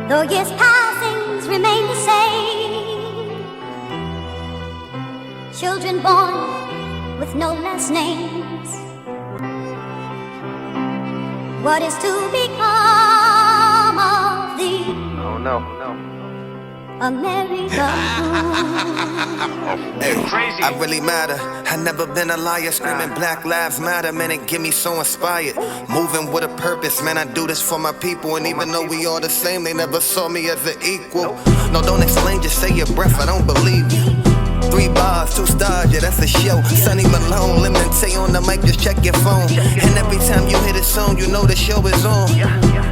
Though years pass, things remain the same. Children born with no last names. What is to become of thee? Oh no. America. Hey, crazy. I really matter. I never been a liar screaming Black Lives Matter, man. It get me so inspired. Moving with a purpose, man. I do this for my people, and even though we all the same, they never saw me as an equal. No, don't explain, just say your breath. I don't believe you. 3 bars, 2 stars, yeah, that's a show. Sonny Malone, Lemon Tay on the mic, just check your phone. And every time you hit a song, you know the show is on.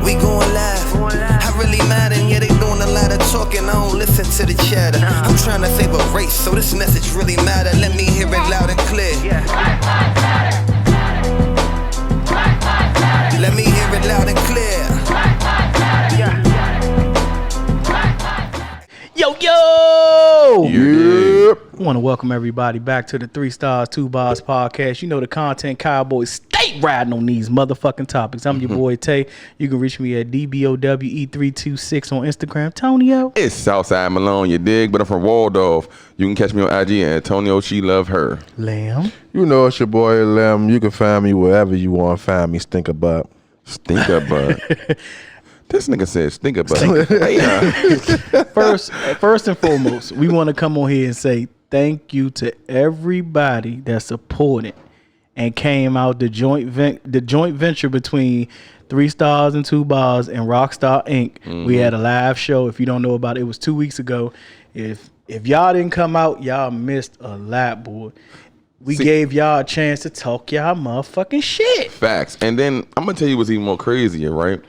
We going live. I really matter, and yeah, they doing a lot of talking. I don't listen to the chatter. I'm trying to save a race, so this message really matter. Let me hear it loud and clear. Let me hear it loud and clear. Yo! Yep. I want to welcome everybody back to the 3 Stars, 2 Bars podcast. You know the content cowboys stay riding on these motherfucking topics. I'm your boy Tay. You can reach me at DBOWE326 on Instagram. Tonio. It's Southside Malone, you dig? But I'm from Waldorf. You can catch me on IG at Tonio She Love Her. Lamb. You know it's your boy Lem. You can find me wherever you want to find me. Stink about. This nigga said stink about. First and foremost, we want to come on here and say thank you to everybody that supported and came out the joint venture between 3 Stars and 2 Bars and Rockstar Inc. Mm-hmm. We had a live show. If you don't know about it, it was 2 weeks ago. If y'all didn't come out, y'all missed a lot, boy. We gave y'all a chance to talk y'all motherfucking shit. Facts. And then I'm gonna tell you what's even more crazier, right?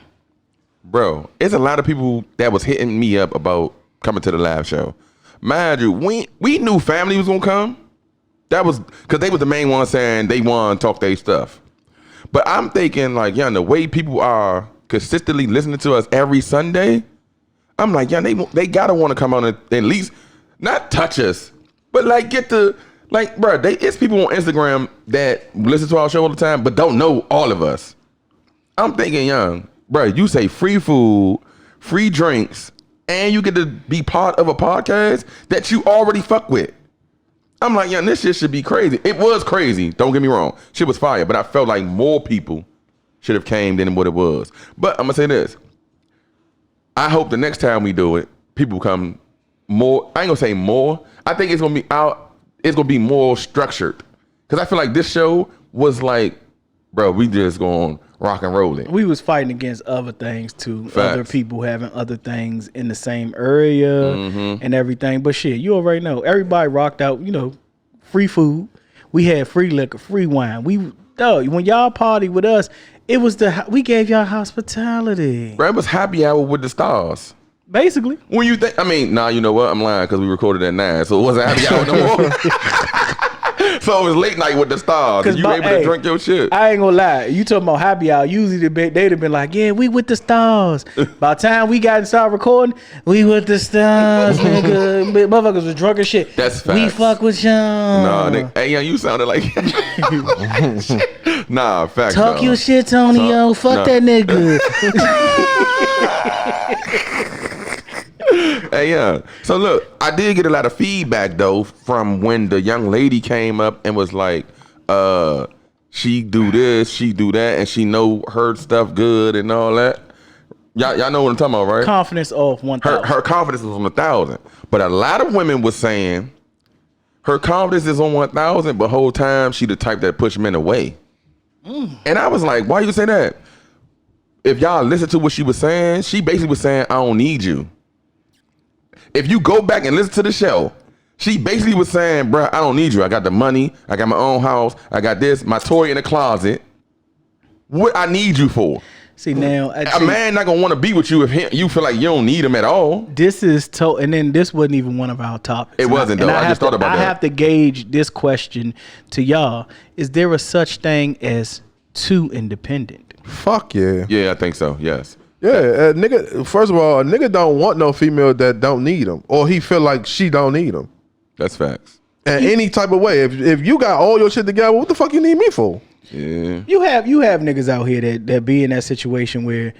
Bro, it's a lot of people that was hitting me up about coming to the live show. Mind you, we knew family was gonna come. That was because they was the main ones saying they want to talk their stuff. But I'm thinking like, yeah, the way people are consistently listening to us every Sunday, I'm like, yeah, they gotta want to come on and at least not touch us, but like get the like, bro. It's people on Instagram that listen to our show all the time, but don't know all of us. I'm thinking, young. Bro, you say free food, free drinks, and you get to be part of a podcast that you already fuck with. I'm like, yeah, this shit should be crazy. It was crazy. Don't get me wrong. Shit was fire, but I felt like more people should have came than what it was. But I'm going to say this. I hope the next time we do it, people come more. I ain't going to say more. I think it's going to be out. It's going to be more structured. Because I feel like this show was like, bro, we just going rock and roll it. We was fighting against other things too. Facts. Other people having other things in the same area and everything. But shit, you already know. Everybody rocked out, free food. We had free liquor, free wine. When y'all party with us, it was we gave y'all hospitality. Bro, it was happy hour with the stars. Basically. When you think, you know what? I'm lying because we recorded at 9, so it wasn't happy hour no more. So it was late night with the stars. And you were able to drink your shit. I ain't gonna lie. You talking about happy hour. Usually they'd have been like, yeah, we with the stars. By the time we got to start recording, we with the stars, nigga. Motherfuckers was drunk as shit. That's facts. We fuck with y'all. Nah, nigga. Hey, yeah, you sounded like... Nah, facts. Talk your shit, Tonio. Fuck that nigga. Hey, yeah. So look, I did get a lot of feedback though from when the young lady came up and was like, she do this, she do that, and she know her stuff good and all that. Y'all know what I'm talking about, right? Confidence off 1,000. Her confidence was on 1,000. But a lot of women was saying her confidence is on 1,000, but whole time she the type that push men away. And I was like, why you say that? If y'all listen to what she was saying, she basically was saying, I don't need you. If you go back and listen to the show, she basically was saying, bruh, I don't need you. I got the money. I got my own house. I got this, my toy in the closet. What I need you for? See, now... A man not going to want to be with you if you feel like you don't need him at all. This is... and then this wasn't even one of our topics. It wasn't, though. I just thought about that. I have to gauge this question to y'all. Is there a such thing as too independent? Fuck yeah. Yeah, I think so. Yes. Yeah, nigga. First of all, a nigga don't want no female that don't need him, or he feel like she don't need him. That's facts. In any type of way. If you got all your shit together, what the fuck you need me for? Yeah. You have niggas out here that be in that situation where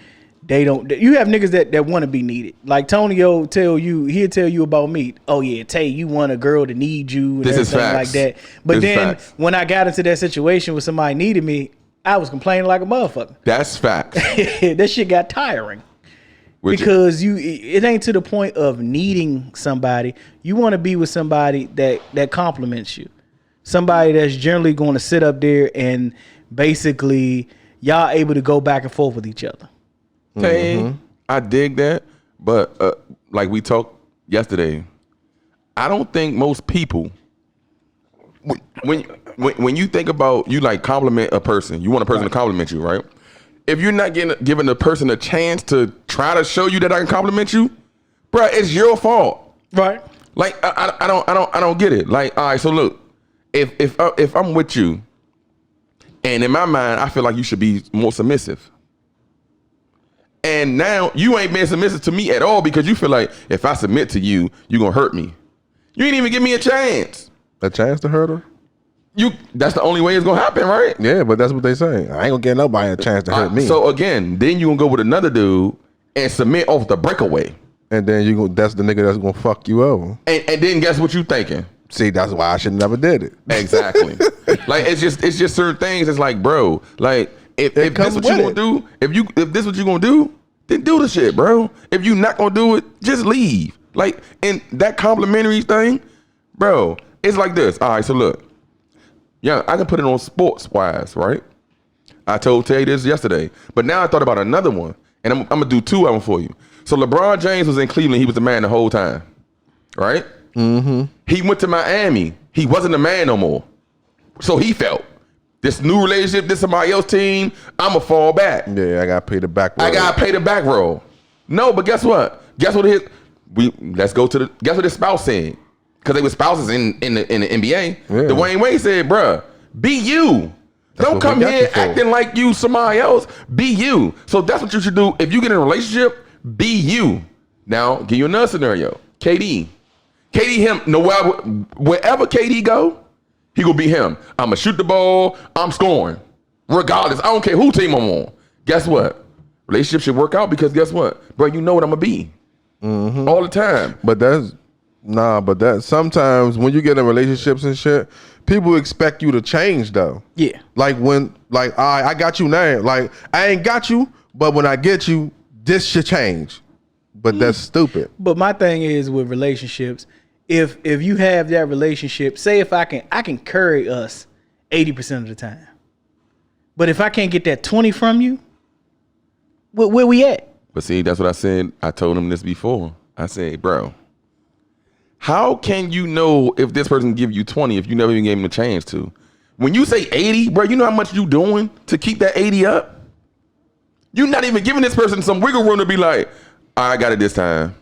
they don't. You have niggas that want to be needed. Like Tonio he'll tell you about me. Oh yeah, Tay, you want a girl to need you and This is everything like facts. that. But This is then facts. when I got into that situation where somebody needed me, I was complaining like a motherfucker. That's facts. That shit got tiring. Which- Because it ain't to the point of needing somebody. You want to be with somebody that compliments you. Somebody that's generally going to sit up there and basically y'all able to go back and forth with each other. Hey, I dig that, but like we talked yesterday, I don't think most people when you think about you like compliment a person, you want a person to compliment you, right? If you're not giving the person a chance to try to show you that I can compliment you, bruh, it's your fault. Right. Like I don't get it. Like, all right, so look, if I'm with you, and in my mind I feel like you should be more submissive. And now you ain't been submissive to me at all because you feel like if I submit to you, you're gonna hurt me. You ain't even give me a chance. A chance to hurt her? That's the only way it's gonna happen, right? Yeah, but that's what they say. I ain't gonna get nobody a chance to hurt me. So again, then you gonna go with another dude and submit off the breakaway. And then that's the nigga that's gonna fuck you over. And then guess what you thinking? See, that's why I should never did it. Exactly. Like it's just certain things. It's like, bro, like if this comes what you with gonna it. do, if this what you gonna do, then do the shit, bro. If you not gonna do it, just leave. Like, and that complimentary thing, bro, it's like this. All right, so look, yeah, I can put it on sports wise, right? I told Tay this yesterday, but now I thought about another one, and I'm gonna do two of them for you. So LeBron James was in Cleveland. He was the man the whole time, right? Mm-hmm. He went to Miami. He wasn't the man no more. So he felt this new relationship, this somebody else's team, I'ma fall back. Yeah, I gotta pay the back roll. I gotta pay the back roll. No, but guess what? Guess what guess what his spouse said? Because they were spouses in the NBA. Yeah. Dwayne Wade said, bruh, be you. Don't what come we got here you for. acting like you somebody else. Be you. So that's what you should do. If you get in a relationship, be you. Now, give you another scenario. KD, him, no, wherever KD go, he gonna be him. I'ma shoot the ball, I'm scoring. Regardless, I don't care who team I'm on. Guess what? Relationship should work out because guess what? Bro, you know what I'm gonna be. All the time. But that sometimes when you get in relationships and shit, people expect you to change though. Yeah. Like I got you now. Like I ain't got you, but when I get you, this should change. But that's stupid. But my thing is with relationships, if you have that relationship, say if I can carry us 80% of the time. But if I can't get that 20 from you, where we at? But see, that's what I said. I told him this before. I said, bro, how can you know if this person give you 20 if you never even gave him a chance to? When you say 80, bro, you know how much you doing to keep that 80 up? You're not even giving this person some wiggle room to be like, I got it this time.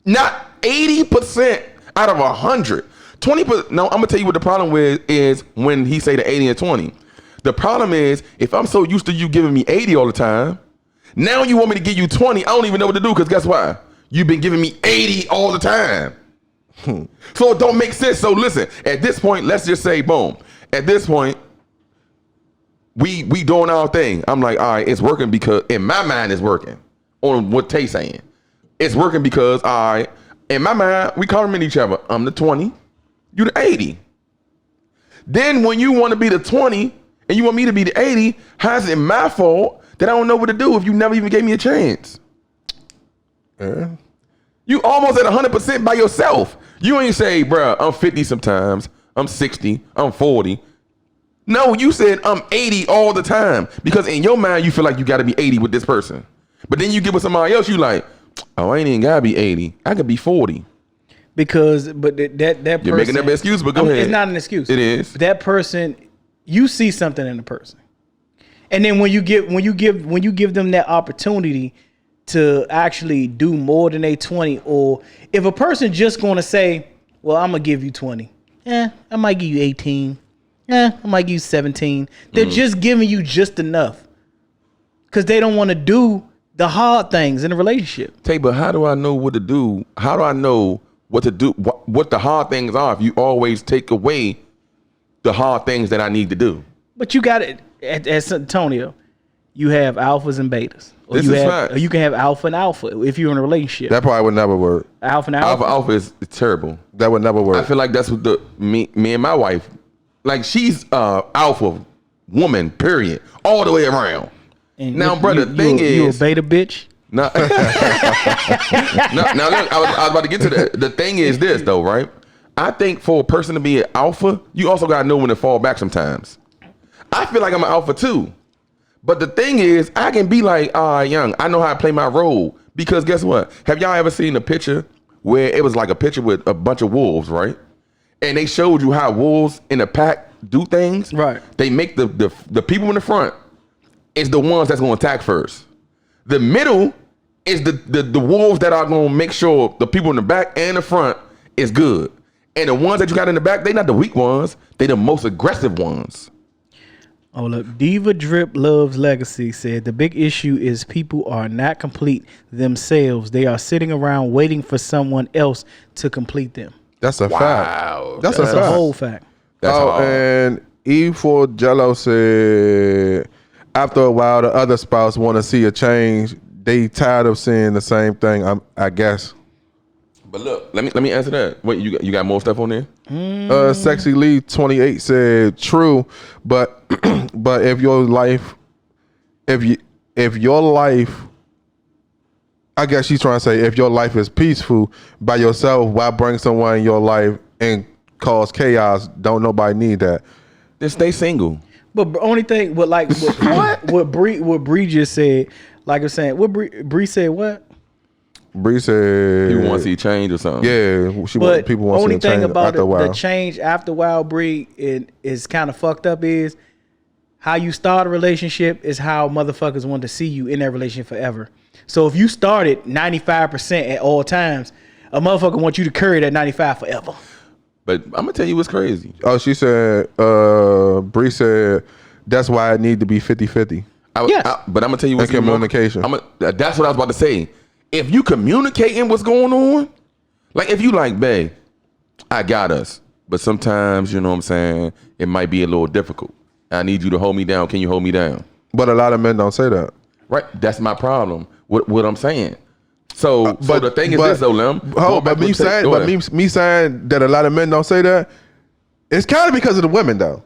Not 80% out of 100. 20%. No, I'm gonna tell you what the problem with is when he say the 80 and 20. The problem is if I'm so used to you giving me 80 all the time, now you want me to give you 20. I don't even know what to do because guess why? You've been giving me 80 all the time. So it don't make sense. So listen, at this point, let's just say, boom. At this point, we doing our thing. I'm like, all right, it's working because in my mind it's working on what Tay saying. It's working because, all right, in my mind, we compliment each other. I'm the 20, you the 80. Then when you want to be the 20 and you want me to be the 80, how's it my fault that I don't know what to do if you never even gave me a chance? Yeah. You almost at 100% by yourself. You ain't say, bruh, I'm 50 sometimes, I'm 60, I'm 40. No, you said I'm 80 all the time because in your mind, you feel like you got to be 80 with this person. But then you get with somebody else, you like, oh, I ain't even got to be 80. I could be 40. Because, but that person. You're making that excuse, but go ahead. It's not an excuse. It is. That person, you see something in the person. And then when you give them that opportunity to actually do more than they 20, or if a person just going to say, well, I'm going to give you 20. I might give you 18. I might give you 17. They're just giving you just enough because they don't want to do the hard things in a relationship. Tay, but how do I know what to do? How do I know what to do? What the hard things are if you always take away the hard things that I need to do? But you got it, as Antonio. you have alphas and betas. Or This you is have, facts. or you can have alpha and alpha if you're in a relationship. That probably would never work. Alpha and alpha. Alpha is terrible. That would never work. I feel like that's what me and my wife, like she's alpha woman, period, all the way around. And Now, brother, the thing you a is, beta bitch. now look, I was about to get to that. The thing is this though, right? I think for a person to be an alpha, you also gotta know when to fall back sometimes. I feel like I'm an alpha too. But the thing is, I can be like, young, I know how to play my role. Because guess what? Have y'all ever seen a picture where it was like a picture with a bunch of wolves, right? And they showed you how wolves in a pack do things. Right. They make the people in the front is the ones that's going to attack first. The middle is the wolves that are going to make sure the people in the back and the front is good. And the ones that you got in the back, they not the weak ones. They the most aggressive ones. Oh look, Diva Drip Loves Legacy said the big issue is people are not complete themselves. They are sitting around waiting for someone else to complete them. That's a fact. That's a That's fact. a whole fact. That's hard. And E4 Jello said after a while the other spouse want to see a change. They tired of seeing the same thing. I guess. But look, let me answer that. Wait, you got more stuff on there? Sexy Lee 28 said true, but but if your life, if your life, I guess she's trying to say if your life is peaceful by yourself, why bring someone in your life and cause chaos? Don't nobody need that. Then stay single. But only thing, what Bree just said, like I was saying, what Bree said, what? Bree said You want to see change or something? yeah, But people want to only see a thing change about after a while. the change after a while, Bree, is kind of fucked up. Is how you start a relationship is how motherfuckers want to see you in that relationship forever. So if you started 95% at all times, a motherfucker wants you to carry that 95 forever. But I'm gonna tell you what's crazy. Oh, she said, Bree said that's why it need to be 50-50. Yes. But I'm gonna tell you what's And communication. That's what I was about to say. If you communicating what's going on, like if you like, babe, I got us, but sometimes you know what I'm saying, it might be a little difficult. I need you to hold me down. Can you hold me down? But a lot of men don't say that. Right. That's my problem. What I'm saying. So the thing is this though, Lim. But me saying that a lot of men don't say that, it's kind of because of the women though.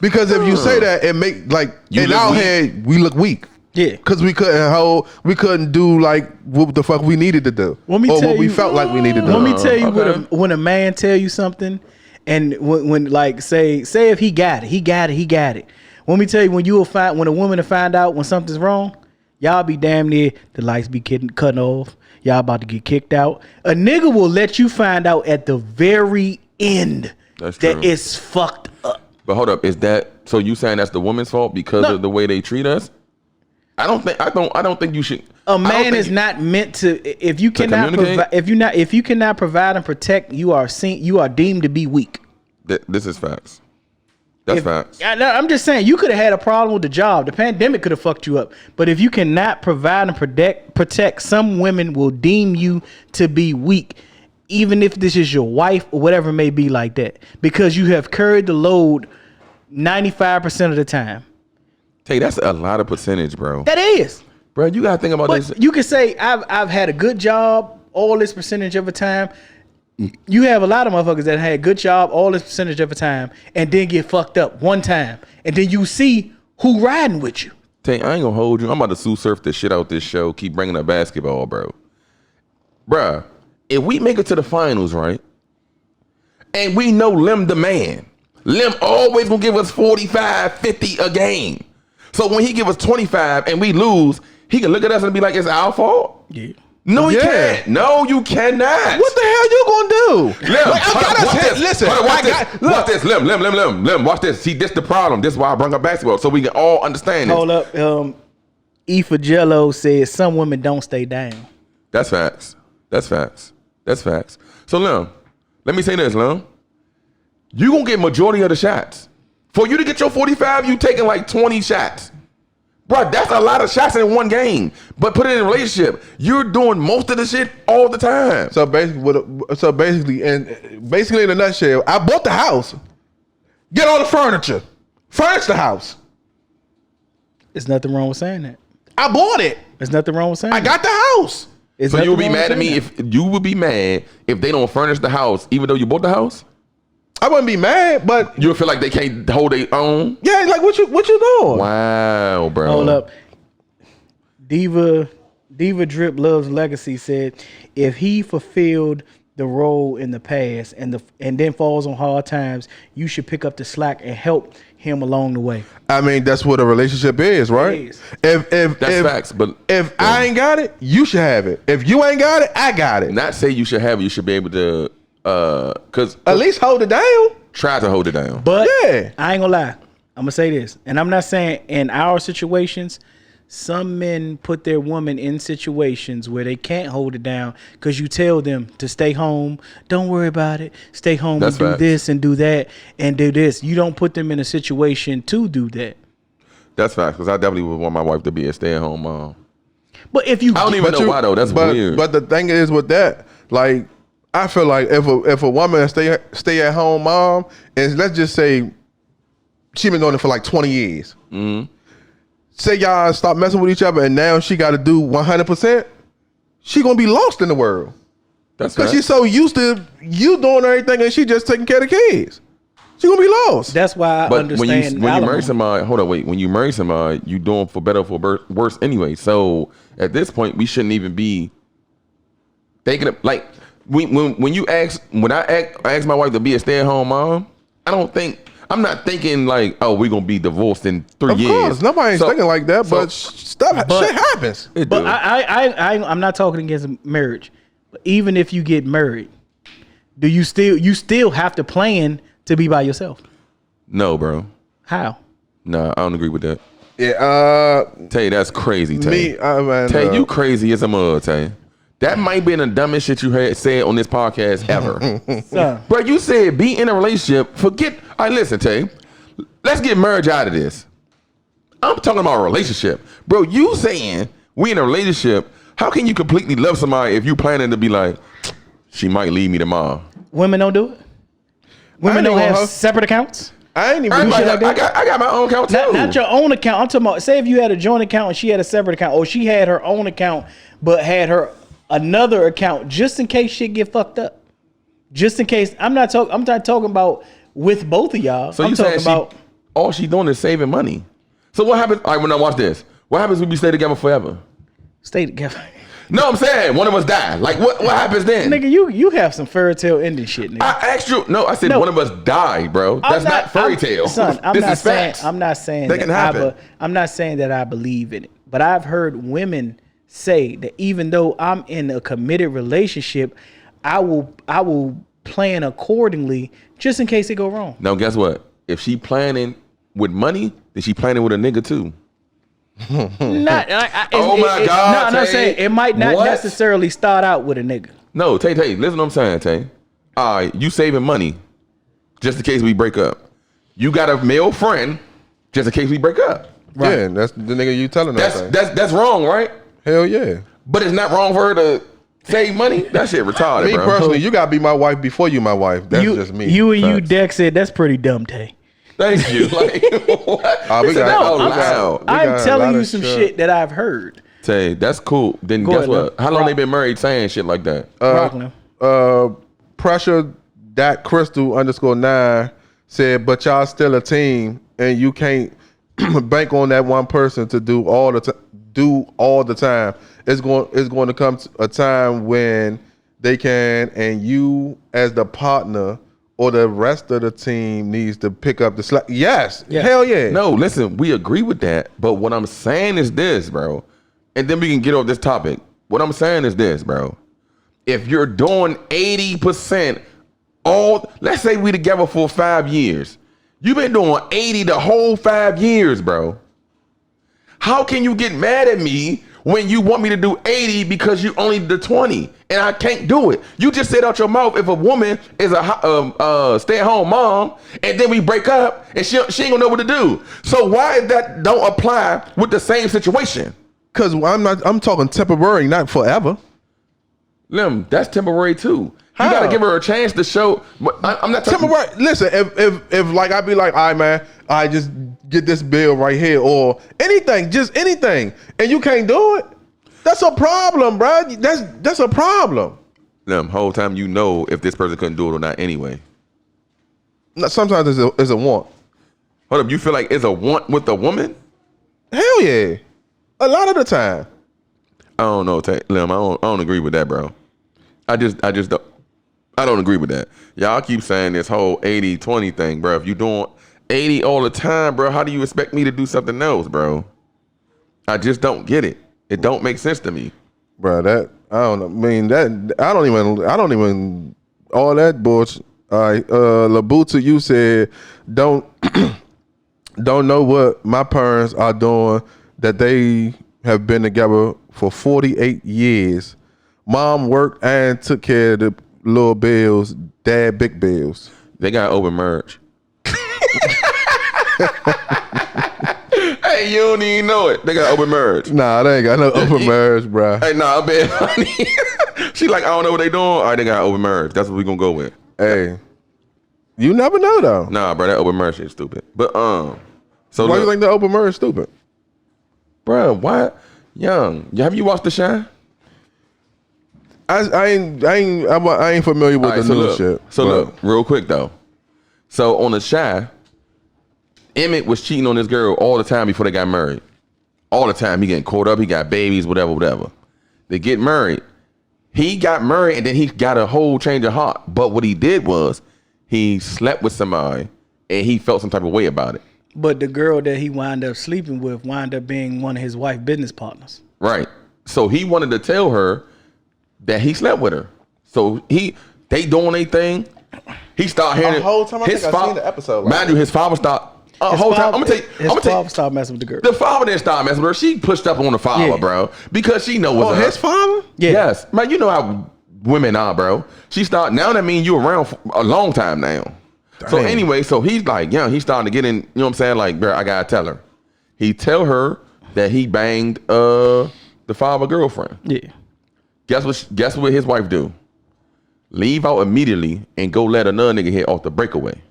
Because if you say that, it make like You in look our weak. head we look weak. Yeah. Because we couldn't do like what the fuck we needed to do, Let me or tell what we you- felt like we needed to do. Let me tell you Okay. when a man tell you something, and when like say if he got it. Let me tell you when a woman will find out when something's wrong, y'all be damn near the lights be cutting off. Y'all about to get kicked out. A nigga will let you find out at the very end That's that true. it's fucked up. But hold up, is that so? You saying that's the woman's fault because No. of the way they treat us? I don't think you should. A man is not meant to. If you cannot communicate? if you cannot provide and protect, you are deemed to be weak. This is facts. That's facts. I'm just saying you could have had a problem with the job. The pandemic could have fucked you up. But if you cannot provide and protect, some women will deem you to be weak, even if this is your wife or whatever it may be like that, because you have carried the load 95% of the time. Hey, that's a lot of percentage, bro. That is. Bro, you gotta think about this. But you can say I've had a good job all this percentage of the time. You have a lot of motherfuckers that had a good job all this percentage of the time and then get fucked up one time. And then you see who riding with you. Tay, I ain't gonna hold you. I'm about to sue surf the shit out this show. Keep bringing up basketball, bro. Bruh, if we make it to the finals, right? And we know Lim the man. Lim always gonna give us 45, 50 a game. So when he give us 25 and we lose, he can look at us and be like, it's our fault? Yeah. No, he Yeah. can't. No, you cannot. What the hell you gonna do? Lim, Like, I got us watch hit. this. Listen, Hold on, watch I this. got- Watch this. Lim, watch this. See, this the problem. This is why I bring up basketball, so we can all understand this. Hold up. E for Jello says some women don't stay down. That's facts. That's facts. That's facts. So, Lim, let me say this, Lim. You gonna get majority of the shots. For you to get your 45, you taking like 20 shots. Bro, that's a lot of shots in one game. But put it in a relationship. You're doing most of the shit all the time. So basically, in a nutshell, I bought the house. Get all the furniture. Furnish the house. There's nothing wrong with saying that. I bought it. There's nothing wrong with saying I got the house. There's So you would nothing be wrong mad with at me saying that. if you would be mad if they don't furnish the house, even though you bought the house? I wouldn't be mad, but You would feel like they can't hold their own? yeah, like what you doing? Wow, bro. Hold up. Diva Drip Loves Legacy said, if he fulfilled the role in the past and then falls on hard times, you should pick up the slack and help him along the way. I mean, that's what a relationship is, right? It is. If That's facts, but if I ain't got it, you should have it. If you ain't got it, I got it. not say you should have it, you should be able to cause At least hold it down. try to hold it down. But Yeah. I ain't gonna lie. I'm gonna say this, and I'm not saying in our situations. Some men put their woman in situations where they can't hold it down because you tell them to stay home. Don't worry about it. Stay home That's and do facts. this and do that and do this. You don't put them in a situation to do that. That's facts, because I definitely would want my wife to be a stay-at-home mom. But if you I don't even know why though. That's weird. But the thing is with that, like I feel like if a woman stay at home mom, and let's just say she been doing it for like 20 years. Mm-hmm. Say y'all stop messing with each other, and now she got to do 100%. She gonna be lost in the world That's because facts. she's so used to you doing everything, and she just taking care of the kids. She gonna be lost. that's why I But understand. when you marry alimony. somebody, hold on, wait. When you marry somebody, you doing for better or for worse anyway. So at this point, we shouldn't even be thinking of, like when you ask when I ask my wife to be a stay-at-home mom. I'm not thinking like, oh, we're gonna be divorced in 3 Of years. course, nobody's thinking like that, but stuff shit happens. It But do. I'm not talking against marriage. But even if you get married, do you still have to plan to be by yourself? No, bro. How? Nah, I don't agree with that. Yeah, Tay, that's crazy, Tay. man, Tay, you crazy as a mug, Tay. That might be the dumbest shit you had said on this podcast ever. Son, Bro, you said be in a relationship. Forget. All right, listen, Tay. Let's get marriage out of this. I'm talking about a relationship. Bro, you saying we in a relationship. How can you completely love somebody if you planning to be like, she might leave me tomorrow? women don't do it. Women ain't don't gonna have hus- separate accounts. I ain't even. Everybody- like that? I got my own account too. Not your own account. I'm talking about. Say if you had a joint account and she had a separate account, or she had her own account but had her another account just in case shit get fucked up. Just in case. I'm not talking about with both of y'all. So I'm you talking saying about all she doing is saving money. So what happens? All right, when I watch this, what happens when we stay together forever? stay together. No, I'm saying one of us die. Like what happens then? Nigga, you have some fairy tale ending shit, nigga. I asked you. No, I said No. one of us die, bro. That's not fairy tale. Son, I'm this not is saying facts. I'm not saying That that can happen. I'm not saying that I believe in it. But I've heard women say that even though I'm in a committed relationship, I will plan accordingly just in case it go wrong. Now guess what? If she planning with money, then she planning with a nigga too. Oh my God, No, I'm not Tay. saying it might not What? necessarily start out with a nigga. No, Tay, listen what I'm saying, Tay. All right, you saving money just in case we break up. You got a male friend just in case we break up. Yeah, that's the nigga you telling that. That's wrong, right? Hell yeah. But it's not wrong for her to save money. That shit retarded, Me bro. personally, you gotta be my wife before you my wife. That's just me. You and you, Facts. Dex said that's pretty dumb, Tay. Thank you. Like, what? we He said got- that out we got- loud. we got I'm a telling lot you of some shit. shit that I've heard. Tay, that's cool. Then Go guess ahead, what? man. How long Rock. they been married saying shit like that? Rockland. Pressure that Crystal _9 said, but y'all still a team, and you can't bank on that one person to do all the time. It's going to come a time when they can, and you as the partner or the rest of the team needs to pick up the slack. Yes, Yeah. hell yeah. No, listen, we agree with that. But what I'm saying is this, bro. And then we can get off this topic. What I'm saying is this, bro. If you're doing 80% let's say we together for 5 years. You've been doing 80 the whole 5 years, bro. How can you get mad at me when you want me to do 80 because you only did 20 and I can't do it? You just said out your mouth if a woman is a stay-at-home mom and then we break up and she ain't gonna know what to do. So why that don't apply with the same situation? Because I'm talking temporary, not forever. Lim, that's temporary too. You How? gotta give her a chance to show. I'm not talking. Temporary. Listen, if like I'd be like, all right, man, I just get this bill right here or anything, just anything, and you can't do it. That's a problem, bro. That's a problem. Whole time you know if this person couldn't do it or not anyway. Sometimes it's a want. Hold up, you feel like it's a want with the woman? Hell yeah. A lot of the time. I don't know, Lim. I don't agree with that, bro. I just don't. I don't agree with that. Y'all keep saying this whole 80-20 thing, bro. If you doing 80 all the time, bro, how do you expect me to do something else, bro? I just don't get it. It don't make sense to me, bro. That I don't know. I mean, that I don't even all that bullshit. All right, Labuta, you said don't know what my parents are doing. That they have been together for 48 years. Mom worked and took care of the little bills. Dad big bills. They got open merge. Hey, you don't even know it. They got open merge. Nah, they ain't got no open merge, bro. Hey, nah, I bet, honey. She like, I don't know what they doing. All right, they got open merge. That's what we gonna go with. Hey, you never know though. Nah, bro, that open merge shit stupid. But so why look, you think the open merge stupid, bro? Why, young? Have you watched The Shine? I ain't familiar with the new shit. So look, real quick though. So on The Shine, Emmett was cheating on this girl all the time before they got married. All the time. He getting caught up. He got babies, whatever. They get married. He got married and then he got a whole change of heart. But what he did was he slept with somebody and he felt some type of way about it. But the girl that he wound up sleeping with wound up being one of his wife's business partners. Right. So he wanted to tell her that he slept with her. So they doing their thing. He started hearing the whole time. I think I seen the episode. Mind you, his father started. Whole time, I'm gonna tell you. His father started messing with the girl. The father didn't start messing with her. She pushed up on the father, bro, because she know what's his father. Yeah. Yes, man. You know how women are, bro. She start now. That mean you around for a long time now. Dang. So anyway, so he's like, yeah, he's starting to get in. You know what I'm saying? Like, bro, I gotta tell her. He tell her that he banged the father girlfriend. Yeah. Guess what his wife do? Leave out immediately and go let another nigga hit off the breakaway.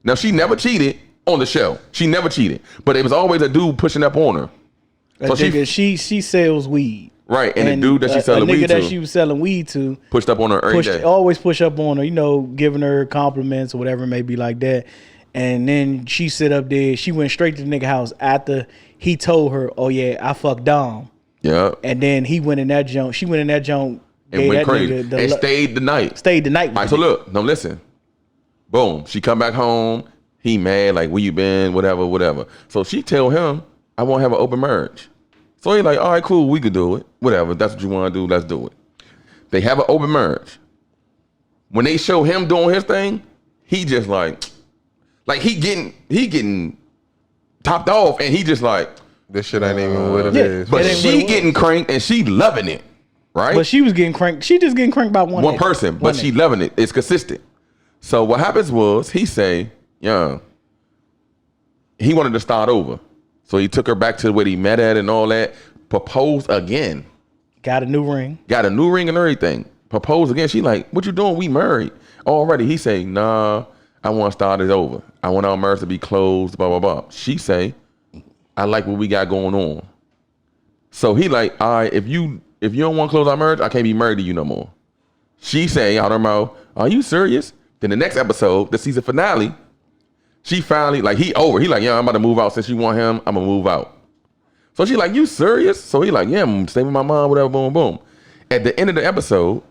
Now, she never cheated on the show. She never cheated. But it was always a dude pushing up on her. So she sells weed. Right, and the dude that she selling weed to. A nigga that she was selling weed to. Pushed up on her every day. Always push up on her, you know, giving her compliments or whatever it may be like that. And then she sit up there. She went straight to the nigga house after he told her, oh, yeah, I fucked Dom. Yeah. And then he went in that junk. She went in that junk. And went crazy. And stayed the night. Stayed the night. All right, so look. Now listen. Boom. She come back home. He mad, like, where you been, whatever. So she tell him, I want to have an open marriage. So he like, all right, cool, we could do it. Whatever, if that's what you want to do, let's do it. They have an open marriage. When they show him doing his thing, he just like he getting topped off, and he just like, this shit ain't even what it is. But she getting cranked, and she loving it, right? But she was getting cranked. She just getting cranked by one person, but she loving it. It's consistent. So what happens was he say, yeah, he wanted to start over. So he took her back to where he met at and all that. Proposed again. Got a new ring. Got a new ring and everything. Proposed again. She like, what you doing? We married already. He say, nah, I want to start it over. I want our marriage to be closed, blah, blah, blah. She say, I like what we got going on. So he like, all right, if you don't want to close our marriage, I can't be married to you no more. She say out her mouth, are you serious? Then the next episode, the season finale, she finally, like, he like, yeah, I'm about to move out. Since you want him, I'm going to move out. So she like, you serious? So he like, yeah, I'm staying with my mom, whatever, boom, boom. At the end of the episode,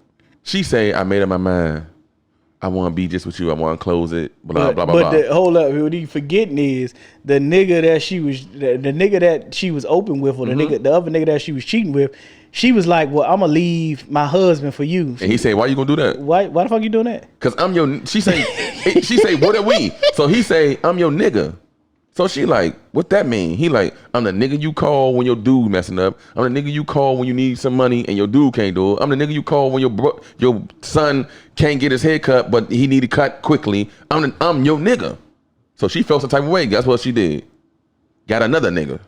she say, I made up my mind. I want to be just with you. I want to close it, blah, blah, blah, blah. But hold up, what he forgetting is the nigga that she was open with, or the other nigga that she was cheating with, she was like, well, I'm going to leave my husband for you. And he said, why you going to do that? Why the fuck you doing that? Because I'm your, she say, what are we? So he say, I'm your nigga. So she like, what that mean? He like, I'm the nigga you call when your dude messing up. I'm the nigga you call when you need some money and your dude can't do it. I'm the nigga you call when your son can't get his hair cut, but he need to cut quickly. I'm your nigga. So she felt some type of way. Guess what she did? Got another nigga.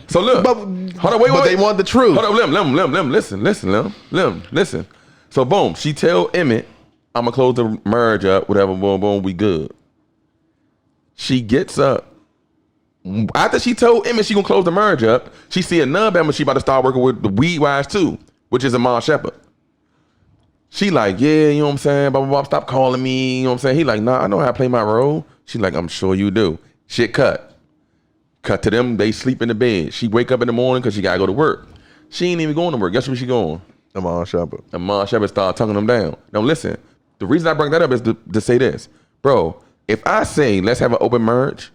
So look, hold on, wait. They want the truth. Hold on, Lem, listen. So boom, she tell Emmett, I'm gonna close the marriage up, whatever, boom, boom, we good. She gets up. After she told Emmett she gonna close the marriage up, she see another Bama she about to start working with the Weed Wise too, which is Amon Shepard. She like, yeah, you know what I'm saying? Blah, blah, blah. Stop calling me. You know what I'm saying? He like, nah, I know how to play my role. She like, I'm sure you do. Shit cut. Cut to them. They sleep in the bed. She wake up in the morning because she got to go to work. She ain't even going to work. Guess where she going? Amon Shepard. Amon Shepard started tonguing them down. Now listen, the reason I bring that up is to say this. Bro, if I say, let's have an open marriage,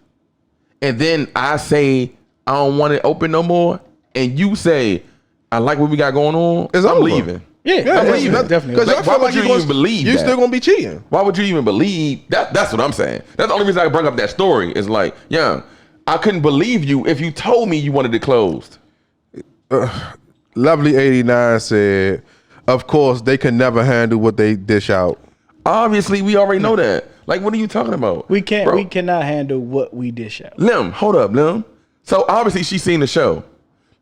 and then I say, I don't want it open no more, and you say, I like what we got going on, It's I'm over. leaving. Yeah, I'm leaving. definitely. Because Like, why would you even believe you that? still gonna be cheating? Why would you even believe that? That's what I'm saying. That's the only reason I bring up that story. Is like, yeah, I couldn't believe you if you told me you wanted it closed. Lovely 89 said, of course they can never handle what they dish out. Obviously, we already know that. Like, what are you talking about? We can't. Bro, We cannot handle what we dish out. Lim, hold up, Lim. So obviously she's seen the show.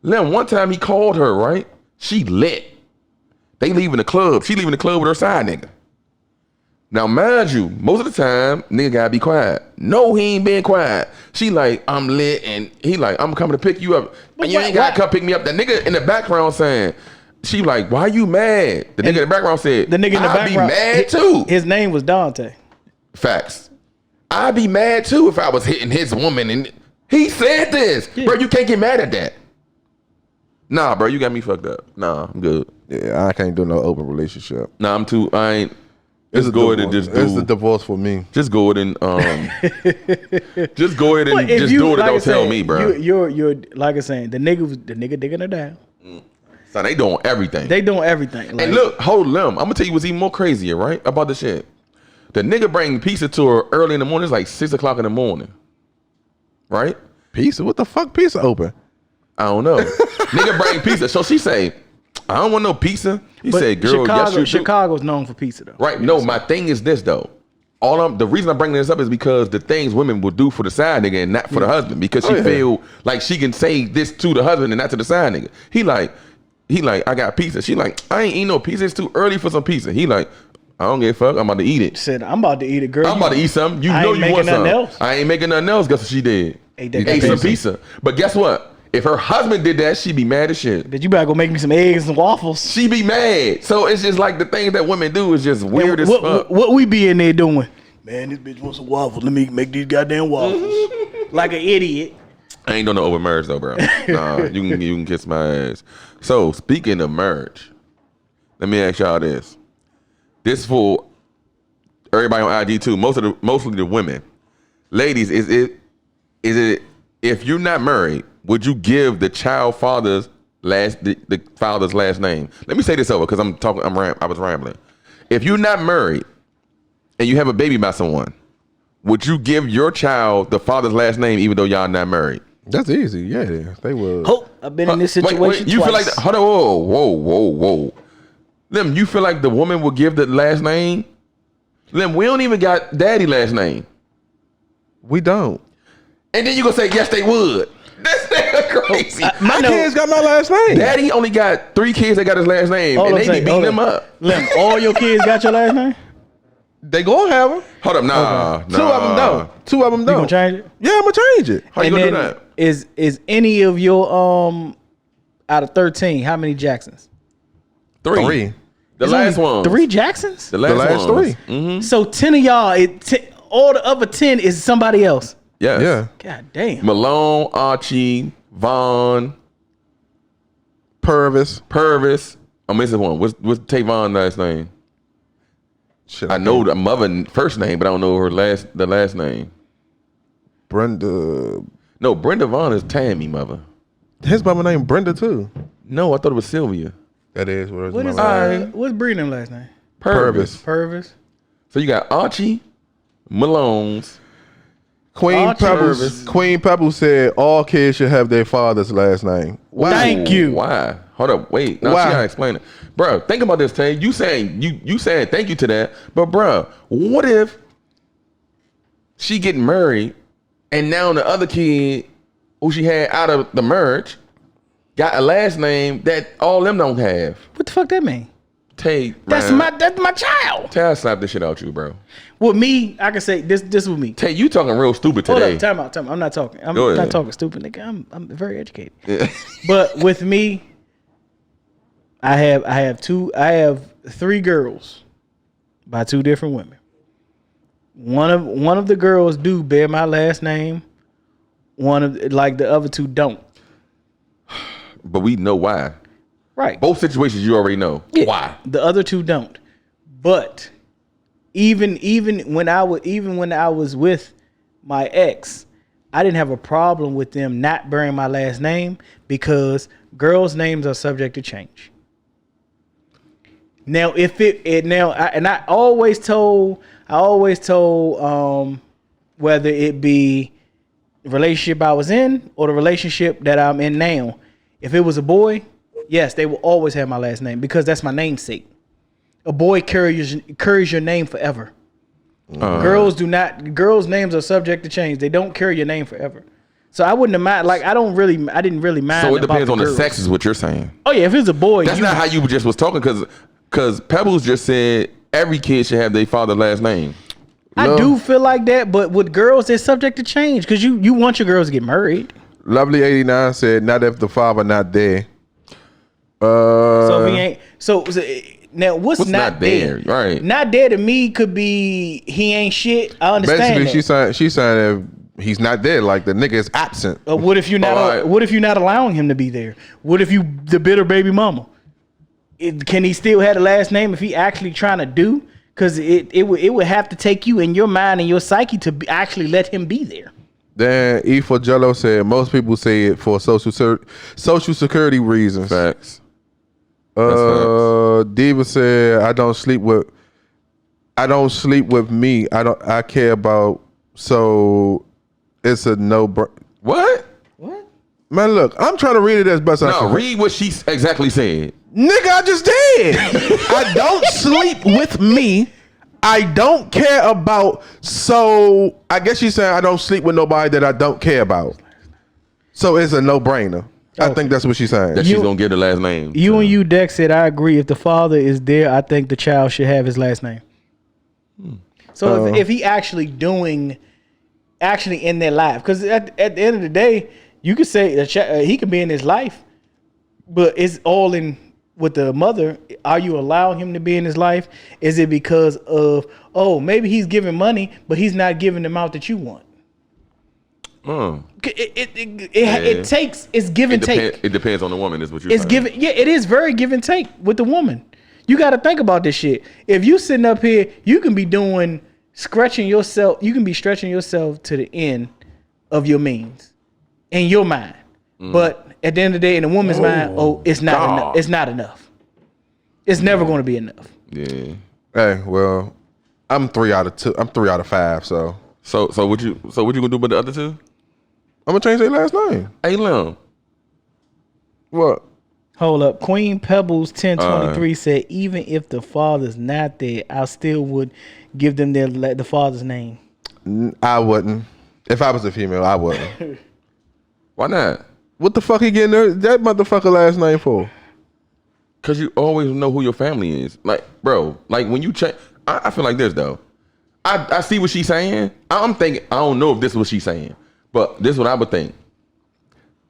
Lim, one time he called her, right? She lit. They leaving the club. She leaving the club with her side nigga. Now, mind you, most of the time, nigga gotta be quiet. No, he ain't being quiet. She like, I'm lit, and he like, I'm coming to pick you up. And you ain't gotta come pick me up. The nigga in the background saying, she like, why you mad? The nigga in the background said, The nigga in the I'd be background, mad too. His name was Dante. Facts. I'd be mad too if I was hitting his woman. And he said this. Yeah. Bro, you can't get mad at that. Nah, bro, you got me fucked up. Nah, I'm good. Yeah, I can't do no open relationship. Nah, I ain't. It's Just go ahead and just It's a do. divorce for me. Just go ahead and just go ahead and But if just you- do it and like I don't tell said, me, bro. You're like I saying, the nigga digging her down. Son, they doing everything. They doing everything. Like, And look, hold them. I'm gonna tell you what's even more crazier, right? About the shit. The nigga bring pizza to her early in the morning. It's like 6 o'clock in the morning, right? Pizza? What the fuck pizza open? I don't know. Nigga bring pizza. So she say, I don't want no pizza. He but said, girl, yes you do. Chicago's known for pizza though. Right. No, my thing is this though. The reason I'm bringing this up is because the things women will do for the side nigga and not for the husband, because she feel like she can say this to the husband and not to the side nigga. He like, I got pizza. She like, I ain't eating no pizza. It's too early for some pizza. He like, I don't give a fuck. I'm about to eat it. Said I'm about to eat it, girl. I'm about to eat something. You I know ain't you making want nothing something. else. I ain't making nothing else. Guess what she did? Ate Some pizza. But guess what? If her husband did that, she'd be mad as shit. But you better go make me some eggs and waffles. She be mad. So it's just like the things that women do is just weird as fuck. What we be in there doing? Man, this bitch wants some waffles. Let me make these goddamn waffles. Like an idiot. I ain't doing no open marriage though, bro. Nah, you can kiss my ass. So speaking of marriage, let me ask y'all this. This for everybody on IG too. Mostly the women. Ladies, is it if you're not married, would you give the child father's the father's last name? Let me say this over because I was rambling. If you're not married and you have a baby by someone, would you give your child the father's last name even though y'all not married? That's easy. Yeah, they would. Hope I've been in this situation Wait, you twice. feel like that? Hold on, whoa. Lim, you feel like the woman will give the last name? Lim, we don't even got daddy last name. We don't. And then you gonna say yes they would. That's crazy. My kids got my last name. Daddy only got 3 kids that got his last name, Hold and on they a be second, beating hold him on. up. Lim, all your kids got your last name? They gonna have them. Hold up, nah. Two of them don't. Two of them You don't. gonna change it? Yeah, I'm gonna change it. How you And gonna do then that? is any of your out of 13, how many Jacksons? 3. The It's last only one. 3 Jacksons? The last ones. 3. Mm-hmm. So 10 of y'all, all the other 10 is somebody else. Yes. Yeah. God damn. Malone, Archie, Vaughn, Purvis. I'm missing one. What's Tavon's last name? Shit, I know the mother first name, but I don't know the last name. Brenda. No, Brenda Vaughn is Tammy mother. His mama named Brenda too. No, I thought it was Sylvia. That is what his What is mama. what's Breeden last name? Purvis. Purvis. So you got Archie, Malone's. Queen Purvis. Pebbles said all kids should have their father's last name. Why? Thank you. Why? Hold up, wait. Now Why? she gotta explain it. Bro, think about this, Tay. You saying thank you to that, but bro, what if she getting married and now the other kid who she had out of the marriage got a last name that all them don't have? What the fuck that mean? Tay, That's man, my child. Tay, I slap this shit out you, bro. With me, I can say this with me. Tay, you talking real stupid Hold today. up, time out. I'm not talking. I'm Go ahead. not talking stupid, nigga. I'm very educated. But with me, I have 3 girls by 2 different women. One of the girls do bear my last name. One of the other 2 don't. But we know why. Right. Both situations you already know. Yeah. Why? The other 2 don't. But even when I was with my ex, I didn't have a problem with them not bearing my last name because girls' names are subject to change. Now, I always told whether it be the relationship I was in or the relationship that I'm in now, if it was a boy, yes, they will always have my last name because that's my namesake. A boy carries your name forever. Girls do not. Girls' names are subject to change. They don't carry your name forever. So I wouldn't have mind. Like I didn't really mind. So it depends about on the girls. sex, is what you're saying. Oh yeah, if it's a boy, That's not how you just was talking, because Pebbles just said every kid should have their father's last name. I do feel like that, but with girls, they're subject to change because you want your girls to get married. Lovely 89 said, not if the father not there. So if he ain't, so now what's not there? Right. Not there to me could be he ain't shit. I understand. Basically, she's saying if he's not there, like the nigga is absent. What if you're not? Right. What if you're not allowing him to be there? What if you the bitter baby mama? Can he still have the last name if he actually trying to do? Because it would have to take you in your mind and your psyche to actually let him be there. Then E for Jello said most people say it for social security reasons. Facts. Diva said I don't sleep with me. I care about, so it's a no. What? Man, look, I'm trying to read it as best I No, can. read what she exactly said. Nigga, I just did. I don't sleep with me. I don't care about. So I guess she's saying I don't sleep with nobody that I don't care about. So it's a no-brainer. I think that's what she's saying. That she's gonna get the last name. And you, Dex, said I agree. If the father is there, I think the child should have his last name. So if he actually in their life, because at the end of the day, you could say he could be in his life, but it's all in with the mother. Are you allowing him to be in his life? Is it because of maybe he's giving money, but he's not giving the amount that you want? It's give and take. It depends on the woman, is what you're saying. It is very give and take with the woman. You got to think about this shit. If you sitting up here, you can be stretching yourself. You can be stretching yourself to the end of your means in your mind. But at the end of the day, in a woman's mind, it's not enough. It's not enough. It's never going to be enough. Yeah. Hey, well, I'm 3 out of 2. I'm 3 out of 5. So what you gonna do with the other 2? I'm gonna change their last name. Hey, Lim. What? Hold up. Queen Pebbles 1023 said, even if the father's not there, I still would give them the father's name. I wouldn't. If I was a female, I wouldn't. Why not? What the fuck he getting that motherfucker last name for? Cause you always know who your family is. Like, bro, like when you check, I feel like this though. I see what she's saying. I'm thinking, I don't know if this is what she's saying, but this is what I would think.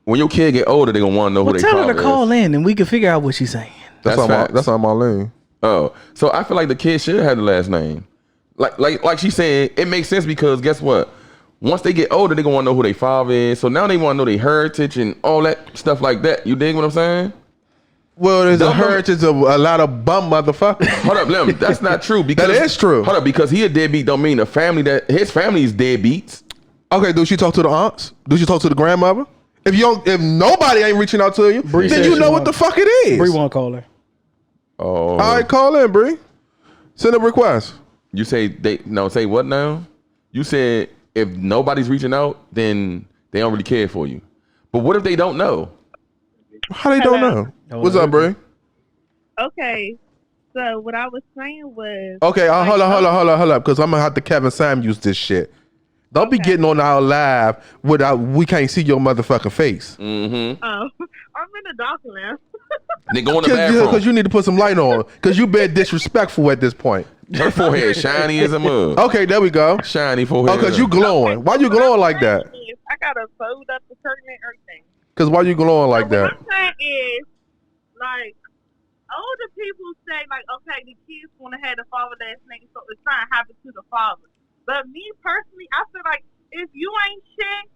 When your kid get older, they gonna want to know who they tell father her to call in and we can figure out what she's saying. That's on my lane. Oh, so I feel like the kid should have the last name. Like she's saying, it makes sense because guess what? Once they get older, they gonna want to know who their father is. So now they want to know their heritage and all that stuff like that. You dig what I'm saying? Well, there's a heritage of a lot of bum motherfuckers. Hold up, Lim. That's not true. Because that is true. Hold up, because he a deadbeat don't mean his family is deadbeats. Okay, do she talk to the aunts? Do she talk to the grandmother? If nobody ain't reaching out to you, then you know what the fuck it is. Bree want to call her. Oh. All right, call in, Bree. Send a request. You say say what now? You said if nobody's reaching out, then they don't really care for you. But what if they don't know? How they don't know? What's up, Bree? Okay, so what I was saying was... Okay, hold up, because I'm going to have to Kevin Samuels this shit. Don't be getting on our live without we can't see your motherfucking face. Mm-hmm. I'm in the dark now. They go in the bathroom. Because you need to put some light on. Because you been disrespectful at this point. Her forehead shiny as a mug. Okay, there we go. Shiny forehead. Oh, because you glowing. Why you glowing like that? I gotta fold up the curtain and everything. Because why you glowing like that? What I'm saying is, like, older people say, like, okay, the kids want to have the father last name, so it's not happening to the father. But me personally, I feel like if you ain't shit,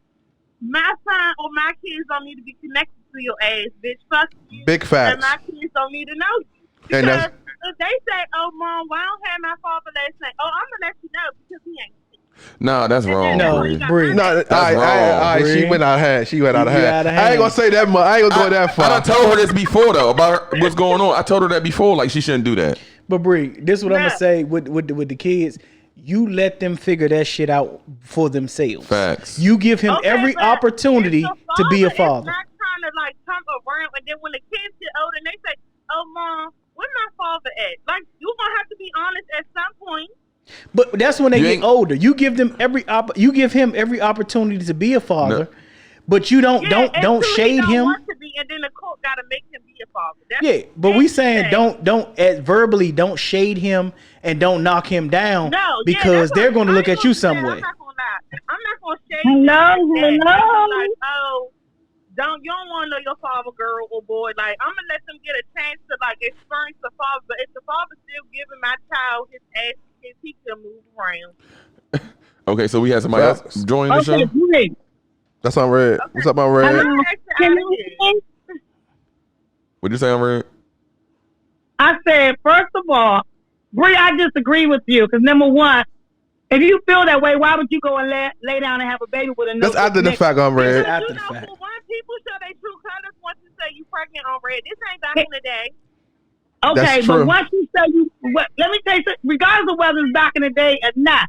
my son or my kids don't need to be connected to your ass, bitch. Fuck you. Big facts. And my kids don't need to know you. And Because if they say, oh, Mom, why I don't have my father last name? Oh, I'm going to let you know because he ain't shit. Nah, that's wrong. No, Bree. No, That's wrong. she went out of hand. She went out of You hand. out of I ain't gonna say that much. I ain't gonna go that I far. done told her this before though about what's going on. I told her that before, like she shouldn't do that. But Bree, this is what I'm gonna say with the kids. You let them figure that shit out for themselves. Facts. You give him Okay, every but opportunity if the to be a Is father. not trying to like come around, and then when the kids get older, and they say, "Oh, Mom, where my father at?" Like you gonna have to be honest at some point. But that's when they You get ain't- older. You give them you give him every opportunity to be a father, but you don't Yeah, don't until he shade don't him. want to be, and then the court gotta make him be a father. That's Yeah, but what we they saying say. don't verbally don't shade him and don't knock him down No, because yeah, they're going to look at you I'm some way. not gonna lie. I'm not gonna shade Hello, him like that. hello. I'm like, oh, you don't want to know your father, girl or boy. Like, I'm gonna let them get a chance to like experience the father. But if the father still giving my child his ass, he can move around. Okay, so we had somebody else Facts. join the show. Okay, great. That's on red. What's up, on red? Hello. Can you hear me? What'd you say, I'm red? I said, first of all, Bree, I disagree with you because number one, if you feel that way, why would you go and lay down and have a baby with a no? That's after the fact on Because red. After you the know, fact. for one, people show their true colors once you say you pregnant on red. This ain't back in the day. Okay, That's true. but once you say let me tell you something, regardless of whether it's back in the day or not,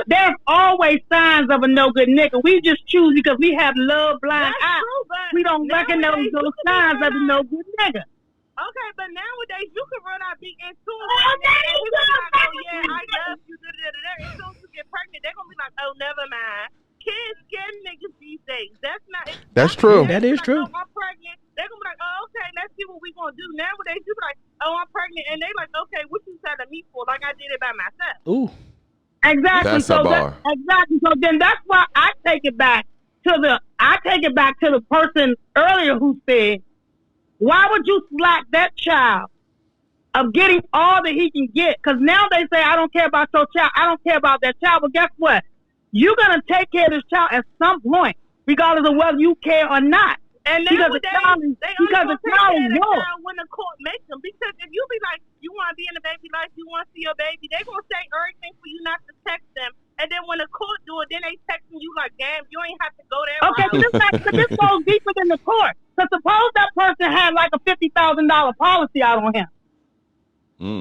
there's always signs of a no good nigga. We just choose because we have love blind That's eyes. true, but We don't recognize nowadays, those you can be signs of a real no out- good nigga. Okay, but nowadays you can run out be into it. Oh, And he was like, oh yeah, I love you. As soon as you get pregnant, they're gonna be like, oh, never mind. Kids scare niggas these days. That's true. That is like, true. Oh, I'm pregnant. They're gonna be like, oh, okay, let's see what we gonna do. Nowadays you be like, oh, I'm pregnant, and they like, okay, what you telling me for? Like I did it by myself. Ooh. Exactly. That's a bar. Exactly. So then that's why I take it back to the person earlier who said, why would you slack that child of getting all that he can get? Because now they say, I don't care about your child. I don't care about that child. But guess what? You're going to take care of this child at some point, regardless of whether you care or not. And Because nowadays, the child is, they because only the gonna child take is care of the yours. child when the court makes them. Because if you be like, you want to be in the baby life, you want to see your baby, they gonna say everything for you not to text them. And then when the court do it, then they texting you like, damn, you ain't have to go there. Okay, but this goes deeper than the court. So suppose that person had like a $50,000 policy out on him.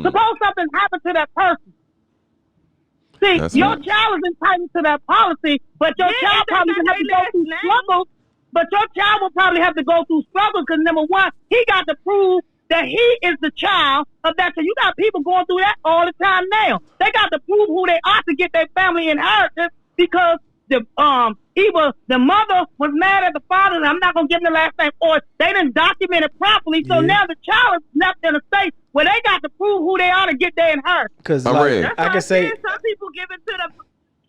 Suppose something happened to that person. See, That's your right. child is entitled to that policy, but your child it's probably not have to their go through last name. struggles. But your child will probably have to go through struggles because number one, he got to prove that he is the child of that. So you got people going through that all the time now. They got to prove who they are to get their family inheritance because either the mother was mad at the father, and I'm not gonna give them the last name, or they didn't document it properly. So now the child is left in a state where they got to prove who they are to get their inheritance. Because I'm ready. That's I what can I'm say, saying. Some people give it to the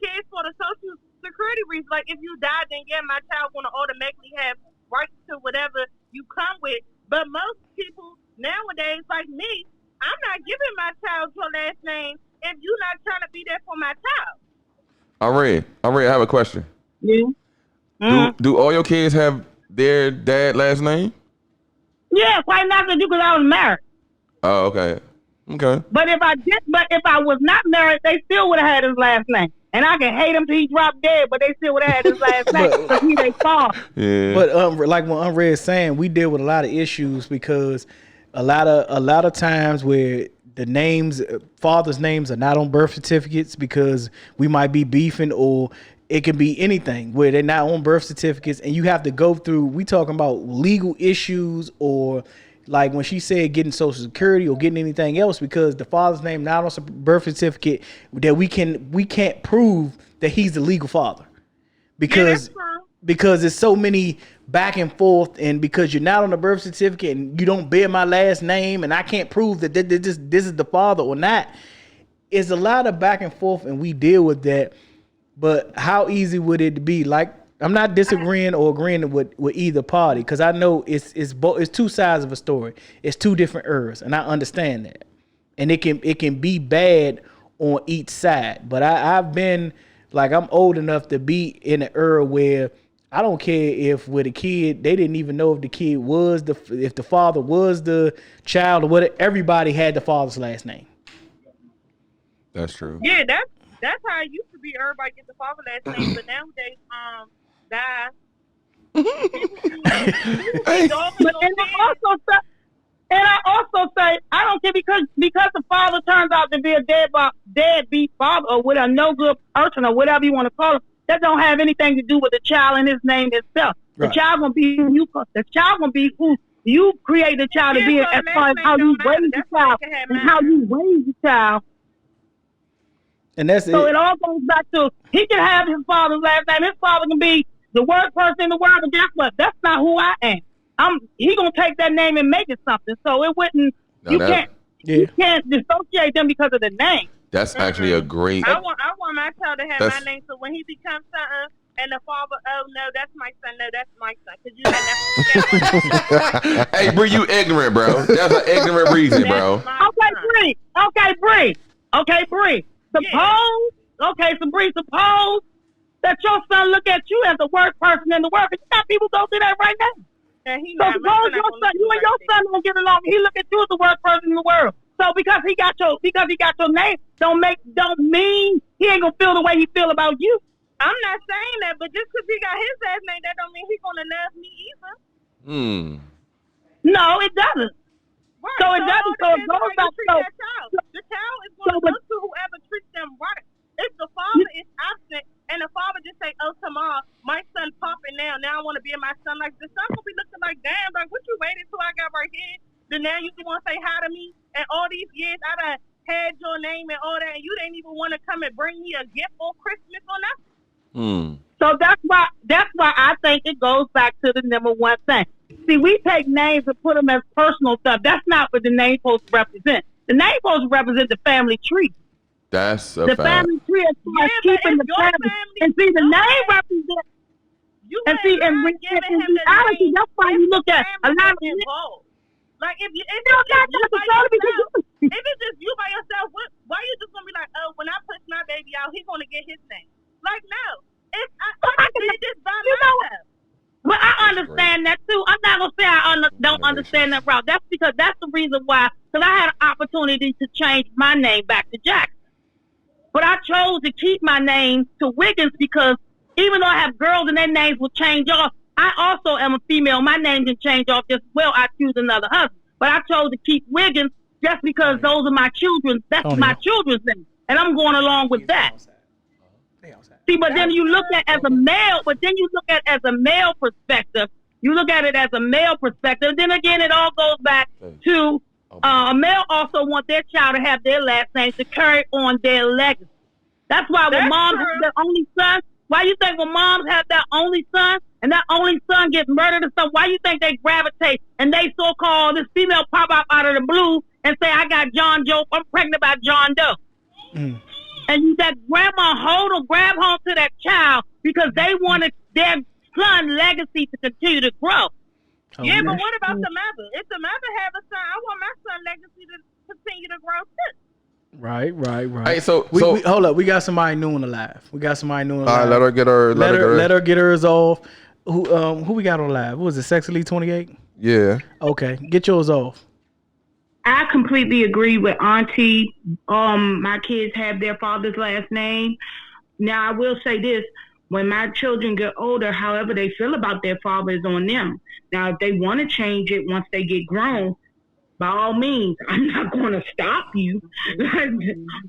kids for the social security reasons. Like if you die, then yeah, my child gonna automatically have rights to whatever you come with. But most people nowadays, like me, I'm not giving my child your last name if you're not trying to be there for my child. I'm ready. I have a question. Yeah. Do all your kids have their dad last name? Yeah, quite not to do because I was married. Oh, okay. Okay. But if I was not married, they still would have had his last name. And I can hate him till he dropped dead, but they still would have had his last name because he they father. Yeah. but like what Unread is saying, we deal with a lot of issues because a lot of times where the names, fathers' names are not on birth certificates because we might be beefing, or it can be anything where they're not on birth certificates, and you have to go through. We talking about legal issues, or like when she said getting Social Security or getting anything else because the father's name not on some birth certificate that we can't prove that he's the legal father. because that's true. because it's so many back and forth, and because you're not on the birth certificate and you don't bear my last name, and I can't prove that this is the father or not. It's a lot of back and forth, and we deal with that. But how easy would it be? Like, I'm not disagreeing or agreeing with either party, because I know it's two sides of a story. It's two different eras, and I understand that. And it can be bad on each side. But I've been, like, I'm old enough to be in an era where I don't care if with a kid they didn't even know if the kid was if the father was the child or whatever. Everybody had the father's last name. That's true. Yeah, that's how it used to be. Everybody gets the father last name, but nowadays, guys. And I also say I don't care because the father turns out to be a deadbeat father or with a no good person or whatever you want to call him. That don't have anything to do with the child and his name itself. Right. The child gonna be who you. The child gonna be who you create the child to be, as far as how you raise the child and how you raise the child. And that's so it all goes back to he can have his father's last name. His father can be the worst person in the world, but guess what? That's not who I am. He gonna take that name and make it something. So it wouldn't. You can't dissociate them because of the name. That's actually a great. I want my child to have my name. So when he becomes something, and the father, oh no, that's my son. No, that's my son. Cause you never. Hey, Bree, you ignorant, bro. That's an ignorant reason, bro. Okay, Bree. Suppose that your son look at you as the worst person in the world. Because you got people go through that right now. So suppose you and your son don't get along. He look at you as the worst person in the world. So because he got your name, don't mean he ain't gonna feel the way he feel about you. I'm not saying that, but just because he got his last name, that don't mean he's gonna love me either. No, it doesn't. Right. So it doesn't. So it goes back to the child is going to go to whoever treats them right. If the father is absent and the father just say, "Oh, tomorrow my son popping now I want to be in my son," like the son will be looking like, "Damn, like what you waited till I got right here? Then now you want to say hi to me? And all these years I done had your name and all that, and you didn't even want to come and bring me a gift for Christmas or nothing." So that's why I think it goes back to the number one thing. See, we take names and put them as personal stuff. That's not what the name supposed to represent. The name supposed to represent the family tree. That's a the fact. Family tree is keeping the family. And see, the name represents. And see, in reality, that's why you look at a lot of people. Like if it's just you by yourself, why you just gonna be like, oh, when I push my baby out, he's gonna get his name? Like no, I did this by myself. But I understand that too. I'm not gonna say I don't understand that route. That's because that's the reason why. Because I had an opportunity to change my name back to Jackson, but I chose to keep my name to Wiggins because even though I have girls and their names will change off, I also am a female. My name can change off just well. I choose another husband, but I chose to keep Wiggins just because those are my children. That's my children's name, and I'm going along with that. See, but then you look at as a male. But then you look at as a male perspective. You look at it as a male perspective. Then again, it all goes back to a male also want their child to have their last name to carry on their legacy. That's why when moms have their only son. Why you think when moms have that only son and that only son gets murdered or something, why you think they gravitate and they so-called, this female pop up out of the blue and say, I got John Joe, I'm pregnant by John Doe. And that grandma grab hold to that child because they wanted their son legacy to continue to grow. Yeah, but what about the mother? If the mother have a son, I want my son legacy to continue to grow too. Right. Hey, so we hold up. We got somebody new on the live. All right, let her get her. Let her get hers off. Who we got on live? What was it? Sexily 28. Yeah. Okay, get yours off. I completely agree with Auntie. My kids have their father's last name. Now I will say this: when my children get older, however they feel about their father is on them. Now, if they want to change it once they get grown, by all means, I'm not going to stop you.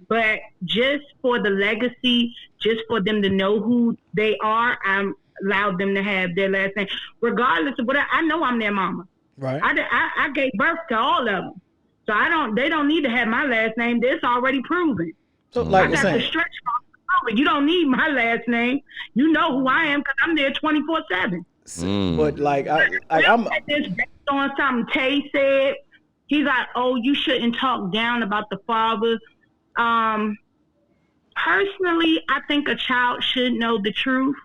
But just for the legacy, just for them to know who they are, I'm allowed them to have their last name, regardless of what I know. I'm their mama. Right. I gave birth to all of them, so they don't need to have my last name. It's already proven. So, like I got the stretch over. You don't need my last name. You know who I am because I'm there 24/7. But like I'm This based on something Tay said. He's like, "Oh, you shouldn't talk down about the father." Personally, I think a child should know the truth.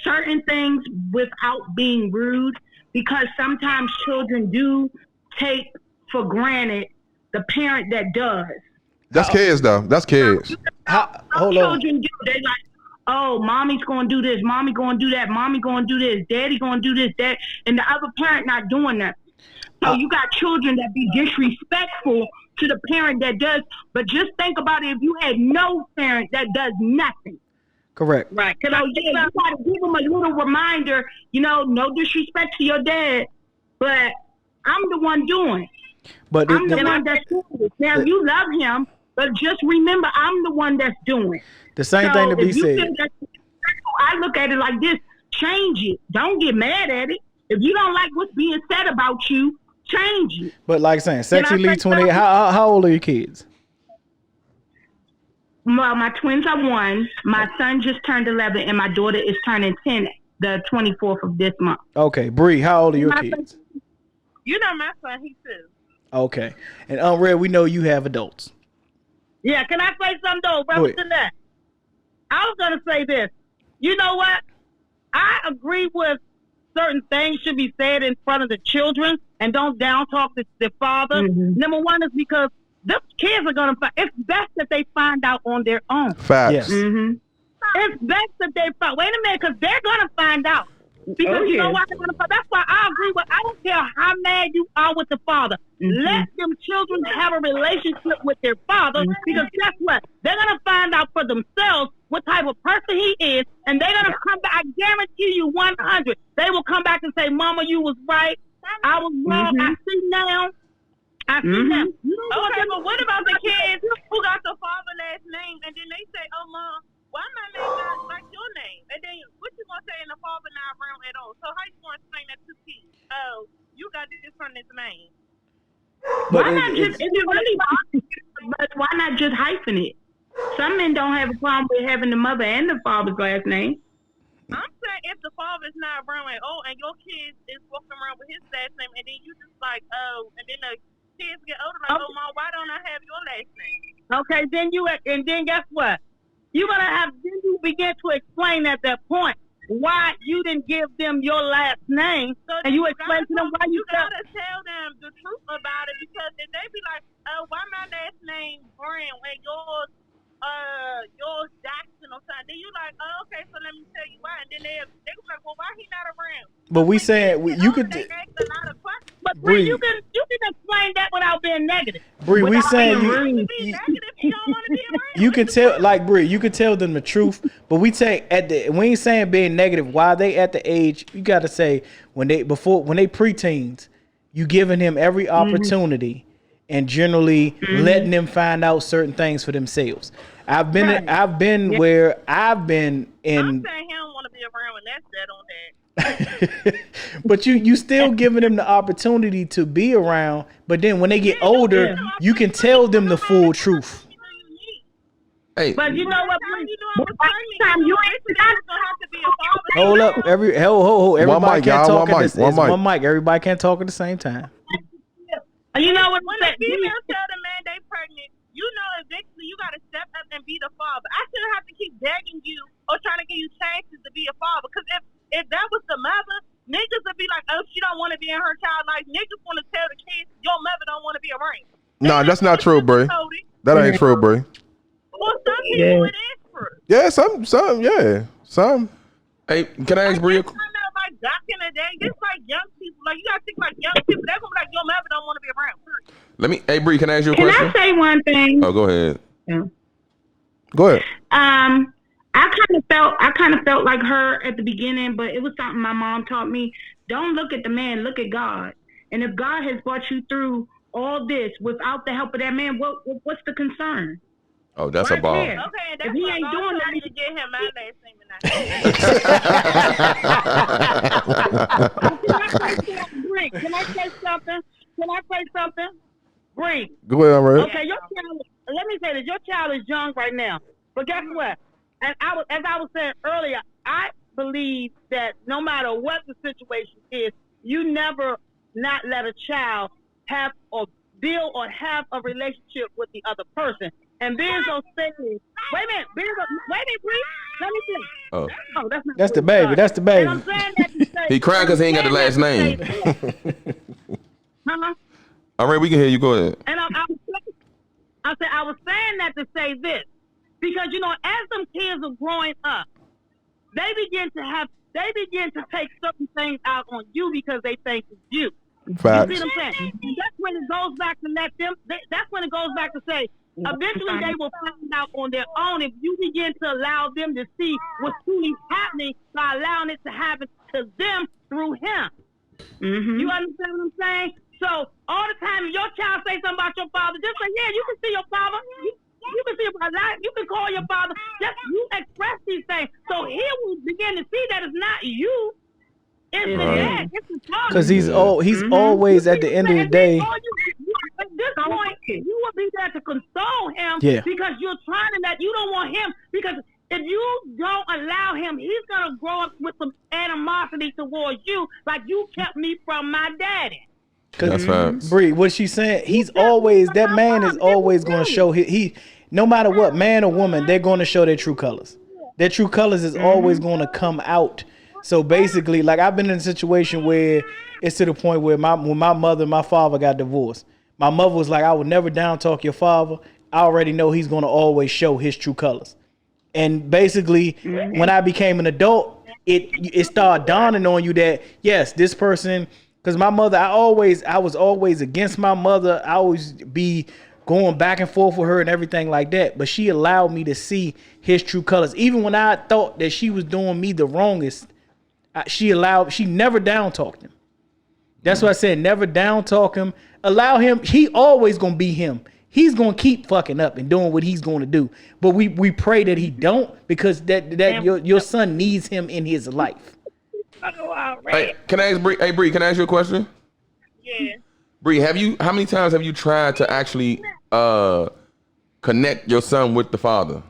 Certain things without being rude, because sometimes children do take for granted the parent that does. That's kids though. That's kids. Hold on. Children do. They like, oh, mommy's gonna do this, mommy gonna do that, mommy gonna do this, daddy gonna do this, that, and the other parent not doing that. So you got children that be disrespectful to the parent that does. But just think about it: if you had no parent that does nothing. Correct. Right. You gotta give them a little reminder, no disrespect to your dad, but I'm the one doing it. But I'm the one that's doing it. Now, you love him, but just remember, I'm the one that's doing it. The same thing to be said. I look at it like this: change it. Don't get mad at it. If you don't like what's being said about you, change it. But like saying, Sexy Lee 28, how old are your kids? Well, my twins are 1. My son just turned 11, and my daughter is turning 10 the 24th of this month. Okay. Bree, how old are your kids? You know my son, he 2. Okay. And Red, we know you have adults. Yeah, can I say something though, brother, to that? I was gonna say this. You know what? I agree with certain things should be said in front of the children and don't down talk the father. Mm-hmm. Number one is because the kids are gonna find. It's best that they find out on their own. Facts. Yes. Mm-hmm. It's best that they find. Wait a minute, because they're gonna find out. Because you know why they're gonna find. That's why I agree with. I don't care how mad you are with the father. Mm-hmm. Let them children have a relationship with their father. Mm-hmm. Because guess what? They're gonna find out for themselves what type of person he is, and they're gonna come back. I guarantee you, 100. They will come back and say, "Mama, you was right. I was wrong. Mm-hmm. I see now. I see Mm-hmm. now." Okay, but what about the kids who got the father last name and then they say, "Oh, Mom, why my name not like your name?" And then what you gonna say in the father not around at all? So how you gonna explain that to kids? Oh, you got this from this name. But Why not just? Is it really? But why not just hyphen it? Some men don't have a problem with having the mother and the father's last name. I'm saying if the father's not around at all and your kid is walking around with his last name and then you just like, oh, and then the kids get older like, oh, Mom, why don't I have your last name? Okay, then guess what? You're gonna have then you begin to explain at that point why you didn't give them your last name, So and you explain to them why you gotta tell them the truth about it, because if they be like, oh, why my last name Brown and yours Jackson or something, then you like, oh, okay, so let me tell you why, and then they be like, well, why he not around? But we saying you could. They ask a lot of questions. But Bree, you can explain that without being negative. Bree, we saying You you, be negative if you don't want to be around. you can tell, like Bree, you can tell them the truth. But we take we ain't saying being negative. While they at the age, you got to say when they preteens, you giving him every opportunity and generally letting them find out certain things for themselves. I've been where I've been in. I'm saying he don't want to be around, and that's that on that. But you still giving them the opportunity to be around. But then when they get older, you can tell them the full truth. Hey, But you know what? Hold up, everybody One mic, can't y'all, talk one at mic, the one mic. one mic. Everybody can't talk at the same time. You know what? When a female tell the man they pregnant, you know eventually you got to step up and be the father. I shouldn't have to keep begging you or trying to give you chances to be a father. Because if that was the mother, niggas would be like, oh, she don't want to be in her child life. Niggas want to tell the kids, your mother don't want to be around. Nah, that's not true, Bray. That ain't true, Bray. Well, some people it is true. Yeah, some. hey, can I ask Bria? Like back in the day, just like young people, like you gotta think like young people. They're gonna be like, your mother don't want to be around. Hey Bree, can I ask you a Can question? I say one thing? Oh, go ahead. Go ahead. I kind of felt like her at the beginning, but it was something my mom taught me. Don't look at the man, look at God. And if God has brought you through all this without the help of that man, what's the concern? Oh, that's a ball. Okay, and that's If he why ain't God doing told that, me to get him my last name and Can I say something? Bree. Go ahead, I'm ready. Okay, your child. Let me say this. Your child is young right now, but guess what? as I was saying earlier, I believe that no matter what the situation is, you never not let a child have or build or have a relationship with the other person. And Benzo said, wait a minute, Bree, let me see. Oh, That's the baby. That's the baby. And I'm saying that to say, he cried because he ain't got the last name. All right, we can hear you. Go ahead. And I was saying that to say this, because as them kids are growing up, they begin to take certain things out on you because they think it's you. Facts. You see what I'm saying? And that's when it goes back to let them. That's when it goes back to say, eventually they will find out on their own if you begin to allow them to see what's truly happening by allowing it to happen to them through him. Mm-hmm. You understand what I'm saying? So all the time, if your child say something about your father, just say, yeah, you can see your father. You can see your father. You can call your father. Just you express these things. So he will begin to see that it's not you. It's the dad. It's the father. Because he's always at the end of the day. At this point, you will be there to console him because you're trying to that you don't want him, because if you don't allow him, he's gonna grow up with some animosity towards you, like you kept me from my daddy. That's facts. Bree, what she's saying, that man is always going to show he no matter what, man or woman, they're going to show their true colors. Their true colors is always going to come out. So basically, like I've been in a situation where it's to the point where when my mother and my father got divorced, my mother was like, I would never down talk your father. I already know he's going to always show his true colors. And basically, when I became an adult, it started dawning on you that, yes, this person, because my mother, I was always against my mother. I always be going back and forth with her and everything like that. But she allowed me to see his true colors. Even when I thought that she was doing me the wrongest, she never down talked him. That's why I said never down talk him. Allow him. He always gonna be him. He's gonna keep fucking up and doing what he's gonna do. But we pray that he don't, because that your son needs him in his life. Hey, can I ask Bree? Hey Bree, can I ask you a question? Yeah. Bree, how many times have you tried to actually connect your son with the father?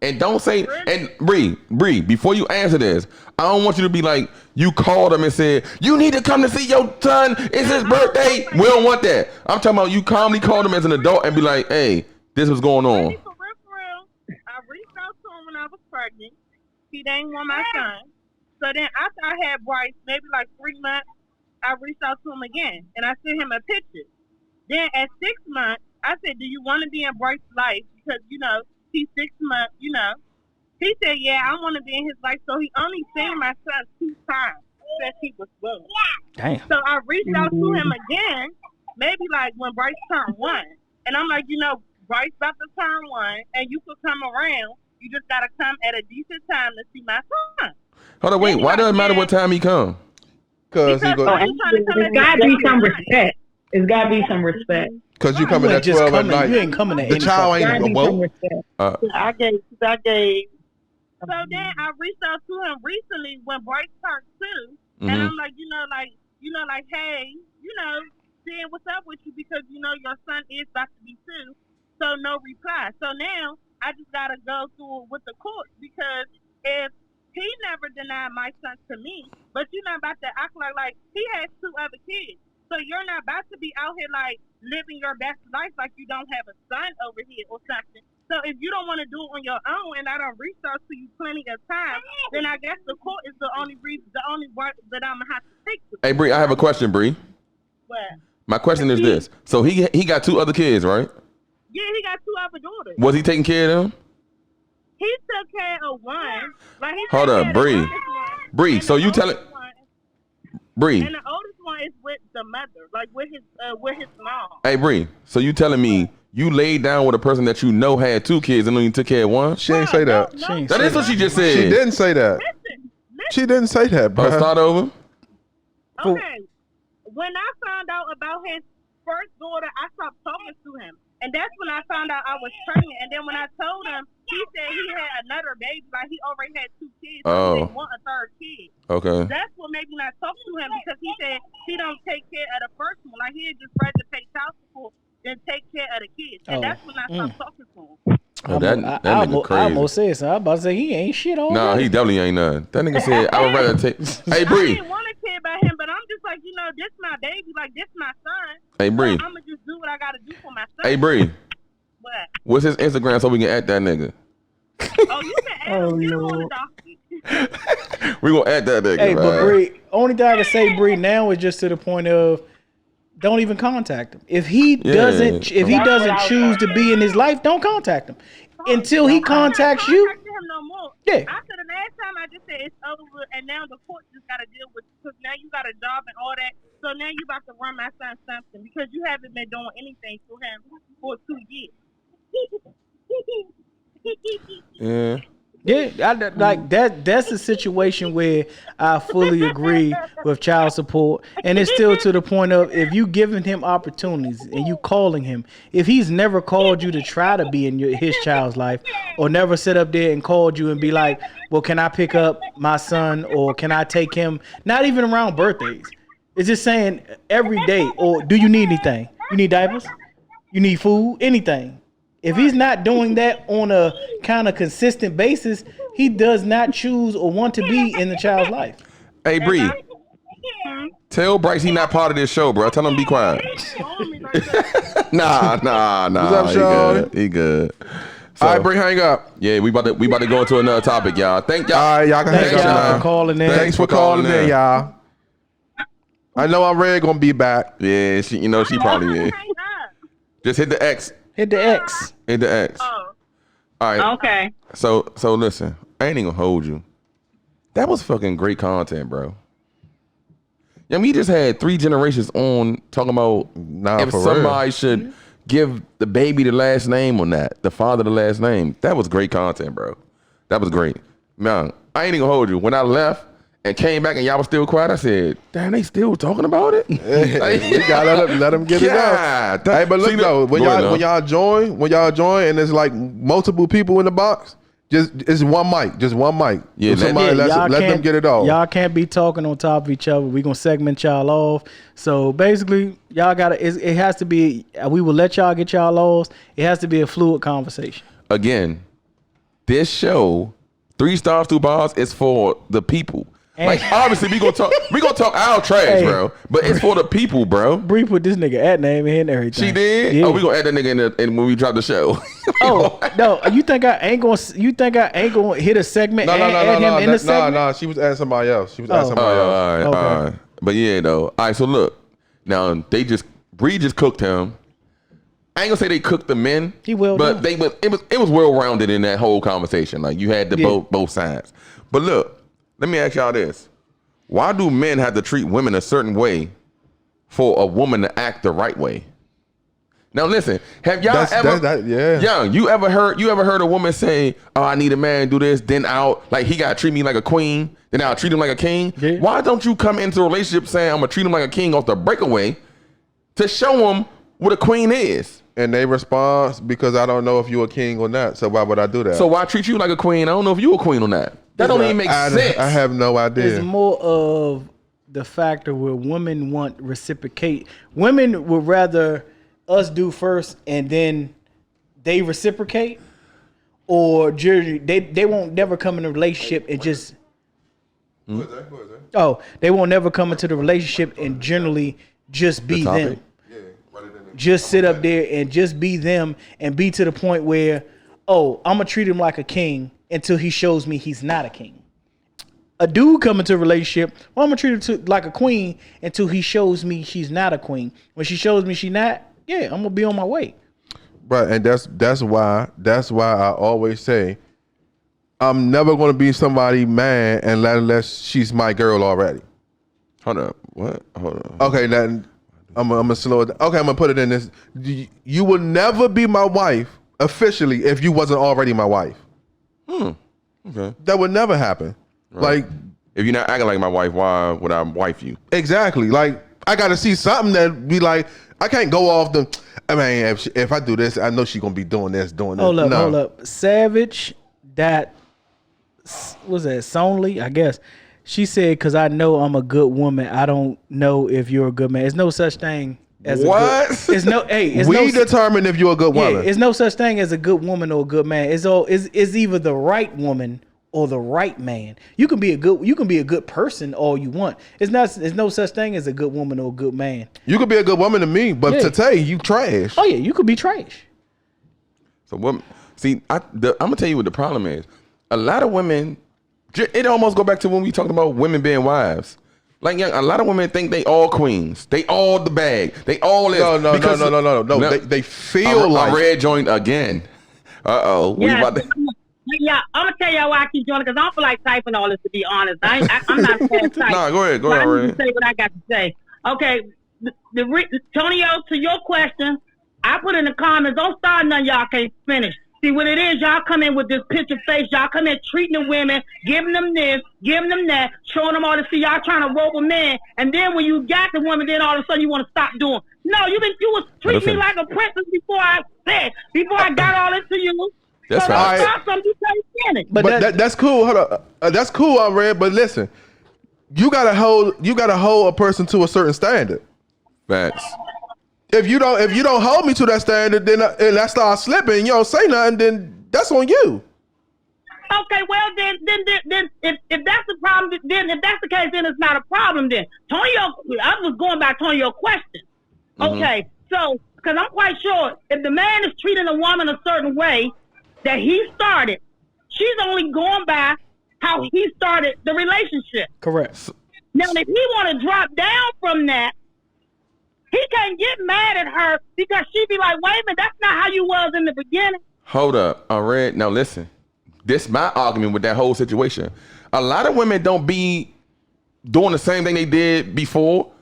And don't say, and Bree, before you answer this, I don't want you to be like, you called him and said, you need to come to see your son. It's his birthday. We don't want that. I'm talking about you calmly called him as an adult and be like, hey, this was going on. For real, I reached out to him when I was pregnant. He didn't want my son. So then after I had Bryce, maybe like 3 months, I reached out to him again and I sent him a picture. Then at 6 months, I said, do you want to be in Bryce's life? Because, he's 6 months, He said, yeah, I want to be in his life. So he only seen my son 2 times since he was born. Damn. So I reached out to him again, maybe like when Bryce turned 1. And I'm like, Bryce about to turn 1, and you could come around. You just got to come at a decent time to see my son. Hold on, wait. Why does it matter what time he come? Because it's got to be some respect. It's got to be some respect. Because you coming at 12 at night. You ain't coming at the child ain't going to I gave. So then I reached out to him recently when Bryce turned 2, and I'm like, hey, seeing what's up with you, because your son is about to be 2, so no reply. So now I just gotta go through with the court, because if he never denied my son to me, but you're not about to act like he has 2 other kids. So you're not about to be out here like living your best life like you don't have a son over here or something. So if you don't want to do it on your own, and I don't reach out to you plenty of times, then I guess the court is the only word that I'm gonna have to take to. Hey Bree, I have a question, Bree. What? My question is this: so he got 2 other kids, right? Yeah, he got 2 other daughters. Was he taking care of them? He took care of one. Like he Hold up, Bree. Bree, so you telling Bree? And the oldest one is with the mother, like with his mom. Hey Bree, so you telling me you laid down with a person that you know had 2 kids and only took care of one? She ain't say that. That is what she just said. She didn't say that. Listen. She didn't say that, bro. Start over. Okay. When I found out about his first daughter, I stopped talking to him. And that's when I found out I was pregnant. And then when I told him, he said he had another baby. Like he already had 2 kids. So he didn't want a 3rd kid. Okay. That's what made me not talk to him, because he said he don't take care of the first one. Like he'd just rather pay child support than take care of the kids. And that's when I stopped talking to him. Oh, that nigga I crazy. almost said something. I was about to say he ain't shit all Nah, day. he definitely ain't none. That nigga said I would rather take. Hey, I Bree. didn't want to care about him, but I'm just like, this my baby, like this my son. Hey, Bree. So I'm gonna just do what I gotta do for my son. Hey, Bree. What? What's his Instagram so we can add that nigga? Oh, you can add him. Get him on the docket. We gonna add that nigga. Hey, but man. Bree, only thing I can say, Bree, now is just to the point of don't even contact him. If he doesn't choose to be in his life, don't contact him until he contacts you. Him no more. Yeah. After the last time, I just said it's over, and now the court just got to deal with because now you got a job and all that. So now you about to run my son something because you haven't been doing anything for him for 2 years. Yeah. Yeah, like that. That's a situation where I fully agree with child support, and it's still to the point of if you giving him opportunities and you calling him, if he's never called you to try to be in his child's life, or never sit up there and called you and be like, "Well, can I pick up my son, or can I take him?" Not even around birthdays. It's just saying every day, or do you need anything? You need diapers? You need food? Anything? If he's not doing that on a kind of consistent basis, he does not choose or want to be in the child's life. Hey, Bree. Tell Bryce he not part of this show, bro. Tell him to be quiet. Nah. What's up, Sean? He good. So, All right, Bree, hang up. yeah, we about to go into another topic, y'all. Thank y'all. All right, y'all can Thank hang up y'all now. for calling in. Thanks for calling in, y'all. I know I'm ready gonna be back. Yeah, she probably is. Just hit the X. Hit the X. Hit the X. Oh, All right. okay. So listen, I ain't even gonna hold you. That was fucking great content, bro. I mean, he just had 3 generations on talking about if for somebody real. should give the baby the last name or not, the father the last name. That was great content, bro. That was great. Man, I ain't even gonna hold you. When I left and came back and y'all was still quiet, I said, damn, they still talking about it? We gotta let them get it out. Hey, but look though, when y'all join and there's like multiple people in the box, it's one mic. Yeah, let them get it off. Y'all can't be talking on top of each other. We're gonna segment y'all off. So basically, y'all gotta it has to be, we will let y'all get y'all lost. It has to be a fluid conversation. Again, this show, 3 stars, 2 bars, is for the people. Like, obviously, we gonna talk our trash, Hey. bro. But it's for the people, bro. Bree put this nigga at name in and everything. She did? Yeah. Oh, we gonna add that nigga in when we drop the show. Oh no! You think I ain't gonna hit a segment and add him in the segment? No. She was adding somebody else. All right. Okay. But yeah, though. All right, so look. Now, Bree just cooked him. I ain't gonna say they cooked the men. He well but done. it was well rounded in that whole conversation. Like, you had both sides. But look, let me ask y'all this. Why do men have to treat women a certain way for a woman to act the right way? Now listen, have y'all Young, you ever heard a woman say, "Oh, I need a man to do this, then he gotta treat me like a queen, then I'll treat him like a king"? Yeah. Why don't you come into a relationship saying, "I'm gonna treat him like a king" off the breakaway to show him what a queen is? And they respond, because I don't know if you're a king or not. So why would I do that? So why treat you like a queen? I don't know if you a queen or not. That don't even make sense. I have no idea. It's more of the factor where women want reciprocate. Women would rather us do first and then they reciprocate, or they won't never come in a relationship and just. Oh, they won't never come into the relationship and generally just be them. Just sit up there and just be them and be to the point where, oh, I'm gonna treat him like a king until he shows me he's not a king. A dude come into a relationship, well, I'm gonna treat her like a queen until he shows me she's not a queen. When she shows me she's not, yeah, I'm gonna be on my way. Right, and that's why I always say I'm never gonna be somebody man unless she's my girl already. Hold up. What? Hold up. Okay, then I'm gonna slow it down. Okay, I'm gonna put it in this. You will never be my wife officially if you wasn't already my wife. Okay. That would never happen. Right. Like, if you're not acting like my wife, why would I wife you? exactly. Like, I gotta see something that be like, I can't go off the. I mean, if I do this, I know she's gonna be doing this. Hold up. Savage, that was that Sonly, I guess. She said, "Cause I know I'm a good woman. I don't know if you're a good man. There's no such thing as What? a good. It's no. Hey, it's We no. determine if you're a good Yeah, woman. it's no such thing as a good woman or a good man. It's either the right woman or the right man. You can be a good person all you want. There's no such thing as a good woman or a good man. You could be a good woman to me, but Yeah. to Tay, you trash. Oh yeah, you could be trash. So women, see, I'm gonna tell you what the problem is. A lot of women, it almost go back to when we talked about women being wives. Like, a lot of women think they all queens. They all the bag. They all this. No. They feel like a red joint again. Uh-oh. We about to... Yeah, I'm gonna tell y'all why I keep doing it because I don't feel like typing all this. To be honest, I'm not fast typing. Nah, go ahead, I need Red. to say what I got to say. Okay, Tonio, to your question, I put in the comments. Don't start none. Y'all can't finish. See what it is? Y'all come in with this picture face. Y'all come in treating the women, giving them this, giving them that, showing them all this. See, y'all trying to rope them in, and then when you got the woman, then all of a sudden you want to stop doing. No, you was treating me like a princess before I got all into you. That's so right. Don't start something you can't finish. But that's cool. Hold up. That's cool, I read. But listen, you gotta hold a person to a certain standard. Facts. If you don't hold me to that standard, then and I start slipping, and you don't say nothing, then that's on you. Okay, well then if that's the problem, then if that's the case, then it's not a problem. Then Tonio, I was going by Tonio's question. Okay, so because I'm quite sure if the man is treating a woman a certain way that he started, she's only going by how he started the relationship. Correct. Now, if he want to drop down from that, he can't get mad at her because she be like, wait a minute, that's not how you was in the beginning. Hold up. I read. Now listen. This my argument with that whole situation. A lot of women don't be doing the same thing they did before.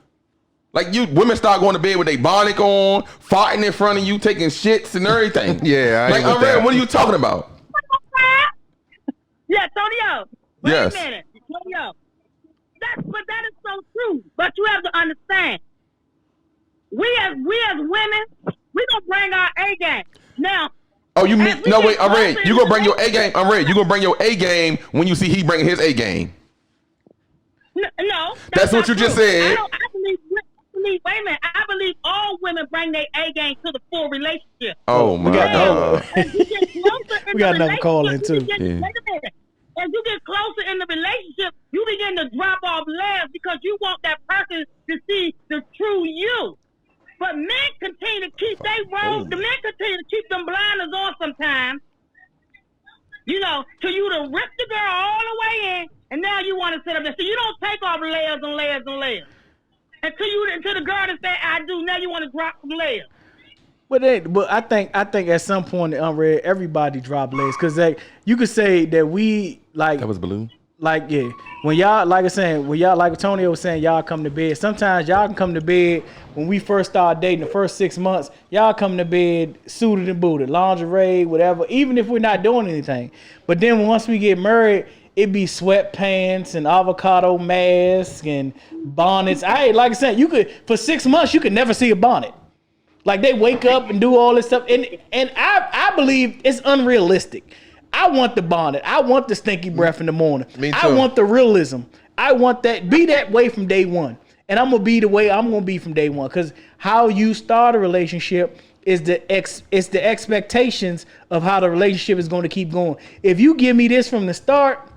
Like women start going to bed with their bonnet on, farting in front of you, taking shits and everything. Yeah, I like, ain't with Red, that. what are you talking about? Yeah, Tonio. Wait Yes. a minute. Tonio. But that is so true. But you have to understand. We as women, we gonna bring our A game. Now, Oh, you mean no? Wait, I'm Red. You gonna bring your A relationship- game? I'm Red. You gonna bring your A game when you see he bringing his A game? No, That's what not you just true. said. I believe. Wait a minute. I believe all women bring their A game to the full relationship. Oh my God. As you get closer in We got the another call in, relationship, too. Yeah. Wait a minute. As you get closer in the relationship, you begin to drop off layers because you want that person to see the true you. But men continue to keep the men continue to keep them blinders on sometimes. You know, till you to rip the girl all the way in, and now you want to sit up there. So you don't take off layers and layers and layers. Until the girl that say I do, now you want to drop some layers. But I think at some point, Red, everybody drop legs because you could say that we like That was Balloon. like yeah when y'all like Tonio was saying y'all come to bed. Sometimes y'all can come to bed when we first started dating the first 6 months. Y'all come to bed suited and booted, lingerie, whatever. Even if we're not doing anything, but then once we get married, it be sweatpants and avocado mask and bonnets. Like I said, you could for 6 months you could never see a bonnet. Like they wake up and do all this stuff, and I believe it's unrealistic. I want the bonnet. I want the stinky breath in the morning. Me too. I want the realism. I want that. Be that way from day one, and I'm gonna be the way I'm gonna be from day one. Because how you start a relationship is it's the expectations of how the relationship is going to keep going. If you give me this from the start,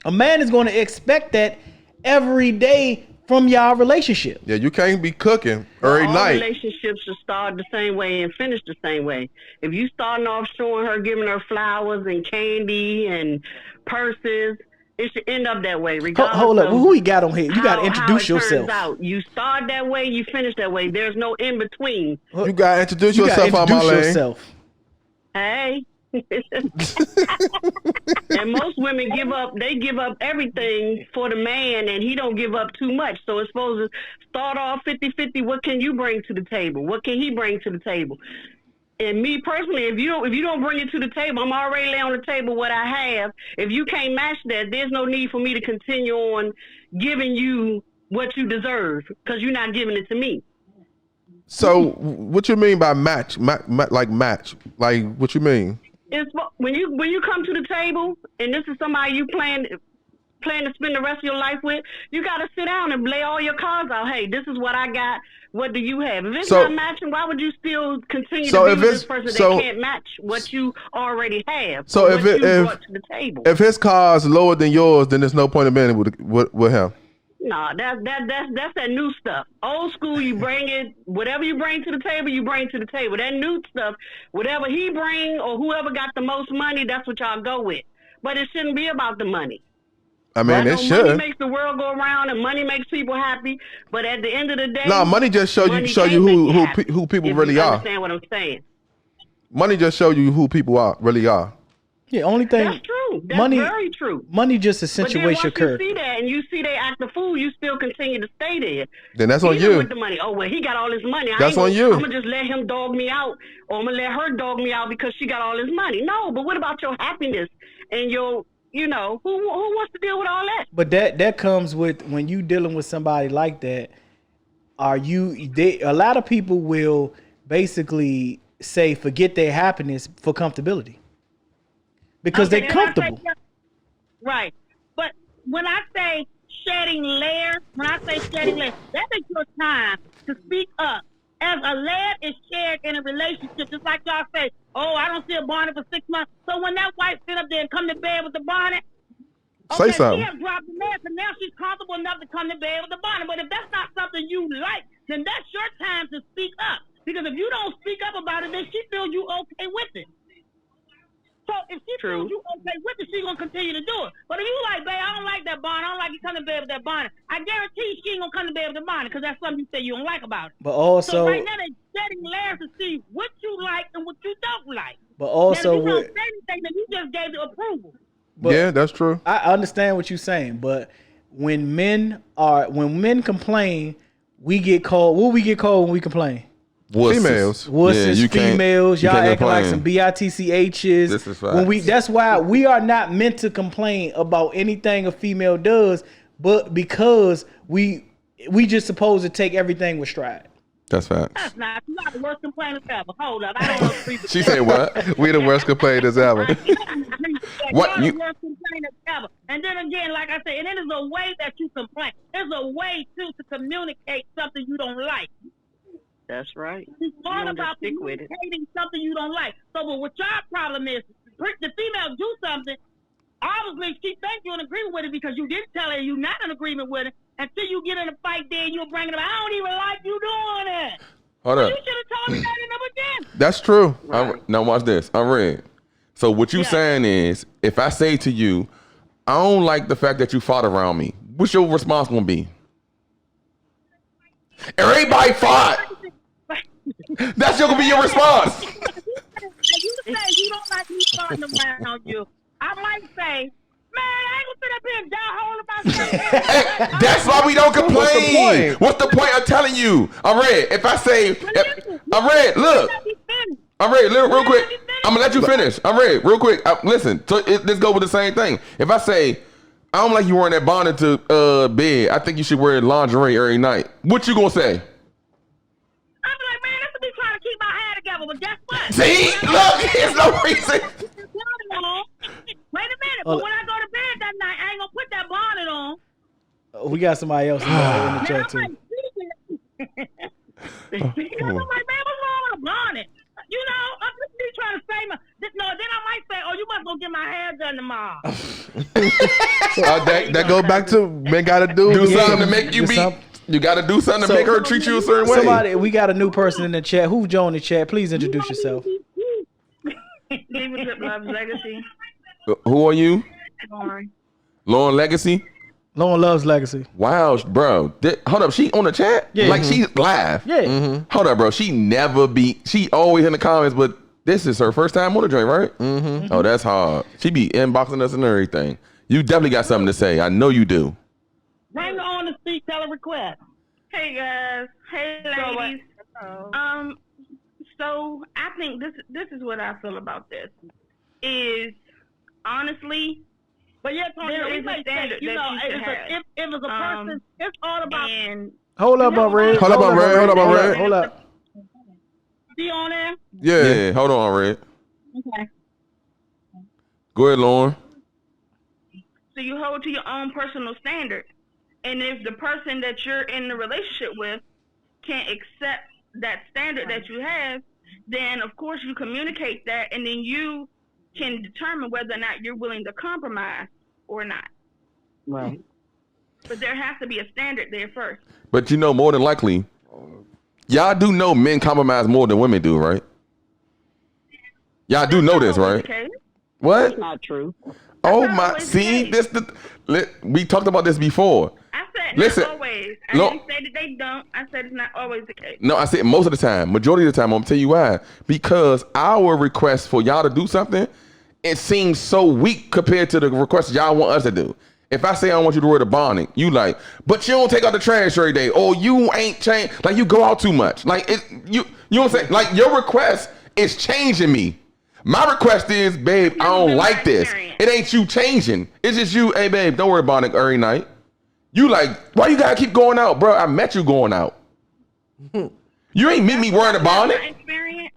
a man is going to expect that every day from y'all relationship. Yeah, you can't be cooking every All night. relationships should start the same way and finish the same way. If you starting off showing her, giving her flowers and candy and purses, it should end up that way. Regardless Hold up, of who we got on here? You got to how introduce it turns yourself. out. You start that way, you finish that way. There's no in between. You gotta introduce You got to yourself, on my introduce lane. yourself. Hey. And most women give up everything for the man, and he don't give up too much. So it's supposed to start off 50-50. What can you bring to the table? What can he bring to the table? And me personally, if you don't bring it to the table, I'm already laying on the table what I have. If you can't match that, there's no need for me to continue on giving you what you deserve because you're not giving it to me. So, what you mean by match? Like match? Like what you mean? It's when you come to the table and this is somebody you plan plan to spend the rest of your life with, you got to sit down and lay all your cards out. Hey, this is what I got. What do you have? If it's not matching, why would you still continue to be with this person that can't match what you already have? So if brought to the table. If his car is lower than yours, then there's no point in being with him. No, that's that new stuff. Old school, you bring it. Whatever you bring to the table, you bring to the table. That new stuff, whatever he bring or whoever got the most money, that's what y'all go with. But it shouldn't be about the money. I mean, it should. Money makes the world go around, and money makes people happy. But at the end of the day, money just show you who people really are. Understand what I'm saying? Money just show you who people really are. Yeah, only thing. That's true. That's very true. Money just accentuates your curve. But then once you see that and you see they act a fool, you still continue to stay there. Then that's on you. With the money. Oh well, he got all his money. That's on you. I'm gonna just let him dog me out, or I'm gonna let her dog me out because she got all his money. No, but what about your happiness and your, who wants to deal with all that? But that comes with when you dealing with somebody like that. A lot of people will basically say forget their happiness for comfortability. Because they're comfortable. Right. But when I say shedding layers, that is your time to speak up. As a layer is shared in a relationship, just like y'all say, oh, I don't see a bonnet for 6 months. So when that wife sit up there and come to bed with the bonnet, say something. She has dropped the man, so now she's comfortable enough to come to bed with the bonnet. But if that's not something you like, then that's your time to speak up. Because if you don't speak up about it, then she feels you okay with it. So if she feels you okay with it, she's going to continue to do it. But if you like, babe, I don't like that bonnet. I don't like you coming to bed with that bonnet. I guarantee she ain't going to come to bed with the bonnet because that's something you say you don't like about it. But also, so right now they're setting layers to see what you like and what you don't like. But also, now, if you don't say anything, then you just gave the approval. But yeah, that's true. I understand what you're saying, but when men complain, we get called. What we get called when we complain? Females. Females. Y'all acting like some bitchs. This is right. That's why we are not meant to complain about anything a female does, but because we just supposed to take everything with stride. That's facts. That's not. You are the worst complainers ever. Hold up. I don't agree with She said what? We the worst complainers ever. What? You the worst complainers ever. And then again, like I said, and it is a way that you complain. There's a way, too, to communicate something you don't like. That's right. It's all about communicating something you don't like. So, but what your problem is, the female do something, obviously she thinks you're in agreement with it because you didn't tell her you're not in agreement with it until you get in a fight there and you'll bring it up. I don't even like you doing it. Hold up. You should have told me that in the beginning. That's true. Now watch this. I'm red. So what you saying is, if I say to you, I don't like the fact that you fought around me, what's your response gonna be? Everybody fought. That's gonna be your response. You say you don't like me starting around you. I might say, man, I ain't gonna sit up here and die holding myself. That's why we don't complain. What's the point of telling you? I'm red. If I say, I'm red, look. I'm red, real quick. I'm gonna let you finish. I'm red, real quick. Listen, let's go with the same thing. If I say, I don't like you wearing that bonnet to bed, I think you should wear lingerie every night. What you gonna say? But guess what? See? Look, there's no reason. Wait a minute. But when I go to bed that night, I ain't gonna put that bonnet on. We got somebody else in the chat too. I'm like, man, what's wrong with a bonnet? You know, I'm just trying to say then I might say, oh, you must go get my hair done tomorrow. That go back to men gotta do something to make you be. You got to do something to make her treat you a certain way. We got a new person in the chat. Who joined the chat? Please introduce yourself. Legacy. Who are you? Lauren Legacy? Lauren loves Legacy. Wow, bro. Hold up. She on the chat? Yeah. Like she's live? Yeah. Mm-hmm. Hold up, bro. She always in the comments, but this is her first time on the joint, right? Mm-hmm. Oh, that's hard. She be inboxing us and everything. You definitely got something to say. I know you do. Bring on the speak, tell a request. Hey guys, hey ladies. So I think this is what I feel about this. Is honestly, but yeah, Tonio, there is a standard you know, if it's a person, it's all about. Hold up, Red. Hold up. Be on there. Yeah. Hold on, Red. Okay. Go ahead, Lauren. So you hold to your own personal standard. And if the person that you're in the relationship with can't accept that standard that you have, then of course you communicate that, and then you can determine whether or not you're willing to compromise or not. Right. But there has to be a standard there first. But more than likely, y'all do know men compromise more than women do, right? Y'all do know this, right? Okay. What? That's not true. Oh not my! always See, the case. we talked about this before. I said Listen, not always. I look- didn't say that they don't. I said it's not always the case. No, I said most of the time, majority of the time. I'm gonna tell you why. Because our request for y'all to do something, it seems so weak compared to the request y'all want us to do. If I say I want you to wear the bonnet, you like, but you don't take out the trash every day, or you ain't changed, like you go out too much. Like you know what I'm saying? Like your request is changing me. My request is, babe, I don't like this. It ain't you changing. It's just you, hey babe, don't worry about it every night. You like, why you gotta keep going out, bro? I met you going out. You ain't meet me wearing a bonnet. My experience.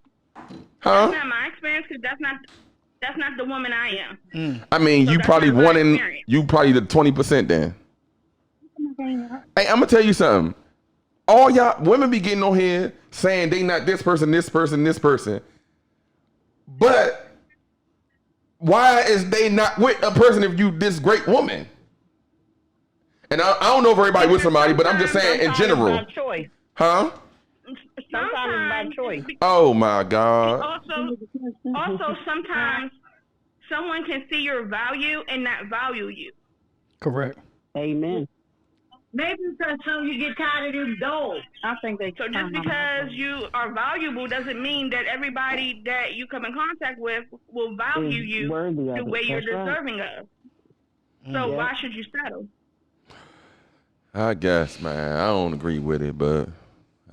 Huh? That's not my experience, because that's not the woman I am. I mean, So you that's probably not my one in, experience. you probably the 20% then. Hey, I'm gonna tell you something. All y'all women be getting on here saying they not this person, this person, this person. But why is they not with a person if you this great woman? And I don't know if everybody with somebody, but I'm just saying in general. Sometimes it's by choice. Huh? Sometimes it's by choice. Oh my God. Also, sometimes someone can see your value and not value you. Correct. Amen. Maybe because some you get tired of them dogs. I think they. So just because you are valuable doesn't mean that everybody that you come in contact with will value you worthy of the it. way you're That's right. deserving of. So why should you settle? I guess, man. I don't agree with it, but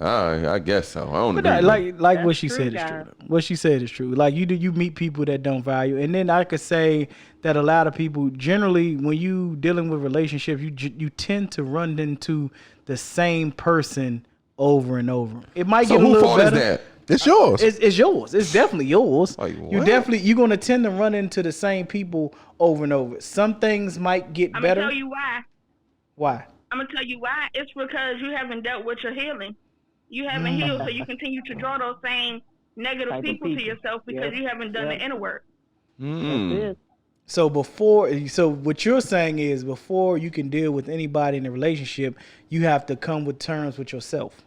I guess so. I don't But agree. like with it. like what That's she true, said is guys. true. What she said is true. Like you meet people that don't value, and then I could say that a lot of people generally, when you dealing with relationships, you tend to run into the same person over and over. It might So get a who little fault better. is that? It's yours. It's yours. It's definitely yours. Like, you're gonna tend to run into the same people over and over. Some things might get I'm better. gonna tell you why. Why? I'm gonna tell you why. It's because you haven't dealt with your healing. You haven't healed, so you continue to draw those same negative Type of people to people. yourself because Yep. you haven't done the inner work. Mm. So what you're saying is before you can deal with anybody in a relationship, you have to come with terms with yourself.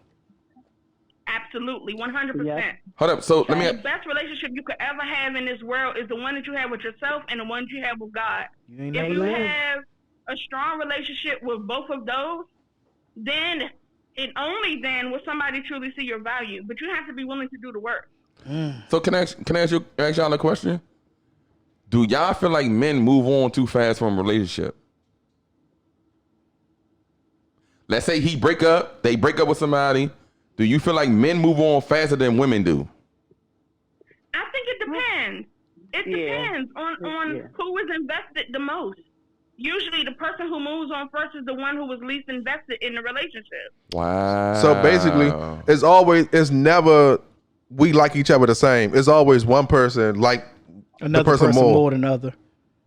Absolutely, 100%. Hold up. So let me. The best relationship you could ever have in this world is the one that you have with yourself and the one you have with God. You ain't If never you lied. have a strong relationship with both of those, then and only then will somebody truly see your value. But you have to be willing to do the work. So can I ask y'all a question? Do y'all feel like men move on too fast from a relationship? Let's say they break up with somebody. Do you feel like men move on faster than women do? I think it depends. It depends on who is invested the most. Usually the person who moves on first is the one who was least invested in the relationship. Wow. So basically, it's never we like each other the same. It's always one person like Another the person more. than another.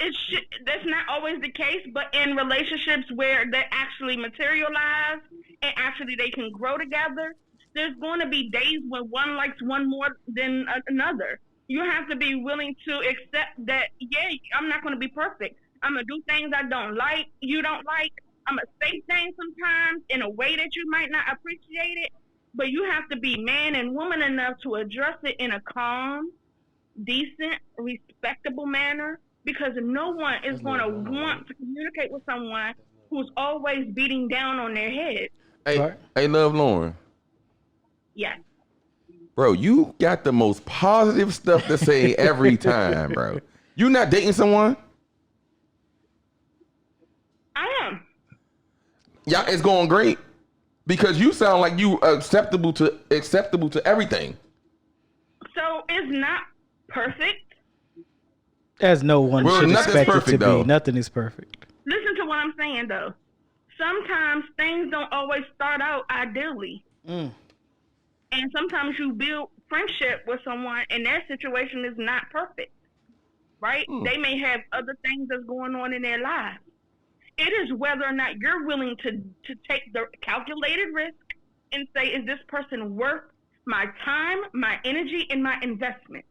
That's not always the case, but in relationships where they actually materialize and actually they can grow together, there's going to be days when one likes one more than another. You have to be willing to accept that, I'm not going to be perfect. I'm going to do things I don't like, you don't like. I'm going to say things sometimes in a way that you might not appreciate it, but you have to be man and woman enough to address it in a calm, decent, respectable manner, because no one is going to want to communicate with someone who's always beating down on their head. Hey, Love Lauren. Yes. Bro, you got the most positive stuff to say every time, bro. You not dating someone? I am. Yeah, it's going great. Because you sound like you acceptable to everything. So it's not perfect. As no one should expect it to be. Nothing is perfect. Listen to what I'm saying, though. Sometimes things don't always start out ideally. And sometimes you build friendship with someone and their situation is not perfect. Right? They may have other things that's going on in their lives. It is whether or not you're willing to take the calculated risk and say, is this person worth my time, my energy, and my investment?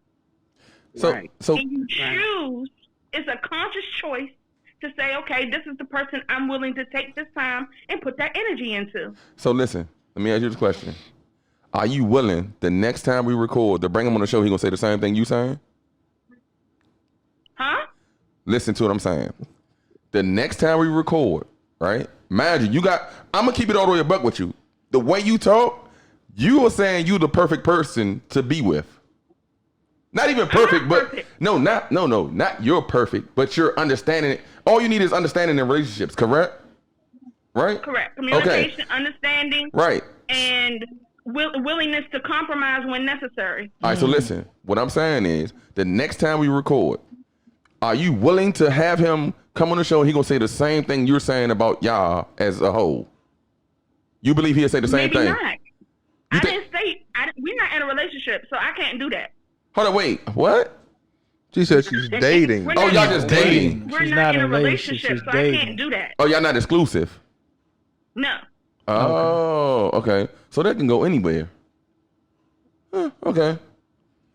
So And you choose, it's a conscious choice to say, okay, this is the person I'm willing to take this time and put that energy into. So listen, let me ask you this question. Are you willing the next time we record to bring him on the show, he gonna say the same thing you saying? Huh? Listen to what I'm saying. The next time we record, right? Mind you, I'm gonna keep it all the way a buck with you. The way you talk, you are saying you the perfect person to be with. Not even perfect, but perfect. not you're perfect, but you're understanding it. All you need is understanding in relationships, correct? Right? Correct. Communication, understanding, right, and willingness to compromise when necessary. All right, so listen, what I'm saying is the next time we record, are you willing to have him come on the show and he gonna say the same thing you're saying about y'all as a whole? You believe he'll say the same Maybe thing? not. I didn't say, we're not in a relationship, so I can't do that. Hold on, wait, what? She said she's dating. Oh, y'all just dating. We're not in a relationship, so I can't do that. Oh, y'all not exclusive? No. Oh, okay. So that can go anywhere. Okay.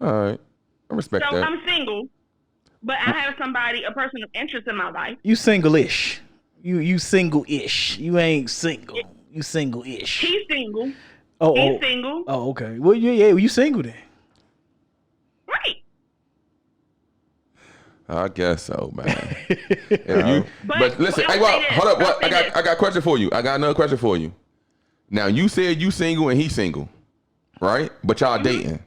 All right. I respect So that. I'm single, but I have somebody, a person of interest in my life. You single-ish. You single-ish. You ain't single. You single-ish. He's single. He's single. Oh, okay. Well, you single then. Right. I guess so, man. But listen, I'll hey, well, say this, hold up. I'll What? say I got a question for you. I got another question for you. Now, you said you single and he single, right? But y'all dating.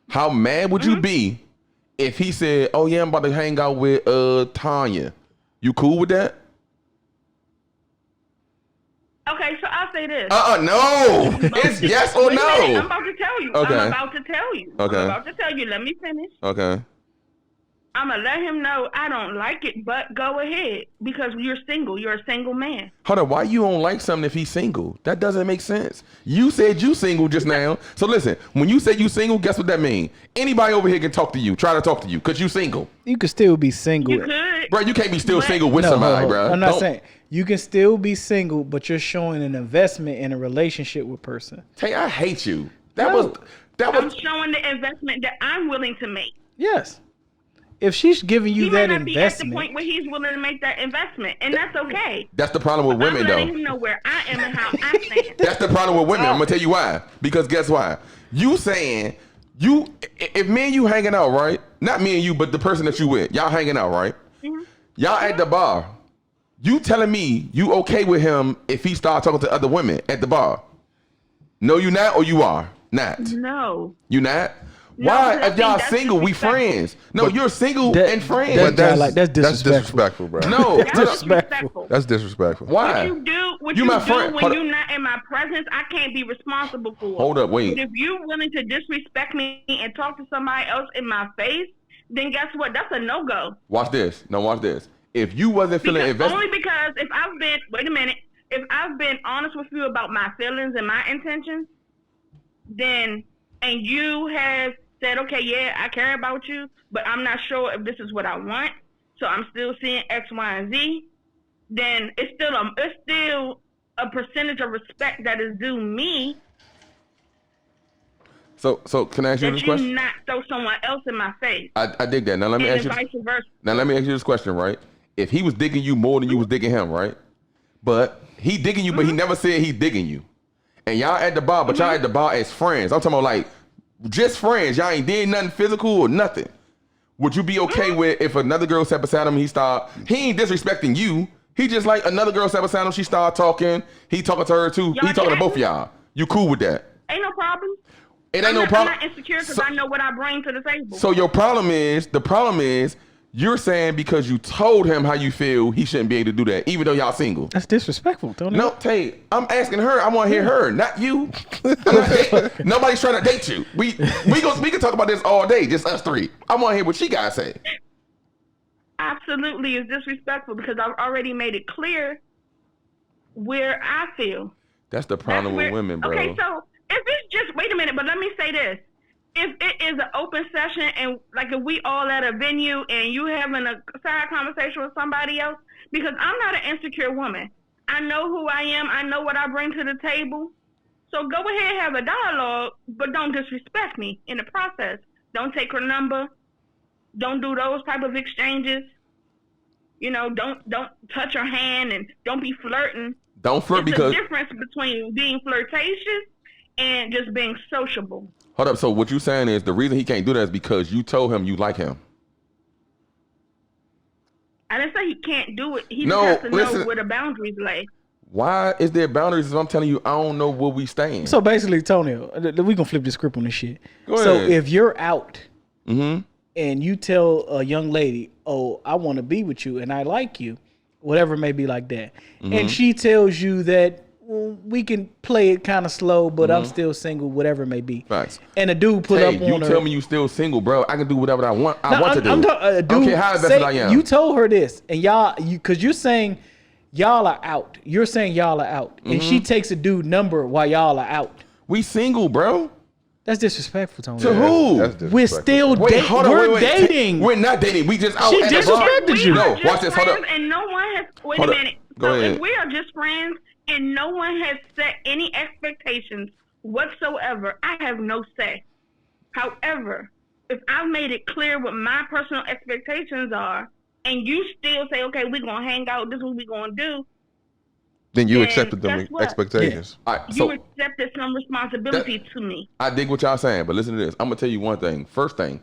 How mad would you be if he said, "Oh yeah, I'm about to hang out with Tanya"? You cool with that? Okay, so I'll say this. No. It's yes or Wait a minute, no. I'm about to tell you. Okay. I'm about to tell you. Okay. I'm about to tell you. Let me finish. Okay. I'm going to let him know I don't like it, but go ahead because you're single. You're a single man. Hold on, why you don't like something if he's single? That doesn't make sense. You said you single just now. So listen, when you say you single, guess what that means? Anybody over here can talk to you, try to talk to you, because you single. You can still be single. You could. Bro, you can't be still single with somebody, bro. I'm not saying you can still be single, but you're showing an investment in a relationship with person. Hey, I hate you. I'm showing the investment that I'm willing to make. Yes. If she's giving you He that might not be at the investment, point where he's willing to make that investment, and that's okay. That's the problem with women, I'm letting though. him know where I am and how I stand. That's the problem with women. I'm gonna tell you why. Because guess why? You saying if me and you hanging out, right? Not me and you, but the person that you with, y'all hanging out, right? Mm-hmm. Y'all at the bar. You telling me you okay with him if he start talking to other women at the bar? No, you not, or you are not. No. You not? No, Why? because I If y'all think that's single, we disrespectful. friends. No, you're single that- and friends. that- But that's disrespectful. bro. No, That's disrespectful. That's disrespectful. why? What You you my do friend. when Hold you're up. not in my presence, I can't be responsible for. Hold up, wait. But if you're willing to disrespect me and talk to somebody else in my face, then guess what? That's a no-go. Watch this. No, watch this. If you wasn't feeling invested, Only because if I've been honest with you about my feelings and my intentions, then, and you have said, okay, yeah, I care about you, but I'm not sure if this is what I want, so I'm still seeing X, Y, and Z, then it's still a percentage of respect that is due me. So can I ask you That this you question? not throw someone else in my face. I dig that. Now let me And ask you. vice versa. Now let me ask you this question, right? If he was digging you more than you was digging him, right? But he digging you, but he never said he digging you. And y'all at the bar, but y'all at the bar as friends. I'm talking about like just friends. Y'all ain't did nothing physical or nothing. Would you be okay with if another girl sat beside him, he ain't disrespecting you. He just like another girl sat beside him, she started talking. He talking to her too. Y'all He talking to both chatting? y'all. You cool with that? Ain't no problem. It ain't no problem. I'm not insecure because I know what I bring to the table. So the problem is you're saying because you told him how you feel, he shouldn't be able to do that, even though y'all single. that's disrespectful, Tony. No, Tay, I'm asking her. I want to hear her, not you. Nobody's trying to date you. We can talk about this all day, just us three. I want to hear what she got to say. Absolutely is disrespectful because I've already made it clear where I feel. That's the problem with women, bro. Okay, so if it's just, wait a minute, but let me say this. If it is an open session and like if we all at a venue and you having a side conversation with somebody else, Because I'm not an insecure woman. I know who I am. I know what I bring to the table. So go ahead and have a dialogue, but don't disrespect me in the process. Don't take her number. Don't do those type of exchanges. You know, don't touch her hand and don't be flirting. Don't flirt There's because a difference between being flirtatious and just being sociable. hold up. So what you saying is the reason he can't do that is because you told him you like him. I didn't say he can't do it. He No, just has to listen. know where the boundaries lay. Why is there boundaries? If I'm telling you, I don't know where we stand. So basically, Tonio, we gonna flip the script on this shit. Go So ahead. if you're out Mm-hmm. and you tell a young lady, "Oh, I want to be with you and I like you," whatever it may be like that, Mm-hmm. and she tells you that, well, we can play it kind of slow, but I'm still single, whatever it may be. Facts. And a dude put Hey, up you on her. tell me you still single, bro. I can do whatever I want. I No, want to do. I'm I don't care how invested I am. You told her this, and because you're saying y'all are out. You're saying y'all are out, and Mm-hmm. she takes a dude number while y'all are out. We single, bro. That's disrespectful, Tony. To who? That's We're disrespectful. still Wait, hold on. We're wait. dating. We're not dating. We just out She at the bar. disrespected We you. are No, just watch this. Hold friends up. And no one has. Wait Hold a up. minute. Go So ahead. if we are just friends and no one has set any expectations whatsoever, I have no say. However, if I've made it clear what my personal expectations are, and you still say, "Okay, we're gonna hang out. This is what we're gonna do," Then you then accepted them guess what? expectations. All right, you so accepted some responsibility to me. I dig what y'all saying, but listen to this. I'm gonna tell you one thing. First thing,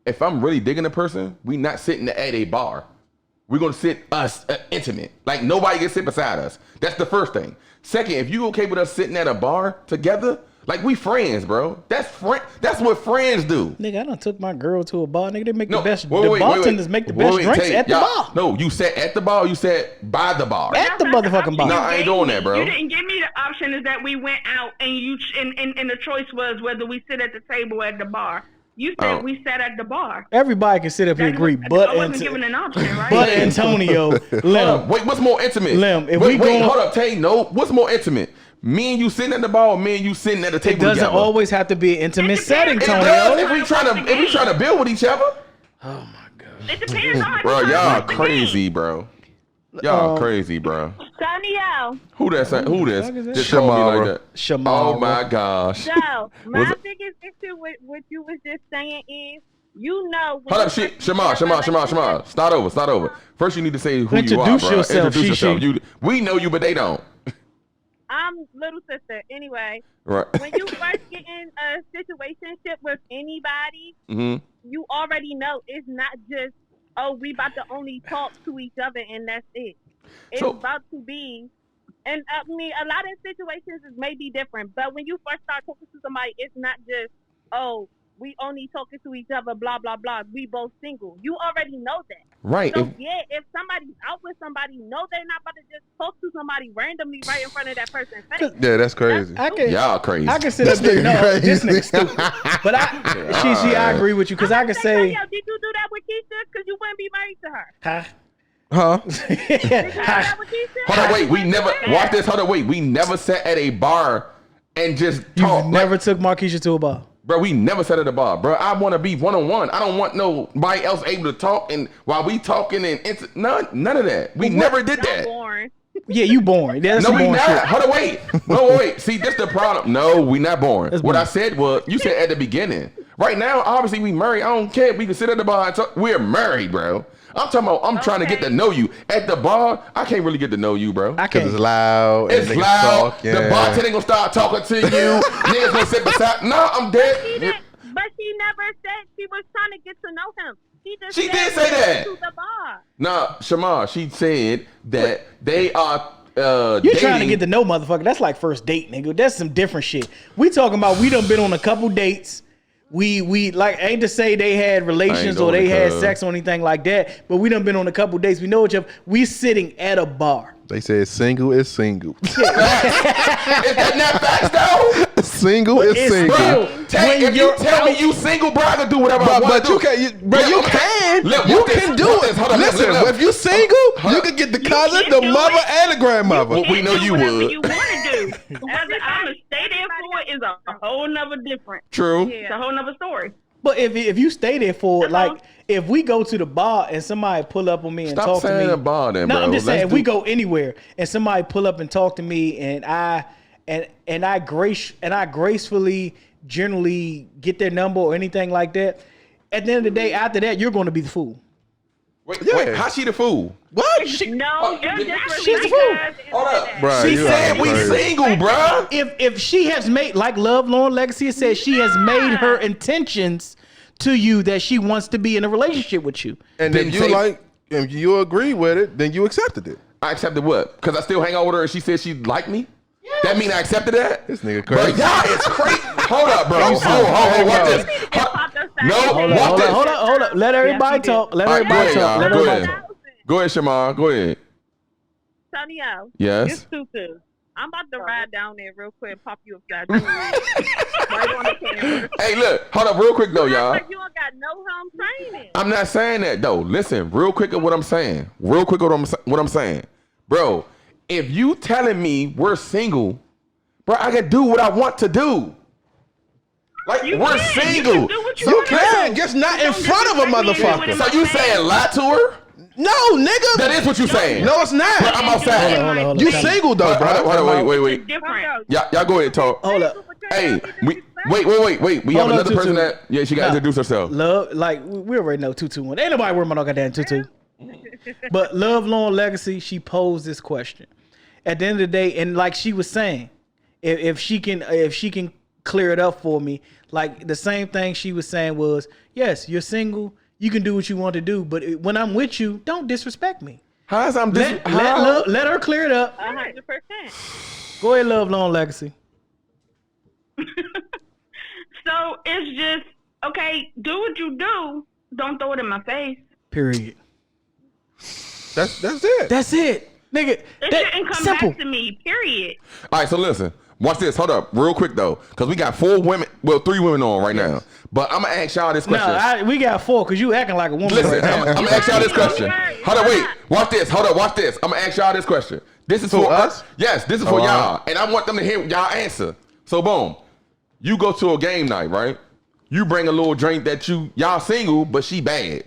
if I'm really digging a person, we not sitting at a bar. We're gonna sit us intimate. Like nobody can sit beside us. That's the first thing. Second, if you okay with us sitting at a bar together, like we friends, bro. That's what friends do. Nigga, I done took my girl to a bar. Nigga, they make No, the best. wait, the wait, bartenders wait. make the Wait, best wait, drinks Tate, at the y'all- bar. No, you said at the bar. You said by the bar. At the motherfucking bar. No, I ain't doing that, bro. You didn't give me the option is that we went out and and the choice was whether we sit at the table or at the bar. You said Oh. we sat at the bar. Everybody can sit up here and agree, but I wasn't given an option, right? but Antonio, Hold Lim, up. Wait, what's more intimate? Lim, if wait, we going- hold up, Tay. No, what's more intimate? Me and you sitting at the bar, or me and you sitting at the it table doesn't together? always have to be an intimate setting, It does if Tonio. we trying to build with each other. It depends on Bro, y'all crazy, bro. Y'all crazy, bro. Tonio, Who that? Who this? fuck is that? Just called me Shamara. like that. Shamara. Oh my gosh. so my Was it- biggest issue with what you was just saying is, you know, when Hold up, you shit. first get in a Shamar. relationship- Start over. First, you need to say who you are, Introduce bro. yourself, Introduce yourself. Shishi. We know you, but they don't. I'm little sister. Anyway, Right. when you first get in a situationship with anybody, hmm you already know it's not just, oh, we about to only talk to each other and that's it. It's So- about to be, and I mean, a lot of situations may be different, but when you first start talking to somebody, it's not just, oh, we only talking to each other, blah, blah, blah. We both single. You already know that. Right. So, If, if somebody's out with somebody, no, they're not about to just talk to somebody randomly right in front of that person's face. Yeah, that's crazy. I can, y'all crazy. I can sit up there. No, this nigga stupid. But I agree with you because I can say, Yo, did you do that with Keisha? Because you wouldn't be married to her. huh? Huh? Did you do that with Keisha? Hold on, wait. We You never wouldn't be watch married. this. Hold on, wait. We never sat at a bar and just You talk. never took Marquisha to a bar. Bro, we never sat at a bar, bro. I want to be one-on-one. I don't want nobody else able to talk and while we talking and none of that. We never did Y'all that. boring. Yeah, you boring. That's No, some we boring not. shit. Hold on, wait. No, wait. See, this the problem. No, we not boring. That's What boring. I said was, you said at the beginning. Right now, obviously, we married. I don't care. We can sit at the bar and talk. We're married, bro. I'm talking about, I'm trying to get to know you. At the bar, I can't really get to know you, bro. I Because can't. it's loud. And It's niggas loud. talking. The bartender gonna start talking to you. Niggas gonna sit beside. No, I'm She dead. didn't, but she never said she was trying to get to know him. She just She said did say that. to the bar. No, Shamar, she said that they are You're dating. trying to get to know motherfucker. That's like first date, nigga. That's some different shit. We talking about we done been on a couple dates. We like ain't to say they had relations or doing they it, had cuz. sex or anything like that, but we done been on a couple dates. We know each other. We sitting at a bar. They said single is single. Is that not facts though? Single is It's single. still- Tay, when if you you're tell me out- you single, bro, I can do whatever I want But to do. you can, you can. Look, You watch this, can do watch it. this. Hold on, Listen, look. if you single, Hold you up. can get the cousin, can the do mother, it. and the grandmother. We know you whatever would. you want to do. Whether I'm gonna stay there for it is a whole nother different. True. It's a whole nother story. But if you stay there for Hello? like if we go to the bar and somebody pull up on me and Stop talk to saying me, the bar then, no, bro. I'm just saying Let's if we do- go anywhere and somebody pull up and talk to me and I gracefully generally get their number or anything like that, at the end of the day, after that, you're going to be the fool. Wait, Yeah. how she the fool? What? No, you're just she's a fool. Hold up. Bruh, She you said are we crazy. single, bruh. If she has made, like Love Lauren Legacy has said, she has made her intentions to you that she wants to be in a relationship with you. And Didn't if you say- if you agree with it, then you accepted it. I accepted what? Because I still hang out with her and she said she liked me? That mean I accepted that? This nigga Bro, crazy. y'all is crazy. Hold up, bro. Hold, watch this. No, watch this. Hold up. Let everybody talk. Let All right, go everybody ahead, talk. y'all. Let Go everybody ahead. talk. Go ahead, Shamar. Go ahead. Tonio, Yes. it's Tutu. I'm about to ride down there real quick and pop you upside down. Right on the camera. Hey, look. Hold up real quick, though, y'all. Like you don't got no home training. I'm not saying that, though. Listen, real quick at what I'm saying. Real quick at what I'm saying. Bro, if you telling me we're single, bro, I can do what I want to do. Like, we're single. You can, just not in front of a motherfucker. So you saying lie to her? No, nigga. That is what you saying. No, it's not. But I'm outside. Hold on. You single though, bro. Hold on, wait. different. Y'all go ahead and talk. Hold up. Hey, wait. We have Hold on, another person Tutu. that, yeah, she got to Nah. introduce herself. Love, like we already know 221. Ain't nobody worried about no goddamn 22. But Love Lauren Legacy, she posed this question. At the end of the day, and like she was saying, if she can clear it up for me, like the same thing she was saying was, yes, you're single, you can do what you want to do, but when I'm with you, don't disrespect me. How's I'm Let her clear it up. 100%. Go ahead, Love Lauren Legacy. So it's just okay. Do what you do. Don't throw it in my face. Period. That's it. That's it, nigga. It shouldn't come simple. back to me. Period. All right, so listen. Watch this. Hold up. Real quick, though. Because we got 3 women on right now. But I'm going to ask y'all this question. No, we got 4 because you acting like a woman. Listen, right now. I'm going to ask y'all this question. Hold up, wait. Watch this. Hold up, watch this. I'm going to ask y'all this question. This is for us? Yes, this is for y'all. And I want them to hear y'all answer. So, boom. You go to a game night, right? You bring a little drink that y'all single, but she bad.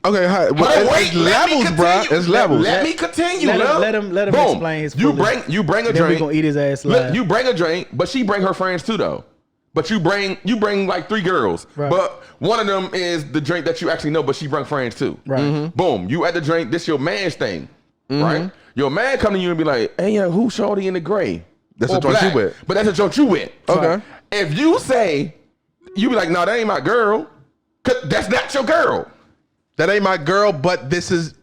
Okay, hi. Well, it's levels, bro. It's levels. Let me continue. Let him Boom. explain his. You foolish- bring a Then we drink. gonna eat his ass Look, live. you bring a drink, but she bring her friends too, though. But you bring like 3 girls, Right. but one of them is the drink that you actually know, but she bring friends too. Right. Mm-hmm. Boom. You at the drink. This your man's thing, right? Your man come to you and be like, "Hey, who shorty in the gray?" That's Or the joint you black. with. But that's a joint you with. Okay. If you say, you be like, "No, that ain't my girl," 'cause that's not your girl. That ain't my girl, but this is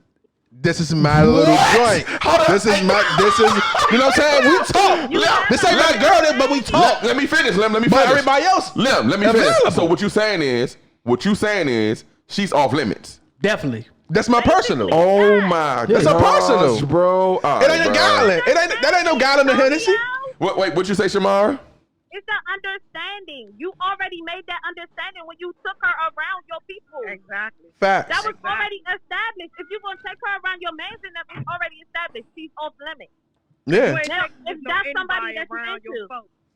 my little joint. Hold up. This is you know what I'm saying? We talk. This ain't my girl, but we talk. Let me finish. Let me finish. But everybody else, Let me finish. available. So what you saying is she's off limits. Definitely. that's my personal. Oh my That's a gosh, personal. bro. All It right, ain't a bro. gallon. That ain't no gallon of Hennessy. Wait, what you say, Shamar? It's an understanding. You already made that understanding when you took her around your people. Exactly. Facts. That was already established. If you're going to take her around your man, then that was already established. She's off limits. Yeah. Now, if that's somebody that you're into.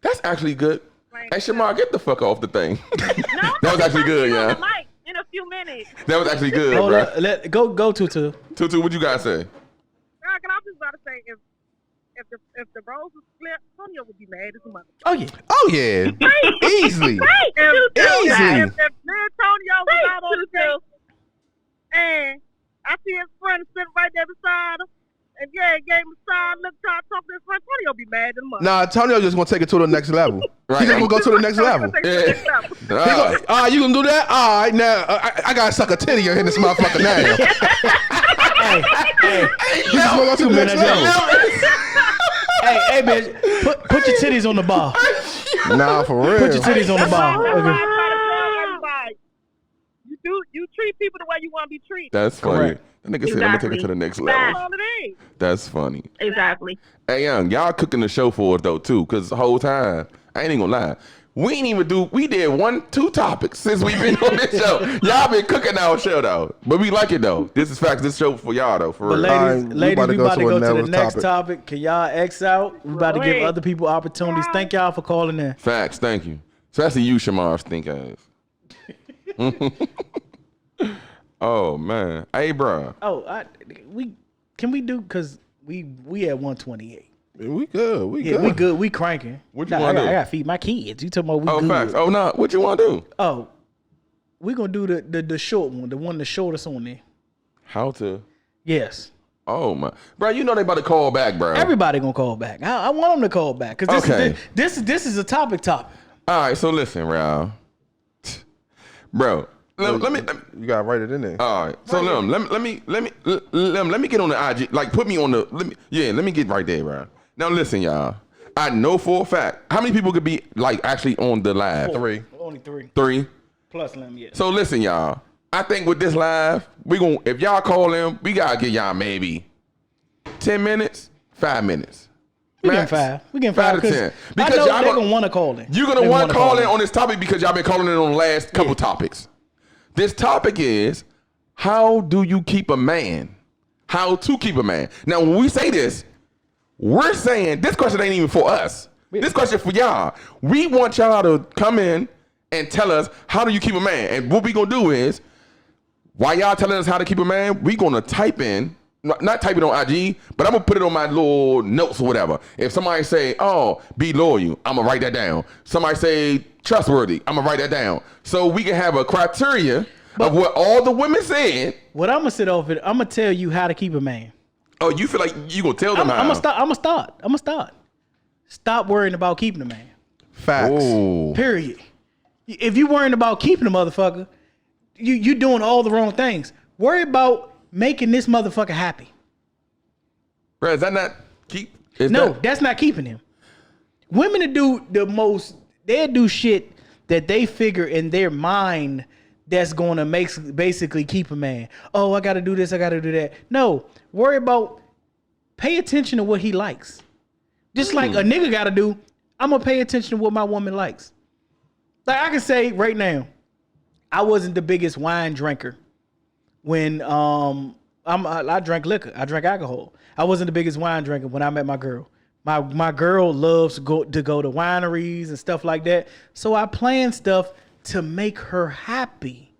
That's actually good. Hey, Shamar, get the fuck off the thing. No, That was actually good, on yeah. the mic in a few minutes. That was actually good, Hold bro. up. Go Tutu. Tutu, what you guys say? Can I just about to say if the roles were split, Tonio would be mad as a mother. Oh yeah. Oh yeah. Easily. Easily. If me and Tonio was out on the date and I see his friend sitting right there beside him, and he gave him a side look, trying to talk to his friend, Tonio be mad as a mother. Nah, Tonio just gonna take it to the next level. Right. He's just gonna go to the next level. Yeah. You gonna do that? All right, now I gotta suck a titty in this motherfucker now. He's just gonna go to the next level. Hey, bitch, put your titties on the bar. Nah, for real. Put your titties on the bar. Okay. You treat people the way you want to be treated. That's funny. Correct. That nigga said, I'm gonna take it to the next level. That's all it is. That's funny. Exactly. Hey, young, y'all cooking the show for us though too, cause the whole time I ain't even gonna lie. We ain't even we did 1-2 topics since we've been on this show. Y'all been cooking our show though, but we like it though. This is facts. This show for y'all though, for But real. ladies, we about to go to the another next topic. topic. Can y'all X out? We about to give other people opportunities. Thank y'all for calling in. Facts. Thank you. Especially you, Shamar, stink ass. Oh man, hey, bro. Oh, can we do because we at 128. We good. We Yeah, good. we good. We cranking. What you wanna do? I gotta feed my kids. You talking about we Oh, good? facts. Oh no, what you want to do? Oh, we gonna do the short one, the shortest on there. How to? Yes. Oh my, bro. You know they about to call back, bro. Everybody gonna call back. I want them to call back because this is a topic. All right, so listen, bro. Let me. You gotta write it in there. All right, so let me get on the IG. Like, put me on the. Let me get right there, bro. Now listen, y'all. I know for a fact how many people could be like actually on the live. 3. Only 3. 3. Plus them, yeah. So listen, y'all. I think with this live, if y'all call in, we gotta get y'all maybe 10 minutes, 5 minutes. We getting 5. We getting 5 to 10. Because I know they're gonna want to call in. You're gonna want to call in on this topic because y'all been calling in on the last couple topics. This topic is how do you keep a man? How to keep a man? Now, when we say this, we're saying this question ain't even for us. This question for y'all. We want y'all to come in and tell us how do you keep a man. And what we gonna do is, while y'all telling us how to keep a man, we gonna type in, not type it on IG, but I'm gonna put it on my little notes or whatever. If somebody say, oh, be loyal, I'm gonna write that down. Somebody say trustworthy, I'm gonna write that down. So we can have a criteria of what all the women said. What I'm gonna sit off it, I'm gonna tell you how to keep a man. Oh, you feel like you gonna tell them how? I'm gonna start. Stop worrying about keeping a man. Facts. Ooh. Period. If you worrying about keeping a motherfucker, you doing all the wrong things. Worry about making this motherfucker happy. Bro, is that not keep? That's not keeping him. Women that do the most, they do shit that they figure in their mind that's going to basically keep a man. Oh, I got to do this, I got to do that. No, worry about, pay attention to what he likes. Just like a nigga got to do, I'm going to pay attention to what my woman likes. Like I can say right now, I wasn't the biggest wine drinker when I drank liquor. I drank alcohol. I wasn't the biggest wine drinker when I met my girl. My girl loves to go to wineries and stuff like that. So I plan stuff to make her happy.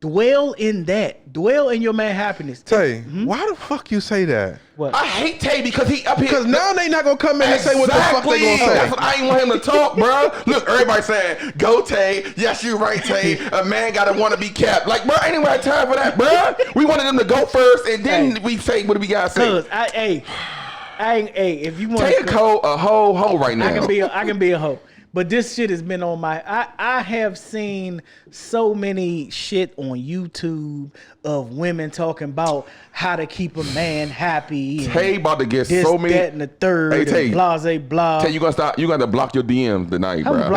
Dwell in that. Dwell in your man happiness. Tay, why the fuck you say that? What? I hate Tay because he up here. Because now they not gonna come in and say what the fuck they gonna say. That's what I ain't want him to talk, bro. Look, everybody saying, go Tay. Yes, you're right, Tay. A man gotta want to be kept. Like, bro, ain't nobody time for that, bro. We wanted them to go first, and then we say what do we gotta say. Cause if you want Tay a hoe right now. I can be a hoe. But this shit has been on my. I have seen so many shit on YouTube of women talking about how to keep a man happy. Tay about to get this, so many. that, and the third. Hey, Tay, blase, blah. Tay, you gonna stop? You got to block your DMs tonight, bro.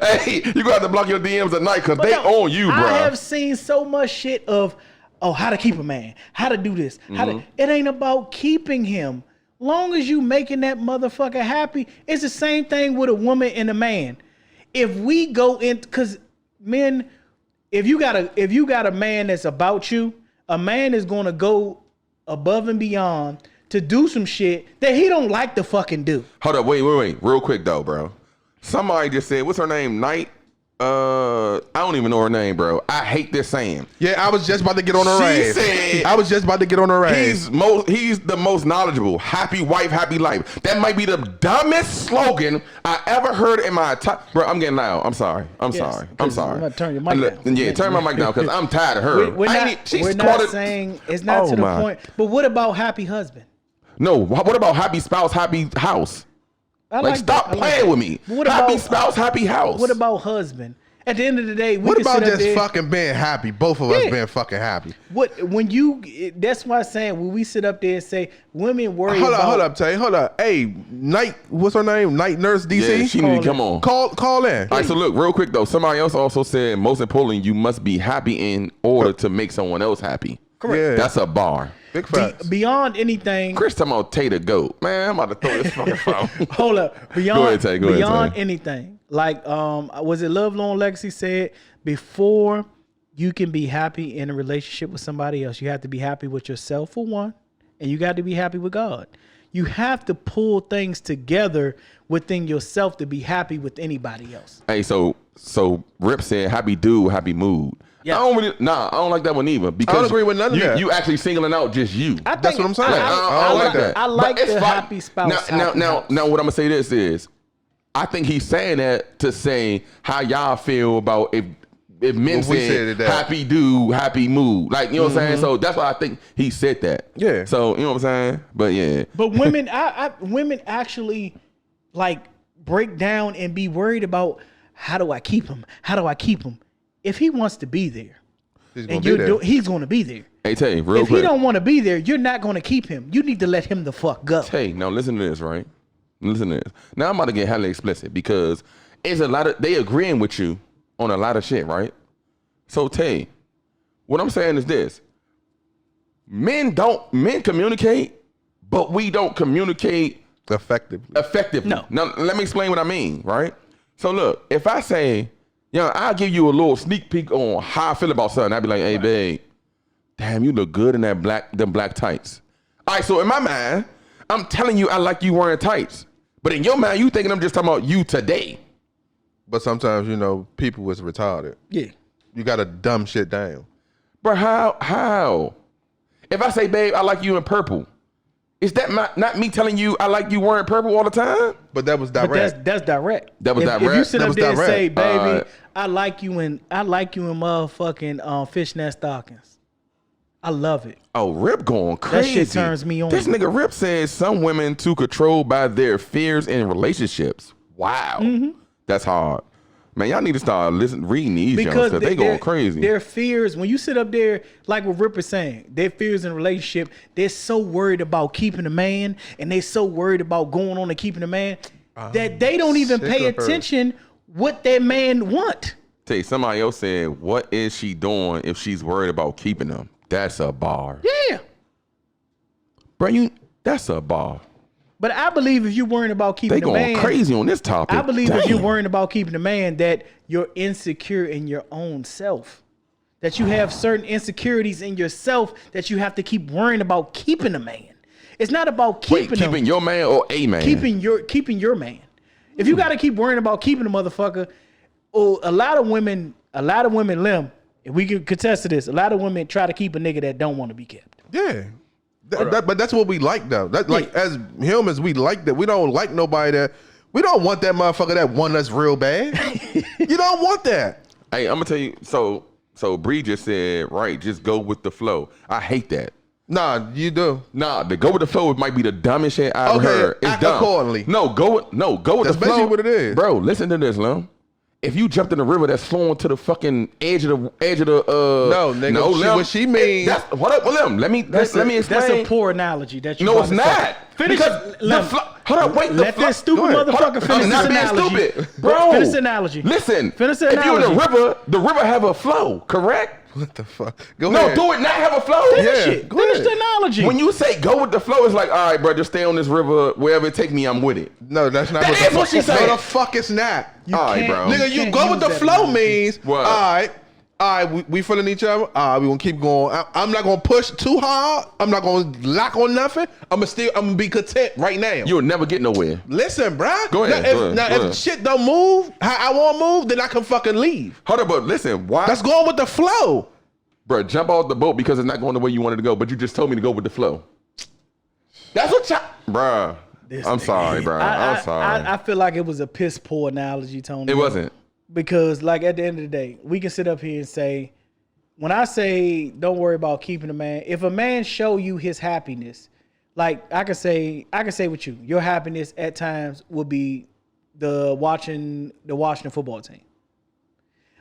Hey, you got to block your DMs tonight because they on you, bro. I have seen so much shit of how to keep a man, how to do this, it ain't about keeping him. Long as you making that motherfucker happy, it's the same thing with a woman and a man. If we go in, cause men, if you got a man that's about you, a man is gonna go above and beyond to do some shit that he don't like to fucking do. Hold up, wait, real quick though, bro. Somebody just said, what's her name? Knight? I don't even know her name, bro. I hate this saying. Yeah, I was just about to get on her ass. I was just about to get on her ass. He's the most knowledgeable. Happy wife, happy life. That might be the dumbest slogan I ever heard in my time. Bro, I'm getting loud. I'm sorry. I'm sorry. I'm gonna turn your mic down. Yeah, turn my mic down because I'm tired of her. We're not saying it's not to the point. But what about happy husband? No, what about happy spouse, happy house? Like stop playing with me. Happy spouse, happy house. What about husband? At the end of the day, what about just fucking being happy? Both of us being fucking happy. That's why I'm saying when we sit up there and say women worry hold about. Hold up, Tay. Hold up. Hey, Night, what's her name? Night Nurse DC? Yeah, she need to come on. Call in. All right, so look, real quick though. Somebody else also said, most importantly, you must be happy in order to make someone else happy. Correct. Yeah. That's a bar. Big facts. Beyond anything. Chris talking about Tay the goat. Man, I'm about to throw this fucking phone. Hold up. Beyond, go ahead, Tay. Beyond anything. Like, was it Love Long Legacy said, before you can be happy in a relationship with somebody else, you have to be happy with yourself for one, and you got to be happy with God. You have to pull things together within yourself to be happy with anybody else. Hey, so Rip said happy dude, happy mood. Yeah. I don't like that one either because I don't agree with none of that. You actually singling out just you. That's what I'm saying. I don't like that. I like But it's the fine. happy spouse. Now, happy house. what I'm gonna say this is, I think he's saying that to say how y'all feel about if men Well, we say said that. happy dude, happy mood, like you know what I'm saying. So that's why I think he said that. Yeah. So you know what I'm saying. But yeah. But women, women actually like break down and be worried about how do I keep him? How do I keep him? If he wants to be there, He's gonna be there. he's going to be there. Hey, Tay, real If quick. he don't want to be there, you're not going to keep him. You need to let him the fuck go. Hey, now listen to this, right? Listen to this. Now I'm about to get hella explicit because it's a lot of they agreeing with you on a lot of shit, right? So Tay, what I'm saying is this: men communicate, but we don't communicate effectively. No. Now let me explain what I mean, right? So look, if I say, I'll give you a little sneak peek on how I feel about something, I'd be like, hey babe, damn, you look good in them black tights. All right, so in my mind, I'm telling you I like you wearing tights. But in your mind, you thinking I'm just talking about you today. But sometimes, people is retarded. Yeah. You got to dumb shit down. Bro, how? If I say, babe, I like you in purple, is that not me telling you I like you wearing purple all the time? But that was direct. But that's direct. That was direct? If you sit That up was there and direct. say, baby, Alright. I like you in motherfucking fishnet stockings. I love it. Oh, Rip going crazy. shit turns me on. This nigga Rip says some women too controlled by their fears in relationships. Wow. That's hard. Man, y'all need to start reading these because they going crazy. Their fears, when you sit up there, like what Ripper's saying, their fears in a relationship, they're so worried about keeping a man and they're so worried about going on and keeping a man that they don't even pay attention what their man want. Tell you, somebody else said, what is she doing if she's worried about keeping them? That's a bar. Yeah. Bro, that's a bar. But I believe if you're worrying about keeping They the going man, crazy on this topic. I believe if you're Damn. worrying about keeping the man, that you're insecure in your own self. That you have certain insecurities in yourself that you have to keep worrying about keeping a man. It's not about keeping him. Keeping your man or a man? Keeping your man. If you got to keep worrying about keeping a motherfucker, a lot of women, Lim, if we can contest to this, a lot of women try to keep a nigga that don't want to be kept. Yeah. But that's what we like, though. Like, as humans, we like that. We don't like nobody that... We don't want that motherfucker that want us real bad. You don't want that. Hey, I'm going to tell you, so Bree just said, right, just go with the flow. I hate that. Nah, you do. Nah, the go with the flow might be the dumbest shit I've ever heard. It's act dumb. accordingly. No, go with That's the flow. basically what it is. Bro, listen to this, Lim. If you jumped in the river that's flowing to the fucking edge of the No, nigga, Lim, what she mean... What up, Lim? Let me explain. That's a poor analogy. That you No, it's about to say. not. Finish. Because Lim, hold up, wait. let this stupid motherfucker finish I'm this not being analogy. stupid, bro. Finish the analogy. Listen, Finish the if you in analogy. the river have a flow, correct? What the fuck? Go No, ahead. do it not have a flow. Finish Yeah, it. go Finish ahead. the analogy. When you say go with the flow, it's like, all right, bro, just stay on this river. Wherever it take me, I'm with it. No, that's not That what is the what she fuck... said. No, the fuck it's not. You all right, can't- bro. Nigga, you can't go with use the that flow analogy. means, What? all right, we feeling each other. We gonna keep going. I'm not gonna push too hard. I'm not gonna lock on nothing. I'm gonna be content right now. You'll never get nowhere. Listen, bruh. Go ahead, Now, go ahead. if shit don't move how I want to move, then I can fucking leave. Hold up, but listen, why? That's going with the flow. Bro, jump off the boat because it's not going the way you wanted to go, but you just told me to go with the flow. That's what y'all... Bruh, I'm sorry, bro. I'm sorry. I feel like it was a piss poor analogy, Tony. It wasn't. Because, like, at the end of the day, we can sit up here and say, when I say don't worry about keeping a man, if a man show you his happiness, like I can say with you, your happiness at times will be the watching the football team.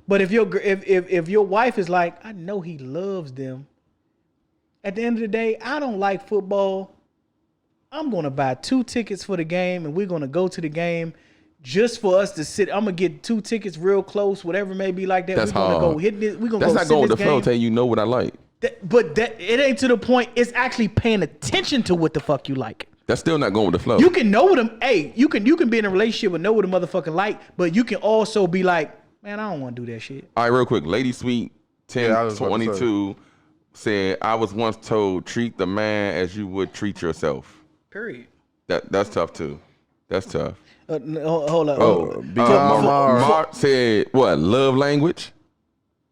But if your wife is like, I know he loves them. At the end of the day, I don't like football. I'm gonna buy 2 tickets for the game, and we're gonna go to the game just for us to sit. I'm gonna get 2 tickets real close, whatever it may be like that. That's we're gonna hard. go hit this. We're gonna That's go not sit going with this the flow. game. Tell you know what I like. But it ain't to the point. It's actually paying attention to what the fuck you like. That's still not going with the flow. You can know what them. Hey, you can be in a relationship and know what a motherfucker like, but you can also be like, man, I don't want to do that shit. All right, real quick. Lady Sweet Yeah, I was about to 1022 said, I was once told treat the man as you would treat yourself. Period. That's tough too. That's tough. Hold up. Mark said what? Love language.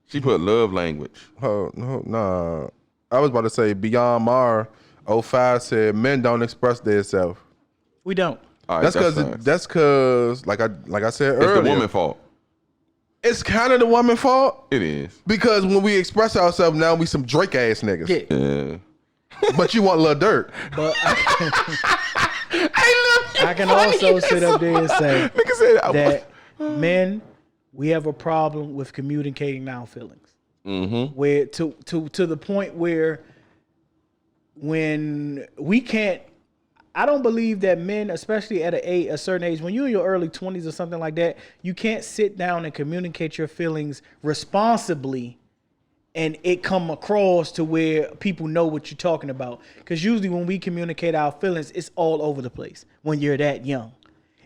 She put love language. Oh, no, nah. I was about to say Beyond Mar 05 said men don't express themselves. We don't. All right, That's cause like I said earlier. It's the woman's fault. It's kind of the woman's fault. It is. Because when we express ourselves now, we some Drake ass niggas. Yeah. But you want Lil Dirt. But I can also sit up there and say that men, we have a problem with communicating our feelings. Mm-hmm. Where to the point where when we can't, I don't believe that men, especially at a certain age, when you're in your early 20s or something like that, you can't sit down and communicate your feelings responsibly and it come across to where people know what you're talking about. Because usually when we communicate our feelings, it's all over the place when you're that young.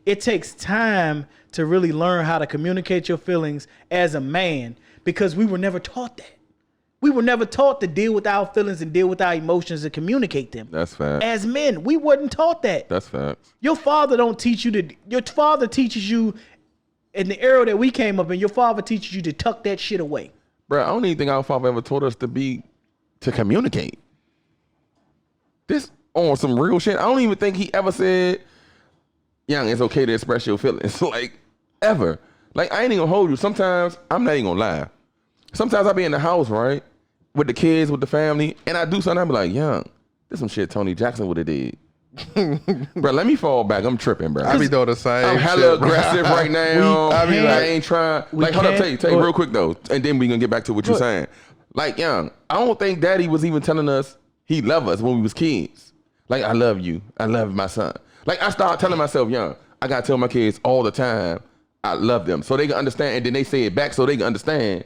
It takes time to really learn how to communicate your feelings as a man because we were never taught that. We were never taught to deal with our feelings and deal with our emotions and communicate them. That's fact. As men, we wasn't taught that. That's facts. Your father don't teach you to. Your father teaches you in the era that we came up in. Your father teaches you to tuck that shit away. Bro, I don't even think our father ever taught us to communicate. This on some real shit. I don't even think he ever said, "Young, it's okay to express your feelings." Like ever. Like I ain't even gonna hold you. Sometimes I'm not even gonna lie. Sometimes I be in the house, right? With the kids, with the family, and I do something, I be like, young, this some shit Tony Jackson would have did. Bro, let me fall back. I'm tripping, bro. I be doing the same. I'm hella shit, aggressive right now. I ain't trying. Like, hold up, tell you real quick though, and then we gonna get back to what you're saying. Like, young, I don't think Daddy was even telling us he loved us when we was kids. Like, I love you. I love my son. Like, I start telling myself, young, I gotta tell my kids all the time I love them, so they can understand, and then they say it back so they can understand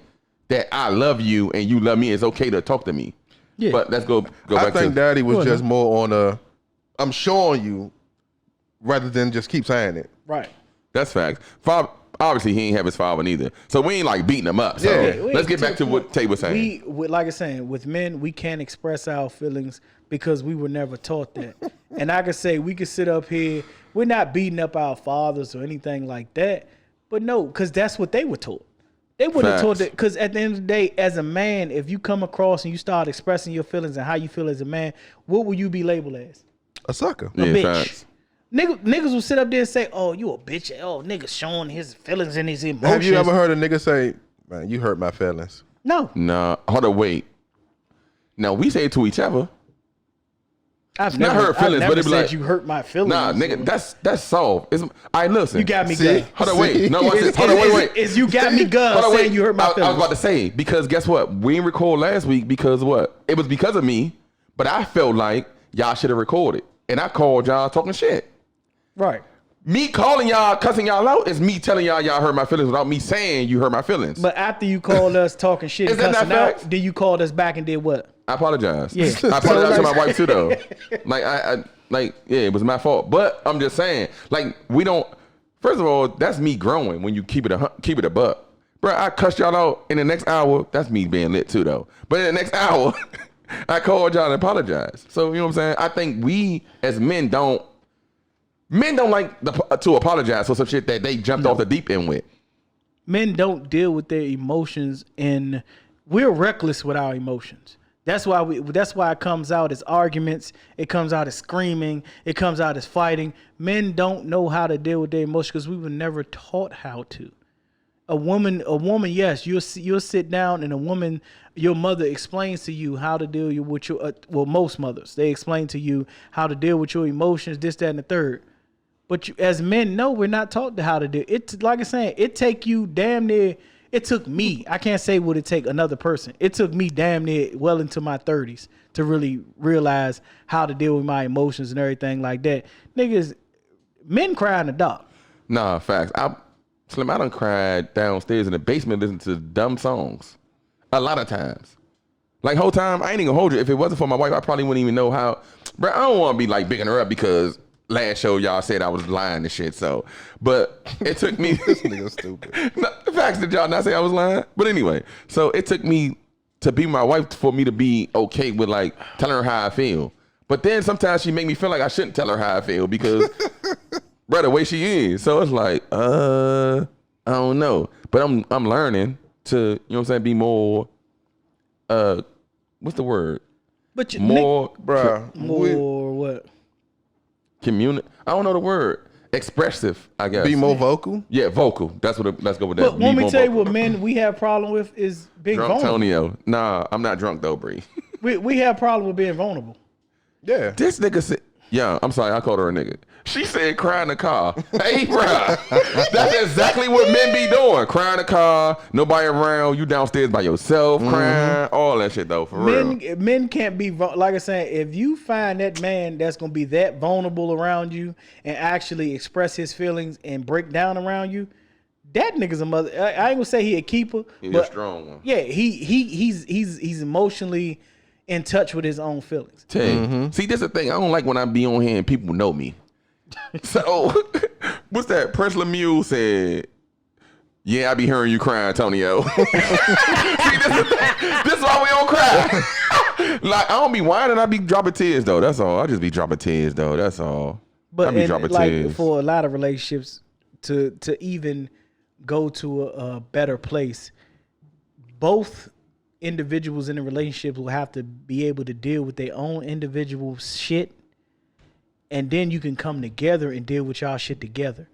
that I love you and you love me. It's okay to talk to me. Yeah. But let's go back to... I think Daddy was just more on a, I'm showing you, rather than just keep saying it. Right. That's facts. Father, obviously, he ain't have his father neither. So we ain't like beating him up. So let's get back to what Tay was saying. Like I was saying, with men, we can't express our feelings because we were never taught that. And I could say, we could sit up here, we're not beating up our fathers or anything like that. But no, because that's what they were taught. They wouldn't have told it, because at the end of the day, as a man, if you come across and you start expressing your feelings and how you feel as a man, what will you be labeled as? A sucker. A bitch. Niggas will sit up there and say, oh, you a bitch. Oh, nigga showing his feelings and his emotions. Have you ever heard a nigga say, man, you hurt my feelings? No. Nah, hold on, wait. Now, we say it to each other. I've never hurt feelings, but it's like you hurt my feelings. Nah, nigga, that's soft. All right, listen. You got me good. Hold on, wait. No, watch this. Hold on, wait. Is you got me good saying you hurt my feelings. I was about to say, because guess what? We didn't record last week because what? It was because of me, but I felt like y'all should have recorded. And I called y'all talking shit. Right. Me calling y'all, cussing y'all out is me telling y'all hurt my feelings without me saying you hurt my feelings. But after you called us talking shit and cussing out, then you called us back and did what? I apologize. Yeah. I apologize to my wife too, though. It was my fault. But I'm just saying, like, we don't. First of all, that's me growing when you keep it a buck, bro. I cussed y'all out in the next hour. That's me being lit too, though. But in the next hour, I called y'all and apologized. So you know what I'm saying? I think we as men don't like to apologize for some shit that they jumped off the deep end with. Men don't deal with their emotions, and we're reckless with our emotions. That's why it comes out as arguments. It comes out as screaming. It comes out as fighting. Men don't know how to deal with their emotions because we were never taught how to. A woman, yes, you'll sit down and your mother explains to you how to deal with your. Most mothers, they explain to you how to deal with your emotions, this, that, and the third. But as men, no, we're not taught how to do it. Like I'm saying, it take you damn near. It took me, I can't say would it take another person. It took me damn near well into my 30s to really realize how to deal with my emotions and everything like that. Niggas, men cry in the dark. Nah, facts. Slim, I done cried downstairs in the basement listening to dumb songs. A lot of times. Like, whole time, I ain't even gonna hold you. If it wasn't for my wife, I probably wouldn't even know how. Bro, I don't want to be like bigging her up because last show y'all said I was lying and shit. So, but it took me. This nigga stupid. The facts, did y'all not say I was lying? But anyway, so it took me to be my wife for me to be okay with like telling her how I feel. But then sometimes she make me feel like I shouldn't tell her how I feel because, bro, the way she is. So it's like, I don't know. But I'm learning to, you know what I'm saying, be more, what's the word? But you, more, Bruh. more what? I don't know the word. Expressive, I guess. Be more vocal? Yeah, vocal. That's what. Let's go with that. But let me more tell you vocal. what men we have problem with is being Drunk vulnerable. Tonio. Nah, I'm not drunk though, Bree. We have problem with being vulnerable. Yeah. This nigga said, yeah, I'm sorry, I called her a nigga. She said cry in the car. Hey, bruh. That's exactly what men be doing. Cry in the car, nobody around, you downstairs by yourself, crying, all that shit though, for real. Men can't be, like I said, if you find that man that's going to be that vulnerable around you and actually express his feelings and break down around you, that nigga's a mother. I ain't going to say he a keeper. He's but a strong one. Yeah, he's emotionally in touch with his own feelings. See, this is the thing. I don't like when I be on here and people know me. So, what's that? Prince Lemieux said, yeah, I be hearing you crying, Tonio. See, this is why we don't cry. Like, I don't be whining, I be dropping tears, though. That's all. I just be dropping tears, though. That's all. But I be dropping like tears. for a lot of relationships to even go to a better place, both individuals in a relationship will have to be able to deal with their own individual shit, and then you can come together and deal with y'all shit together.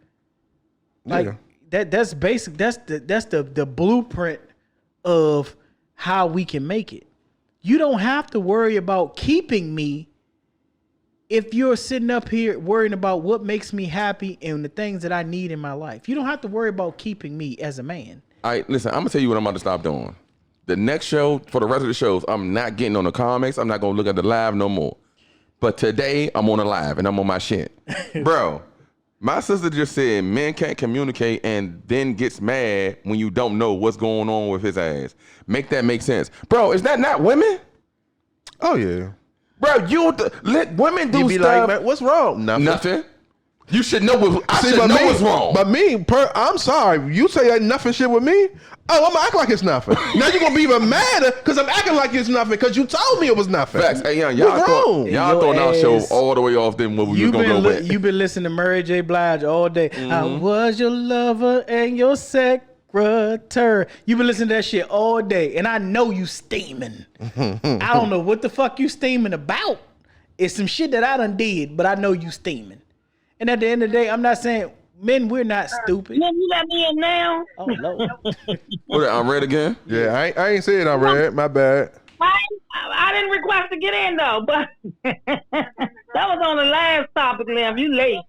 Like that's basic. That's the blueprint of how we can make it. You don't have to worry about keeping me if you're sitting up here worrying about what makes me happy and the things that I need in my life. You don't have to worry about keeping me as a man. All right, listen, I'm going to tell you what I'm about to stop doing. The next show, for the rest of the shows, I'm not getting on the comics. I'm not going to look at the live no more. But today, I'm on the live and I'm on my shit. Bro, my sister just said men can't communicate and then gets mad when you don't know what's going on with his ass. Make that make sense. Bro, is that not women? Oh, yeah. Bro, let women do You be stuff. like, man, what's wrong? Nothing. You should know I should know what's wrong. But I'm sorry. You say ain't nothing shit with me. Oh, I'm gonna act like it's nothing. Now you're gonna be even madder because I'm acting like it's nothing because you told me it was nothing. Facts. Hey, y'all thought our show all the way off then what we was gonna go with. You've been listening to Mary J. Blige all day. I was your lover and your secretary. You've been listening to that shit all day, and I know you steaming. I don't know what the fuck you steaming about. It's some shit that I done did, but I know you steaming. And at the end of the day, I'm not saying men, we're not stupid. Man, you let me in now. Oh no. What? I'm red again. Yeah, I ain't saying I'm red. My bad. I didn't request to get in though, but that was on the last topic, Liam. You late.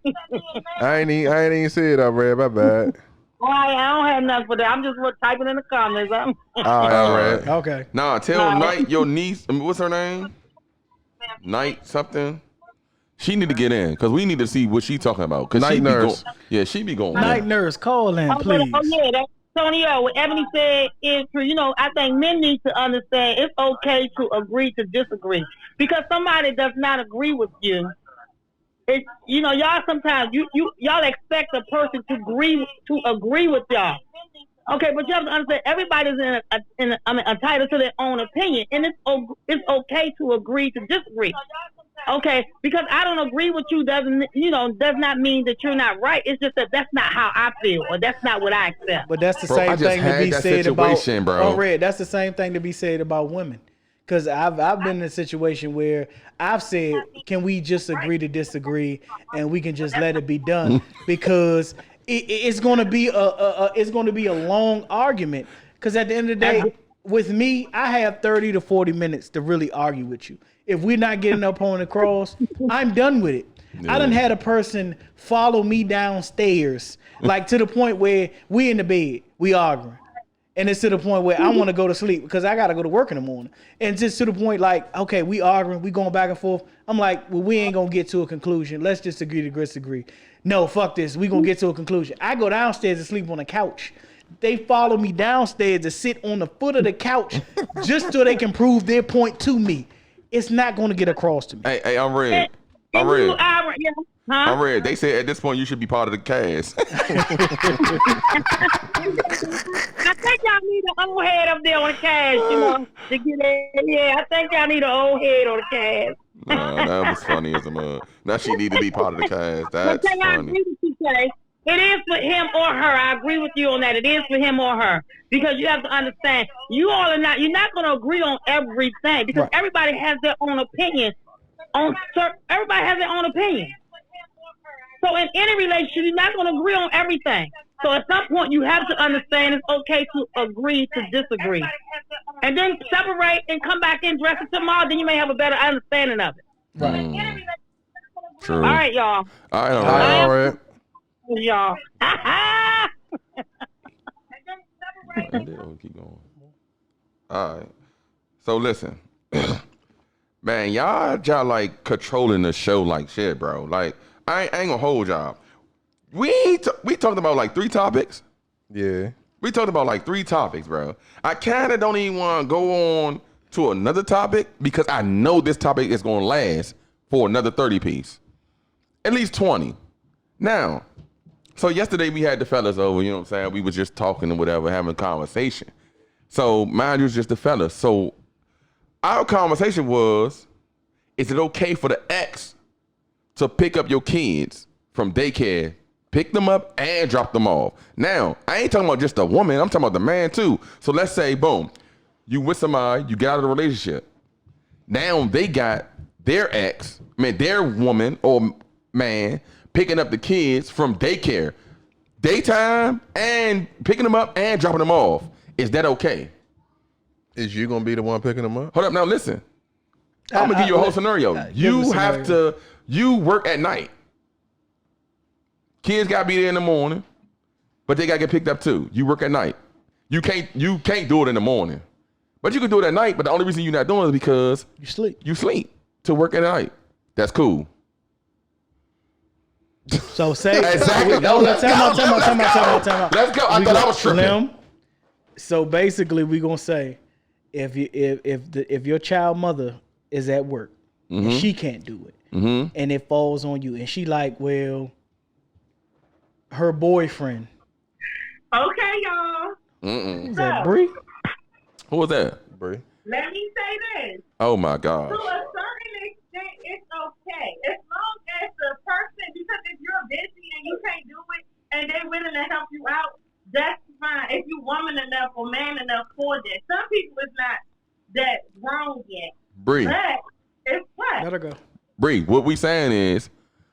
I ain't even said I'm red. My bad. All right, I don't have nothing for that. I'm just typing in the comments. All right. Okay. Nah, tell Knight, your niece, what's her name? Knight something. She need to get in because we need to see what she talking about. Cause Night nurse. She be going. Night nurse, call in, please. Oh yeah, that's Tonio. What Ebony said is true. You know, I think men need to understand it's okay to agree to disagree because somebody does not agree with you. It's y'all sometimes y'all expect a person to agree with y'all. Okay, but you have to understand everybody's entitled to their own opinion, and it's okay to agree to disagree. Okay, because I don't agree with you does not mean that you're not right. It's just that that's not how I feel, or that's not what I accept. But that's the same thing to be said about Red. That's the same thing to be said about women. Because I've been in a situation where I've said, can we just agree to disagree, and we can just let it be done? Because it's going to be a long argument. Because at the end of the day, with me, I have 30 to 40 minutes to really argue with you. If we're not getting up on the cross, I'm done with it. Yeah. I done had a person follow me downstairs, like to the point where we in the bed, we arguing. And it's to the point where I want to go to sleep because I got to go to work in the morning. And just to the point like, okay, we arguing, we going back and forth. I'm like, well, we ain't going to get to a conclusion. Let's just agree to disagree. No, fuck this. We going to get to a conclusion. I go downstairs and sleep on the couch. They follow me downstairs to sit on the foot of the couch just so they can prove their point to me. It's not going to get across to me. Hey, I'm Red. I'm Red. They said at this point you should be part of the cast. I think y'all need an old head up there on the cast, to get in. Yeah, I think y'all need an old head on the cast. Nah, that was funny as a mug. Now she need to be part of the cast. But That's can I funny. agree with you, Kay? It is for him or her. I agree with you on that. It is for him or her. Because you have to understand, you're not going to agree on everything because everybody has their own opinion. Everybody has their own opinion. So in any relationship, you're not going to agree on everything. So at some point, you have to understand it's okay to agree to disagree. And then separate and come back and dress it tomorrow, then you may have a better understanding of it. Right. True. All right, y'all. All right. Y'all. Keep going. All right. So listen, man, y'all like controlling the show like shit, bro. Like I ain't gonna hold y'all. We talked about like 3 topics. Yeah. We talked about like 3 topics, bro. I kind of don't even want to go on to another topic because I know this topic is gonna last for another 30 piece, at least 20. Now. So yesterday we had the fellas over, you know what I'm saying? We was just talking and whatever, having a conversation. So mine was just the fellas. So our conversation was, is it okay for the ex to pick up your kids from daycare, pick them up and drop them off? Now, I ain't talking about just a woman, I'm talking about the man too. So let's say, boom, you with somebody, you get out of the relationship. Now they got their their woman or man, picking up the kids from daycare, daytime, and picking them up and dropping them off. Is that okay? Is you gonna be the one picking them up? Hold up, now listen. I'm gonna give you a whole scenario. You work at night. Kids gotta be there in the morning, but they gotta get picked up too. You work at night. You can't do it in the morning, but you can do it at night. But the only reason you're not doing it is because you sleep to work at night. That's cool. So say exactly. Time out. Let's go. I thought I was tripping. So basically, we gonna say if your child mother is at work and she can't do it, and it falls on you, and she like, well, her boyfriend. Okay, y'all. Is that Bree? Who was that? Bree. Let me say this. Oh my God. To a certain extent, it's okay. As long as the person, because if you're busy and you can't do it and they're willing to help you out, that's fine. If you're woman enough or man enough for that. Some people is not that grown yet. Bree. But it's what? Let her go. Bree, what we saying is,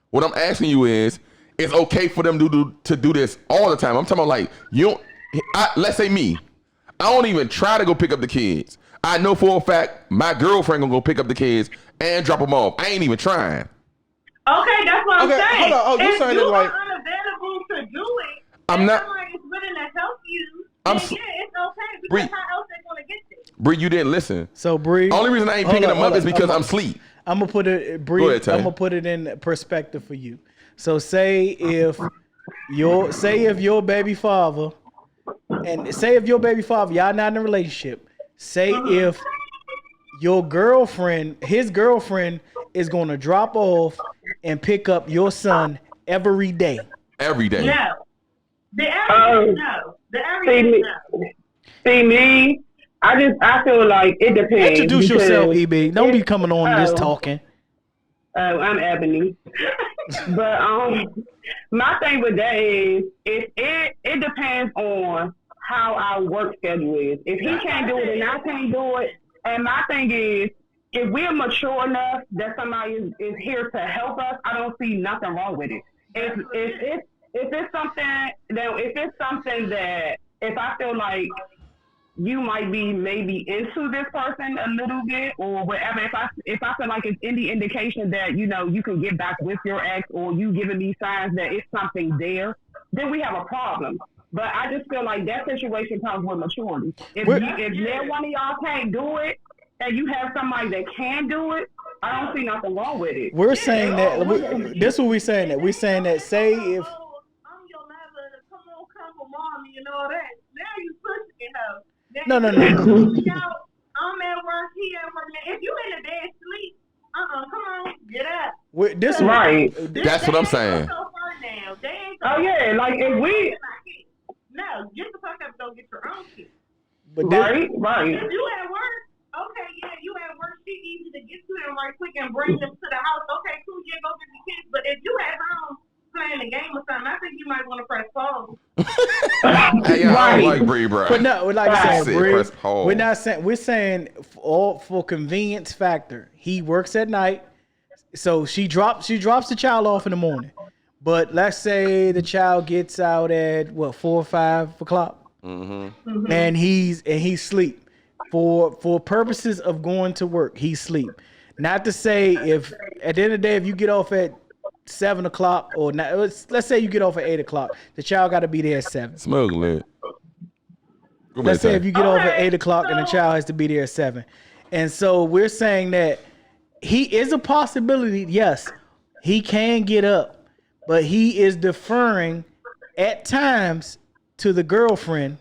what I'm asking you is, it's okay for them to do this all the time. I'm talking about like, let's say me. I don't even try to go pick up the kids. I know for a fact my girlfriend gonna go pick up the kids and drop them off. I ain't even trying. Okay, that's what I'm saying. Hold on. Oh, you saying if it like unavailable to do it, I'm not. Somebody is willing to help you. Yeah, it's okay because Bree, how else they gonna get there? Bree, you didn't listen. So Bree, only reason I ain't picking them up is because I'm asleep. I'm gonna put it, Bree. I'm gonna put it in perspective for you. So say if your baby father, y'all not in a relationship. Say if your girlfriend, his girlfriend, is gonna drop off and pick up your son every day. Every day. No. The every no. The every no. See me, I feel like it depends. Introduce yourself, EB. Don't be coming on this talking. I'm Ebony. But my thing with that is it depends on how our work schedule is. If he can't do it and I can't do it, and my thing is, if we're mature enough that somebody is here to help us, I don't see nothing wrong with it. If it's something that if I feel like you might be maybe into this person a little bit or whatever, if I feel like it's any indication that you can get back with your ex or you giving me signs that it's something there, then we have a problem. But I just feel like that situation comes with maturity. If neither one of y'all can't do it and you have somebody that can do it, I don't see nothing wrong with it. We're saying that this is what we're saying that say if I'm your mother, come for mommy and all that. Now you pushing it, hoe. No. I'm at work, he at work. Now, if you in the bed sleep, come on, get up. Right. That's what I'm saying. Like if we. No, get the fuck up and go get your own kid. Right. If you at work, okay, yeah, you at work, she easy to get to and right quick and bring them to the house. Okay, cool, yeah, go get the kids. But if you at home playing a game or something, I think you might want to press pause. Hey, I don't like Bree, bro. But no, like I said, Bree, press pause. we're saying for convenience factor. He works at night, so she drops the child off in the morning. But let's say the child gets out at 4 or 5 o'clock, and he's sleep for purposes of going to work. He's sleep. Not to say if at the end of the day, if you get off at 7 o'clock or not, let's say you get off at 8 o'clock, the child got to be there at 7. Smoke lit. Let's say if you get off at 8 o'clock and the child has to be there at 7, and so we're saying that he is a possibility. Yes, he can get up. But he is deferring at times to the girlfriend.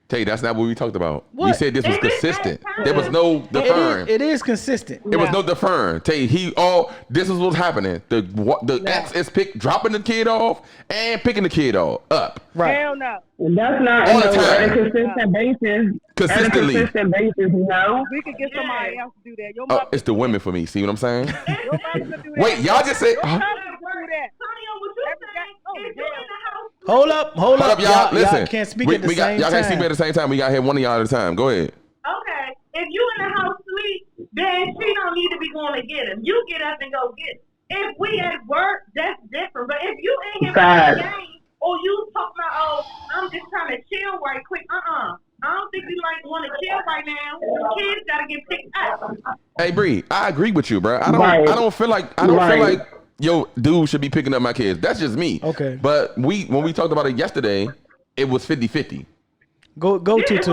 Tell you, that's not what we talked about. What? We said this was consistent. There was no deferring. It is consistent. It was no deferring. Tell you, this is what's happening. The ex is dropping the kid off and picking the kid up. Right. Hell no. That's not All the time. at a consistent basis. Consistently. At a consistent basis, no. We could get somebody else to do that. Your Oh, mother it's the women for me. See what I'm saying? could do that. Wait, y'all just said. Your mother could do that. Tonio, what you saying? If you in the house, Hold up, y'all. Listen, y'all can't speak at the same y'all time. can't speak at the same time. We got to hit one of y'all at a time. Go ahead. okay, if you in the house sleep, then she don't need to be going to get him. You get up and go get him. If we at work, that's different. But if you in here playing the game, or you talking about, I'm just trying to chill right quick. I don't think you like want to chill right now. The kids gotta get picked up. Hey, Bree, I agree with you, bro. I don't feel like yo, dude should be picking up my kids. That's just me. Okay. But when we talked about it yesterday, it was 50-50. Go Tutu.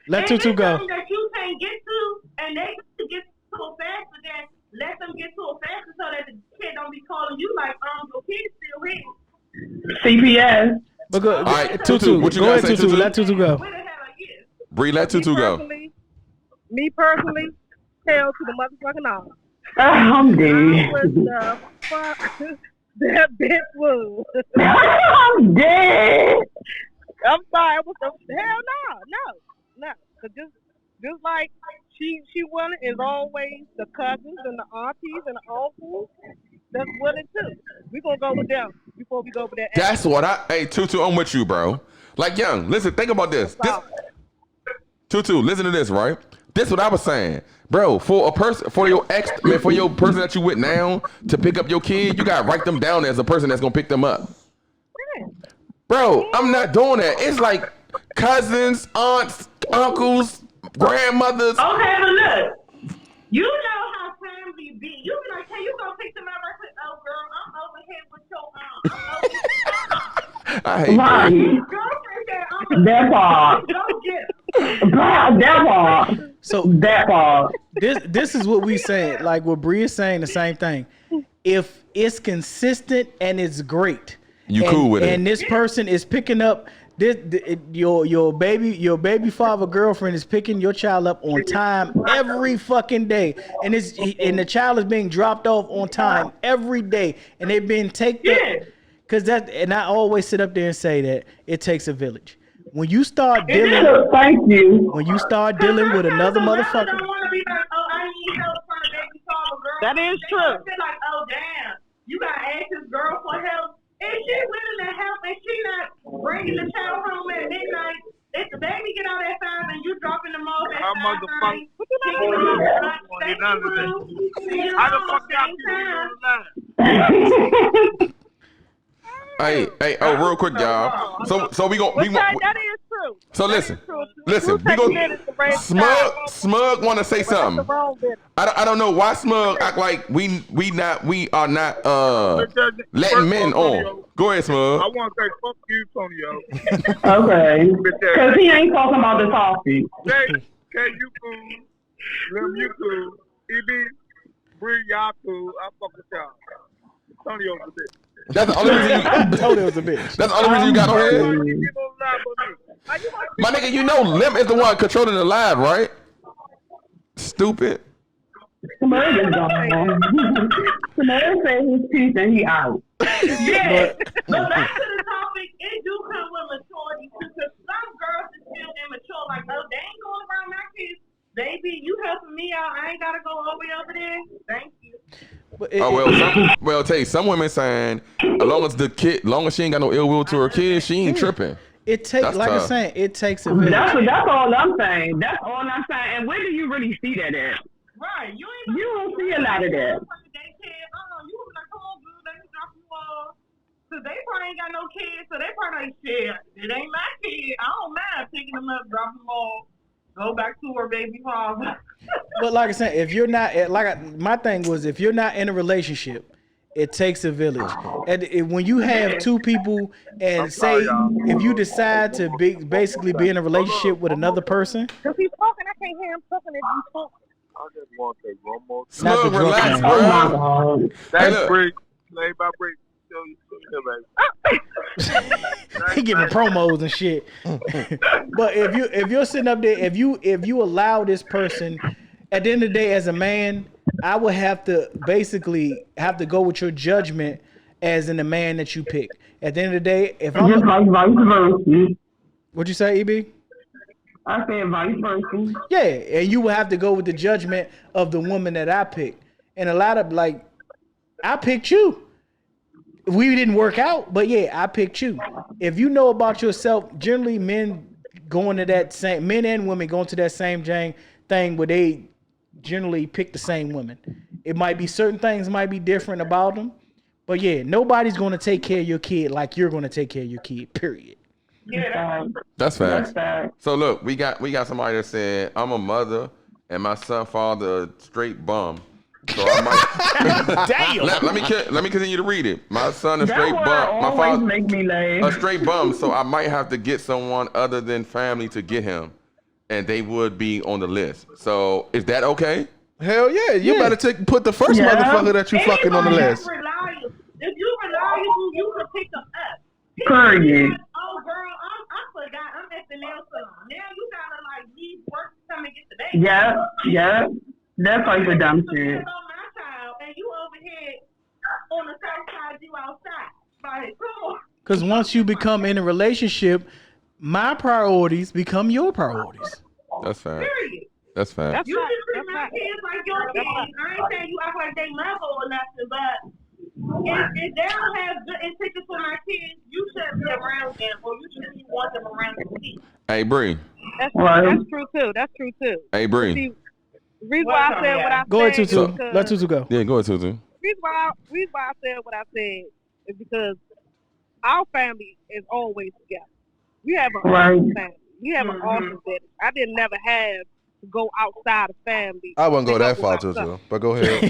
Let Tutu go. That you can't get to, and they get to it faster than let them get to it faster so that the kid don't be calling you like, your kid's still here. CPS. But go, All right, Tutu. what you Go gotta ahead, say, Tutu. Tutu? Let Tutu go. Where the hell are you? Bree, let Tutu go. Me personally, hell to the motherfucking arm. I'm dead. What the fuck that bitch was. I'm dead. I'm sorry. What the hell? No. Cause just like she wanted is always the cousins and the aunties and the uncles. That's what it took. We gonna go with them before we go with that. That's what hey, Tutu, I'm with you, bro. Like, young, listen, think about this. Tutu, listen to this, right? This is what I was saying. Bro, for your person that you with now to pick up your kid, you gotta write them down as a person that's gonna pick them up. Bro, I'm not doing that. It's like cousins, aunts, uncles, grandmothers. Okay, but look, you know how family be. You be like, hey, you gonna pick them up right quick? Oh, girl, I'm over here with your aunt. I hate that. Girlfriend said, I'm That part. Go get That part. So That part. this is what we saying. Like what Bree is saying, the same thing. If it's consistent and it's great, You cool with it. and this person is picking up your baby father girlfriend is picking your child up on time every fucking day, and the child is being dropped off on time every day, and they've been taken. Because and I always sit up there and say that it takes a village. When you start dealing, Thank you. when you start dealing with another motherfucker. don't want to be like, I need help from the baby father girl. That is They true. gonna feel like, damn, you gotta ask this girl for help. If she willing to help and she not bringing the child home at midnight, if the baby get out at 5 and you dropping them off at 5:30, picking them up at lunch, thank you, How the fuck y'all people do that? Hey, real quick, y'all. So we That is true. So listen, we take go. minutes to raise a child. Smug want to say That's the something. wrong bit. I don't know why Smug act like we are not letting men on. Go ahead, I Smug. want to say fuck you, Tonio. Okay. Because he ain't talking about the topic. K, you cool. Lim, you cool. EB, Bree, y'all cool. I fuck with y'all. Tonio's a bitch. That's the only reason Tonio's a bitch. That's the only reason you got on here. You don't lie about me. My nigga, you know Lim is the one controlling the live, right? Stupid. Samara is gone. Samara said his piece and he out. Yeah, but back to the topic, it do come with maturity too, because some girls are still immature. Like, they ain't going around my kids baby, you helping me out. I ain't gotta go all the way over there. Thank you. Well, tell you, some women saying, as long as she ain't got no ill will to her kids, she ain't tripping. It takes, That's like I'm tough. saying, it takes a village. That's all I'm saying. That's all I'm saying. And where do you really see that at? Right. You don't see a lot of that. You was like, come on, boo, let me drop you off. Cause they probably ain't got no kids, so they probably like, shit, it ain't my kid. I don't mind picking them up, dropping them off, go back to her baby father. But like I said, if you're not my thing was, if you're not in a relationship, it takes a village. And when you have two people, and say if you decide to basically be in a relationship with another person, Cause he's talking, I can't hear him talking if he's talking. I just want to say one more thing. Not the Smug, relax, drunk man. bro. That's break. Play by break. He giving promos and shit. But if you're sitting up there, if you allow this person, at the end of the day, as a man, I would have to basically go with your judgment as in the man that you pick. At the end of the day, if I'm vice versa. What'd you say, EB? I said vice versa. Yeah, and you would have to go with the judgment of the woman that I picked. And a lot of I picked you. We didn't work out, but yeah, I picked you. If you know about yourself, generally men and women going to that same thing where they generally pick the same women. It might be certain things might be different about them, but yeah, nobody's going to take care of your kid like you're going to take care of your kid, period. Yeah, That's facts. So look, we got somebody that said, I'm a mother and my son father a straight bum. So I might Damn. let me continue to read it. My son a straight bum. My Always father make me laugh. a straight bum. So I might have to get someone other than family to get him, and they would be on the list. So is that okay? Hell yeah. You better put the first motherfucker that you fucking on the list. If you reliable, you can pick them up. Period. Oh, girl, I forgot. I'm at the nail salon. Now you gotta leave work to come and get the baby. Yeah. That's like the dumb shit. On my child, and you over here on the south side, you outside. Like, come on. Because once you become in a relationship, my priorities become your priorities. That's fact. Period. That's fact. You can treat my kids like your kids. I ain't saying you act like they mother or nothing, but if they don't have good intentions for my kids, you shouldn't be around them, or you shouldn't even want them around your kids. Hey, Bree. That's true too. That's true too. Hey, Bree. The reason why I said what I said. Go ahead, Tutu. Let Tutu go. Yeah, go ahead, Tutu. The reason why I said what I said is because our family is always together. We have an awesome family. We have an awesome family. I didn't never have to go outside of family. I wouldn't go that far, Tutu, but go ahead.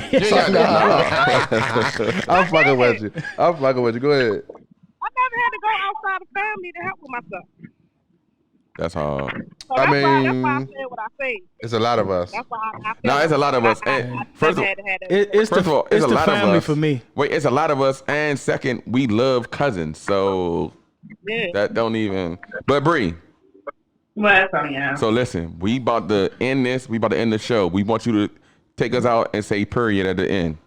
I'm fucking with you. Go ahead. I never had to go outside of family to help with myself. That's hard. So that's why I said what I said. It's a lot of us. That's why I No, it's a lot of us. First of all, it's a lot of family us. for me. Wait, it's a lot of us. And second, we love cousins. So Yeah. that don't even. But Bree. Well, yeah. So listen, we about to end this. We about to end the show. We want you to take us out and say period at the end.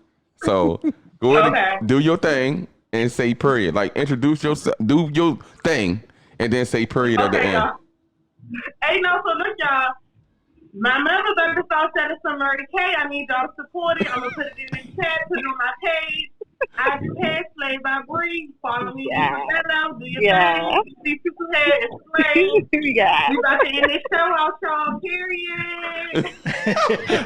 So go ahead and do your thing and say period. Like introduce yourself, do your thing, and then say period at the end. Y'all. Hey, no, so look, y'all. My mother's under South Side of Summer K. I need y'all to support it. I'm going to put it in the chat, put it on my page. I just had Slay by Bree. Follow me. Do your thing. See people head and Slay. We about to end this show out, y'all. Period.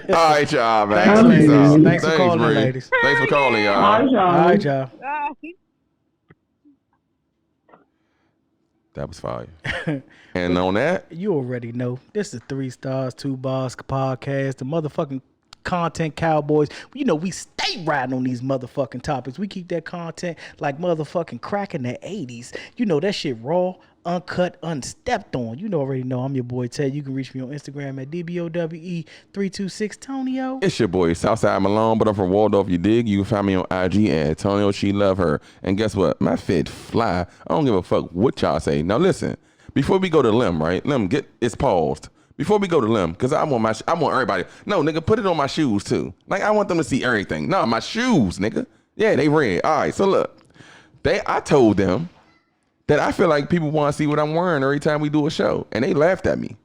All right, y'all, man. Thanks, ladies. Thanks for calling, Bree. ladies. Thanks for calling, y'all. All right, y'all. That was fire. And on that, you already know this is 3 Stars 2 Bars podcast, the motherfucking content cowboys. You know we stay riding on these motherfucking topics. We keep that content like motherfucking crack in the 80s. You know that shit raw, uncut, unstepped on. You already know I'm your boy Ted. You can reach me on Instagram at DBOWE326 Tonio. it's your boy Southside Malone, but I'm from Waldorf. You dig? You can find me on IG at Tonio She Love Her. And guess what? My fit fly. I don't give a fuck what y'all say. Now listen, before we go to Lim, right? Lim, it's paused. Before we go to Lim, because I want everybody. No, nigga, put it on my shoes too. Like I want them to see everything. No, my shoes, nigga. Yeah, they red. All right, so look, I told them that I feel like people want to see what I'm wearing every time we do a show, and they laughed at me.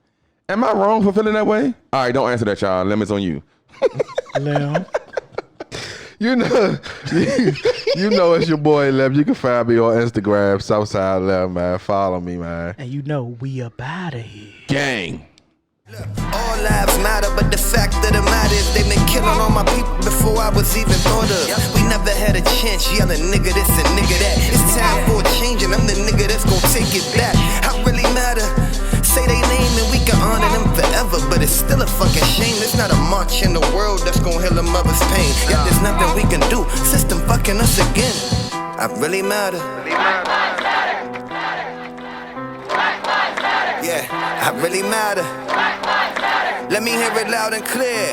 Am I wrong for feeling that way? All right, don't answer that, y'all. Lemons on you. Lem. You know it's your boy Lem. You can find me on Instagram, Southside Lem, man. Follow me, man. And you know we up out of here. Gang. All lives matter, but the fact of the matter is they've been killing all my people before I was even thought of. We never had a chance yelling nigga this and nigga that. It's time for a change and I'm the nigga that's gon' take it back. I really matter. Say they name and we can honor them forever, but it's still a fucking shame. There's not a march in the world that's gon' heal a mother's pain. Yet there's nothing we can do. System fucking us again. I really matter. Yeah, I really matter. Let me hear it loud and clear.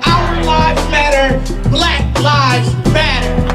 Our lives matter. Black lives matter.